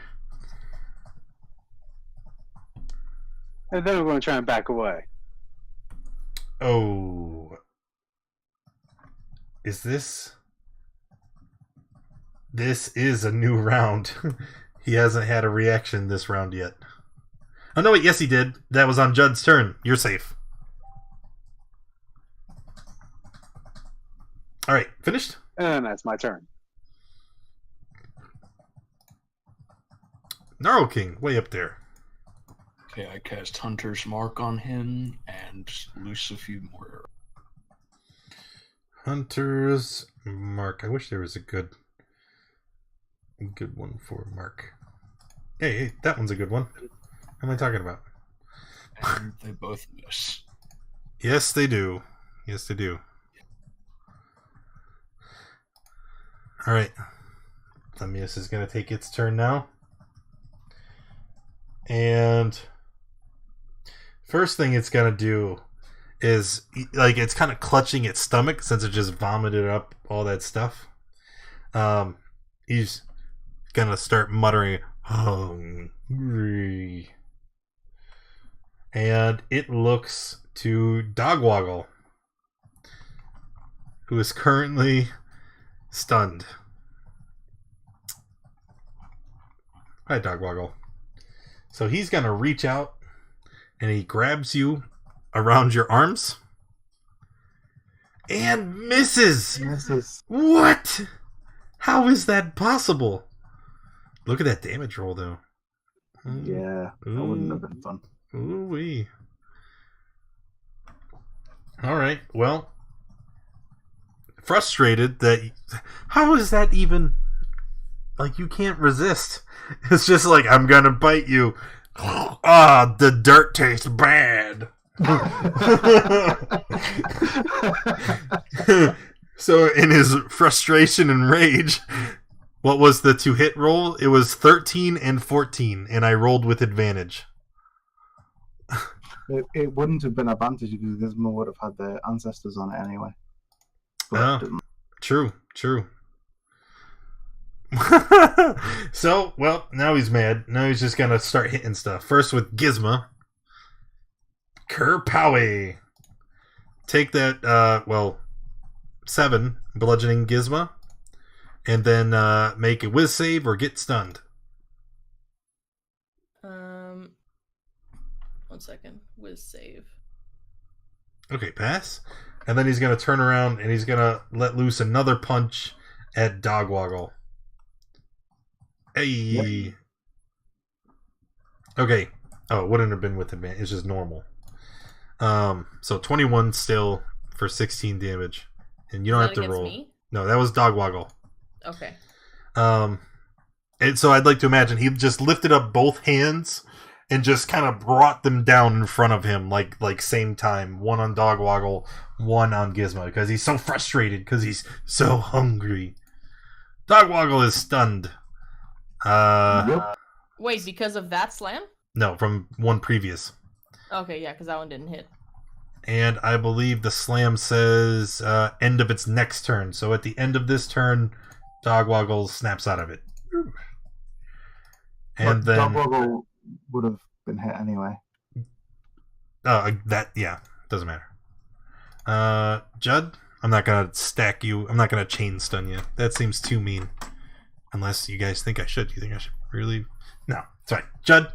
And then we're going to try and back away. Oh. Is this... This is a new round. He hasn't had a reaction this round yet. Oh, no, wait, yes, he did. That was on Judd's turn. You're safe. All right, finished? And that's my turn. Gnarl King, way up there. Okay, I cast Hunter's Mark on him and loose a few more. Hunter's Mark. I wish there was a good one for Mark. Hey, that one's a good one. What am I talking about? And they both miss. Yes, they do. Yes, they do. All right. Lemmius is going to take its turn now. And first thing it's going to do is like it's kind of clutching its stomach since it just vomited up all that stuff. He's gonna start muttering, "Hungry," and it looks to Dogwoggle, who is currently stunned. Hi, Dogwoggle. So he's gonna reach out and he grabs you around your arms and misses. What? How is that possible? Look at that damage roll, though. Yeah, that wouldn't have been fun. Ooh-wee. All right, well, frustrated that... How is that even... Like, you can't resist. It's just like, I'm gonna bite you. Ah, the dirt tastes bad. So in his frustration and rage, what was the to-hit roll? It was 13 and 14, and I rolled with advantage. It wouldn't have been advantage because Gizmo would have had their ancestors on it anyway. True. So, well, now he's mad. Now he's just gonna start hitting stuff. First with Gizmo. Kerpowie. Take that, 7 bludgeoning Gizmo. And then make a whiz save or get stunned. 1 second. Whiz save. Okay, pass. And then he's gonna turn around and he's gonna let loose another punch at Dogwoggle. Hey. Yep. Okay. Oh, it wouldn't have been with advantage. It's just normal. So 21 still for 16 damage. And you don't have to roll. Me? No, that was Dogwoggle. Okay. And so I'd like to imagine he just lifted up both hands and just kind of brought them down in front of him like same time. One on Dogwoggle, one on Gizmo, because he's so frustrated because he's so hungry. Dogwoggle is stunned. Wait, because of that slam? No, from one previous. Okay, yeah, because that one didn't hit. And I believe the slam says end of its next turn. So at the end of this turn, Dogwoggle snaps out of it. And then Dogwoggle would have been hit anyway. Doesn't matter. Judd, I'm not gonna stack you. I'm not gonna chain stun you. That seems too mean. Unless you guys think I should. Do you think I should really? No, it's fine. Judd.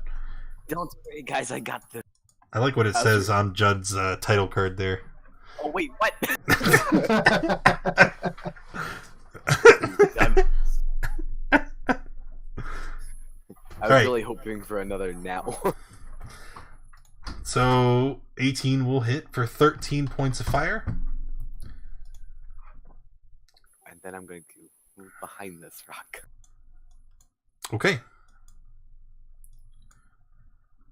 Don't worry, guys. I got this. I like what it says on Judd's title card there. Oh wait, what? I was really hoping for another now. So 18 will hit for 13 points of fire. And then I'm going to move behind this rock. Okay.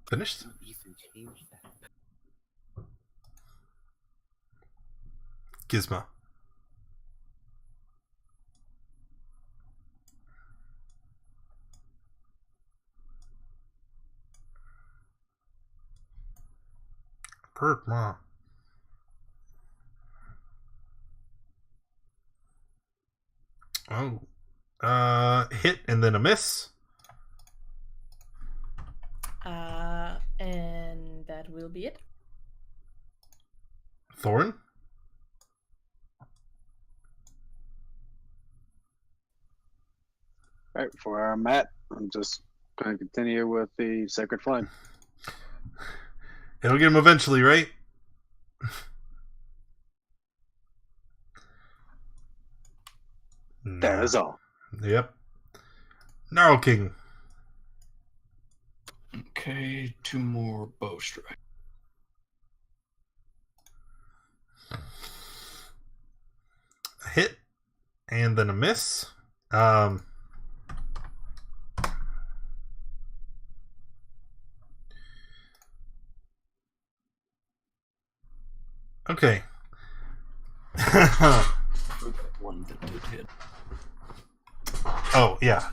Finished? Even change that. Gizmo. Kirk, Ma. Oh. Hit and then a miss. And that will be it. Thorn. Alright, for our mat, I'm just going to continue with the Sacred Flame. It'll get him eventually, right? That is all. Yep. Gnarl King. Okay, 2 more bow strike. A hit and then a miss. Okay. One that did hit. Oh, yeah.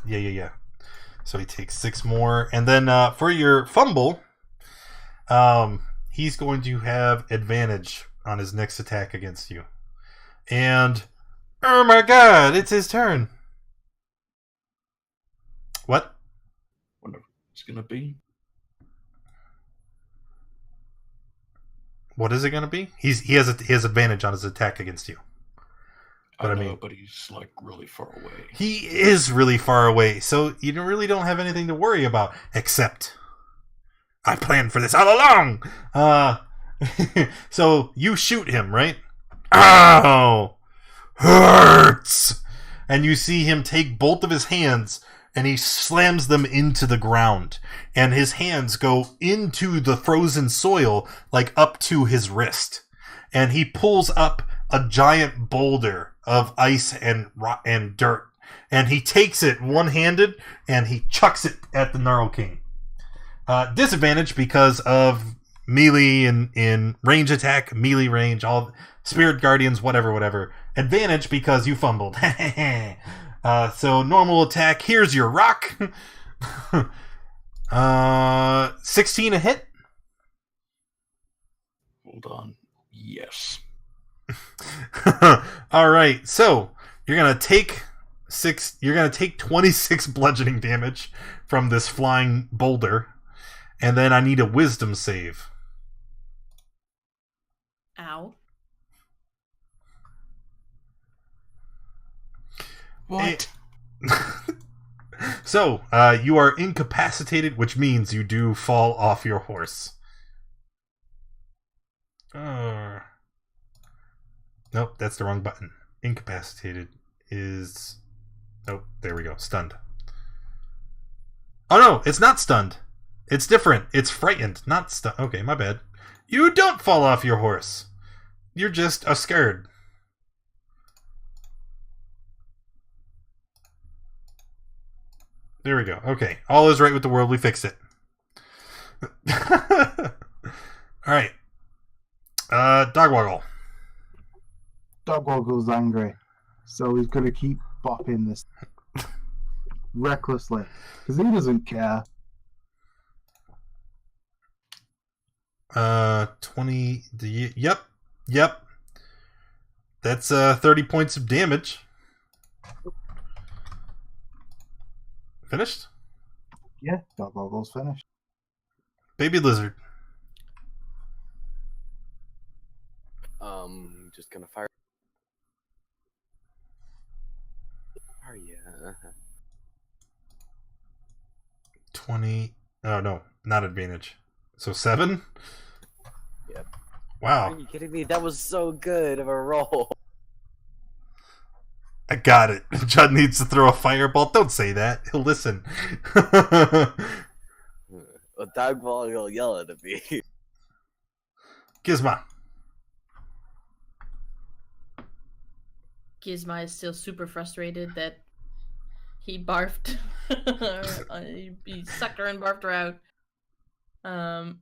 So he takes 6 more. And then for your fumble, he's going to have advantage on his next attack against you. And oh my god, it's his turn. What? Wonder what it's gonna be. What is it going to be? He has advantage on his attack against you. But I know, but he's like really far away. He is really far away, so you really don't have anything to worry about. Except, I planned for this all along. So you shoot him, right? Ow! Hurts! And you see him take both of his hands and he slams them into the ground. And his hands go into the frozen soil, like up to his wrist. And he pulls up a giant boulder of ice and dirt. And he takes it one-handed and he chucks it at the Gnarl King. Disadvantage because of melee in range attack, melee range, all spirit guardians, whatever. Advantage because you fumbled. So normal attack. Here's your rock. 16 a hit. Hold on. Yes. All right. So you're gonna take 26 bludgeoning damage from this flying boulder, and then I need a wisdom save. Ow. What? So, you are incapacitated, which means you do fall off your horse. Nope, that's the wrong button. Incapacitated is... Nope, there we go. Stunned. Oh no, it's not stunned. It's different. It's frightened, not stunned. Okay, my bad. You don't fall off your horse. You're just scared. There we go. Okay. All is right with the world. We fixed it. Alright. Dogwoggle. Dogwoggle's angry, so he's going to keep bopping this recklessly, because he doesn't care. 20... Yep. That's 30 points of damage. Finished? Yeah, Dogwoggle's finished. Baby lizard. Just gonna fire. Are you? 20... Oh, no. Not advantage. So 7? Yep. Wow. Are you kidding me? That was so good of a roll. I got it. Judd needs to throw a fireball. Don't say that. He'll listen. A Dogwoggle will yell at me. Gizma. Gizma is still super frustrated that he barfed. he sucked her and barfed her out. I'm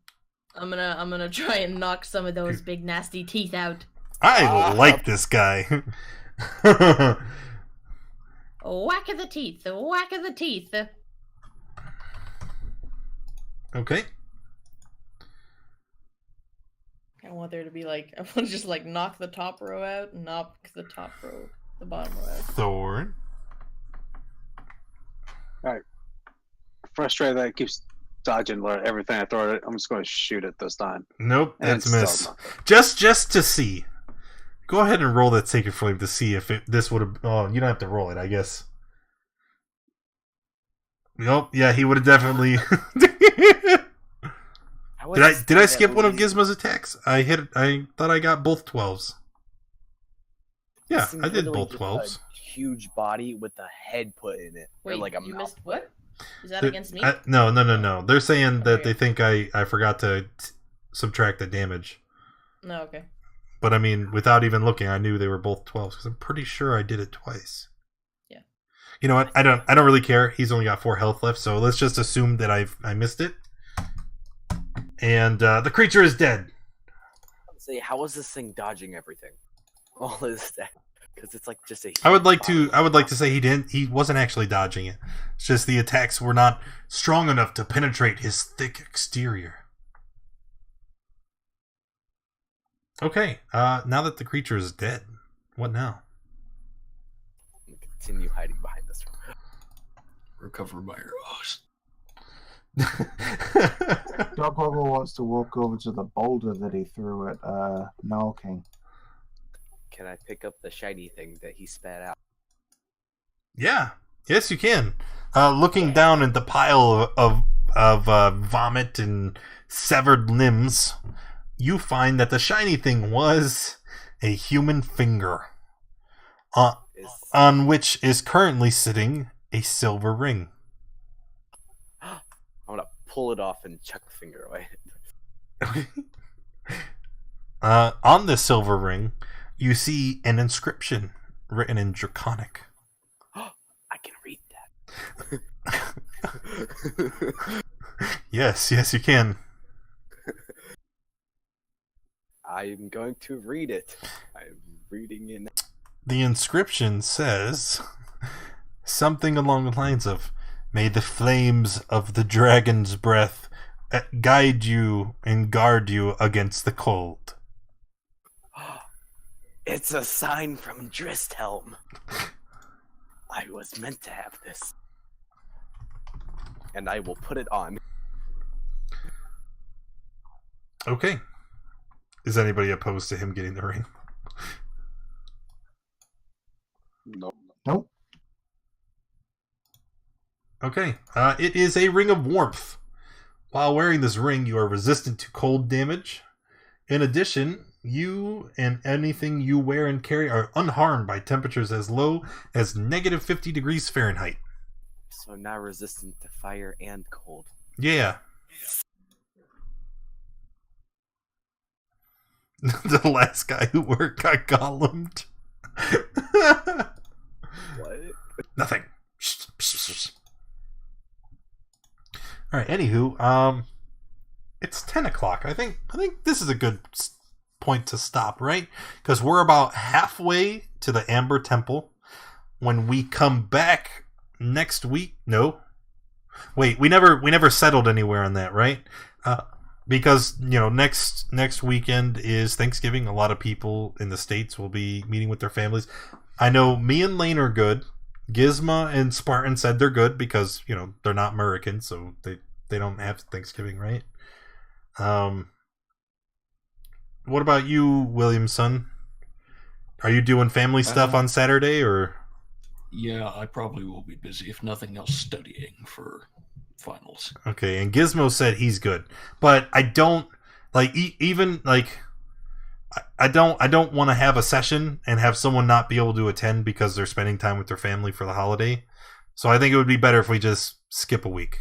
gonna try and knock some of those big nasty teeth out. I like this guy. Whack of the teeth. Whack of the teeth. Okay. I want there to be like, I want to just like knock the top row out, knock the top row, the bottom row out. Thorn. Alright. Frustrated that it keeps dodging everything I throw at it. I'm just going to shoot it this time. Nope, And that's a still miss. nothing. Just to see. Go ahead and roll that Sacred Flame to see if this would have... Oh, you don't have to roll it, I guess. Nope, yeah, he would have definitely... Did I skip one of Gizmo's attacks? I thought I got both 12s. Yeah, I did both 12s. Huge body with a head put in it. Wait, or like a you mouth. missed what? Is that against me? No. They're saying that Okay. they think I forgot to subtract the damage. No, okay. But I mean, without even looking, I knew they were both 12s because I'm pretty sure I did it twice. Yeah. You know what? I don't really care. He's only got 4 health left, so let's just assume that I missed it. And the creature is dead. Say, how is this thing dodging everything? All this that because it's like just a. I would like to say he wasn't actually dodging it. It's just the attacks were not strong enough to penetrate his thick exterior. Okay. Now that the creature is dead, what now? I'm gonna continue hiding behind this room. Recover my rocks. Dog Wobble wants to walk over to the boulder that he threw at Null King. Can I pick up the shiny thing that he spat out? Yeah. Yes, you can. Looking down at the pile of vomit and severed limbs, you find that the shiny thing was a human finger, on which is currently sitting a silver ring. I'm gonna pull it off and chuck the finger away. On the silver ring, you see an inscription written in Draconic. I can read that. Yes, you can. I'm going to read it. I'm reading in. The inscription says something along the lines of, "May the flames of the dragon's breath guide you and guard you against the cold." It's a sign from Dristhelm. I was meant to have this. And I will put it on. Okay. Is anybody opposed to him getting the ring? Nope. Nope. Okay. It is a ring of warmth. While wearing this ring, you are resistant to cold damage. In addition, you and anything you wear and carry are unharmed by temperatures as low as negative 50 degrees Fahrenheit. So now resistant to fire and cold. Yeah. The last guy who worked got golemed. What? Nothing. Alright, anywho, it's 10 o'clock. I think this is a good point to stop, right? Because we're about halfway to the Amber Temple. When we come back next week, no. Wait, we never settled anywhere on that, right? Because, next weekend is Thanksgiving. A lot of people in the States will be meeting with their families. I know me and Lane are good. Gizma and Spartan said they're good because, they're not American, so they don't have Thanksgiving, right? What about you, Williamson? Are you doing family stuff on Saturday, or? Yeah, I probably will be busy, if nothing else, studying for finals. Okay, and Gizmo said he's good, but I don't I don't want to have a session and have someone not be able to attend because they're spending time with their family for the holiday. So I think it would be better if we just skip a week.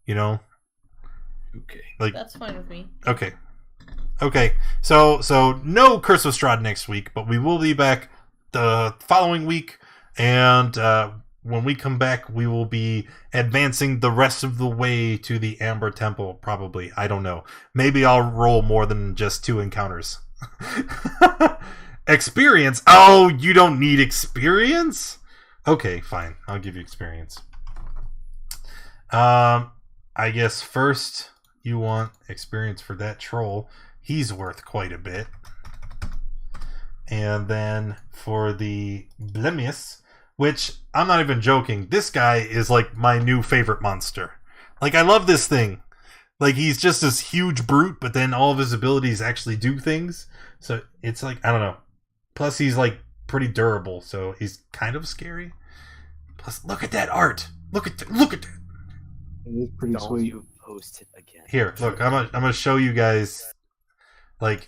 Okay. That's fine with me. Okay. So no Curse of Strahd next week, but we will be back the following week, and when we come back, we will be advancing the rest of the way to the Amber Temple, probably. I don't know. Maybe I'll roll more than just 2 encounters. Experience? Oh, you don't need experience? Okay, fine. I'll give you experience. I guess first you want experience for that troll. He's worth quite a bit. And then for the Blemius, which I'm not even joking, this guy is like my new favorite monster. I love this thing. He's just this huge brute, but then all of his abilities actually do things. So it's I don't know. Plus he's pretty durable, so he's kind of scary. Plus, look at that art. Look at that. It is pretty Don't sweet. you post it again. Here, look. I'm gonna show you guys.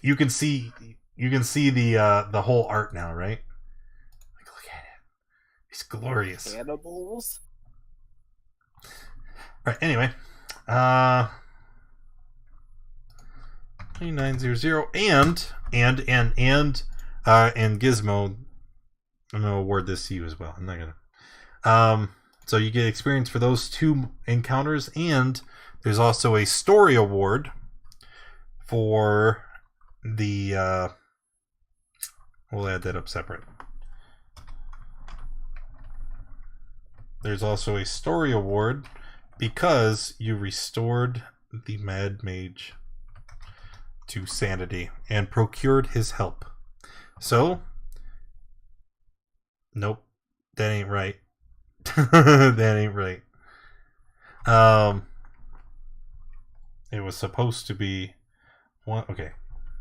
You can see the whole art now, right? Look at it. It's glorious. Cannibals? Right, anyway. 2900 and Gizmo. I'm gonna award this to you as well. I'm not gonna. So you get experience for those 2 encounters, and there's also a story award for the we'll add that up separate. There's also a story award because you restored the Mad Mage to sanity and procured his help. So, nope, that ain't right. That ain't right. It was supposed to be one. Okay,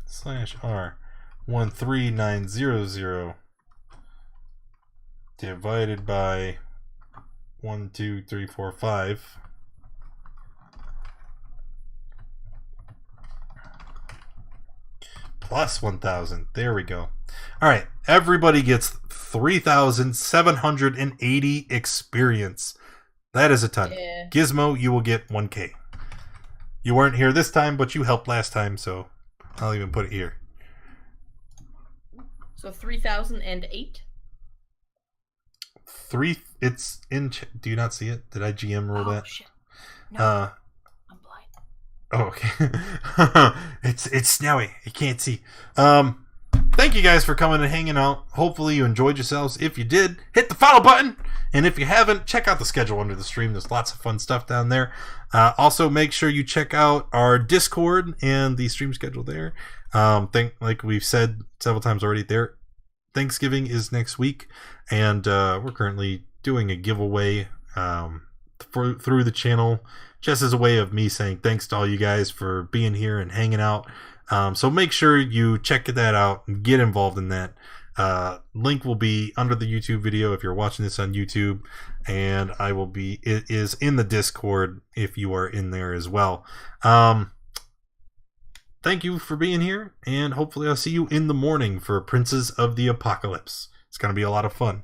/R 13900 divided by 1, 2, 3, 4, 5. Plus 1,000. There we go. All right, everybody gets 3,780 experience. That is a ton. Yeah. Gizmo, you will get 1K. You weren't here this time, but you helped last time, so I'll even put it here. So 3,008. It's in. Do you not see it? Did I GM roll that? Shit. No, I'm blind. Oh, okay. It's snowy. I can't see. Thank you guys for coming and hanging out. Hopefully you enjoyed yourselves. If you did, hit the follow button. And if you haven't, check out the schedule under the stream. There's lots of fun stuff down there. Also, make sure you check out our Discord and the stream schedule there. Like we've said several times already, Thanksgiving is next week, and we're currently doing a giveaway through the channel, just as a way of me saying thanks to all you guys for being here and hanging out. So make sure you check that out and get involved in that. Link will be under the YouTube video if you're watching this on YouTube, and it is in the Discord if you are in there as well. Thank you for being here, and hopefully I'll see you in the morning for Princes of the Apocalypse. It's going to be a lot of fun.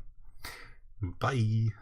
Bye.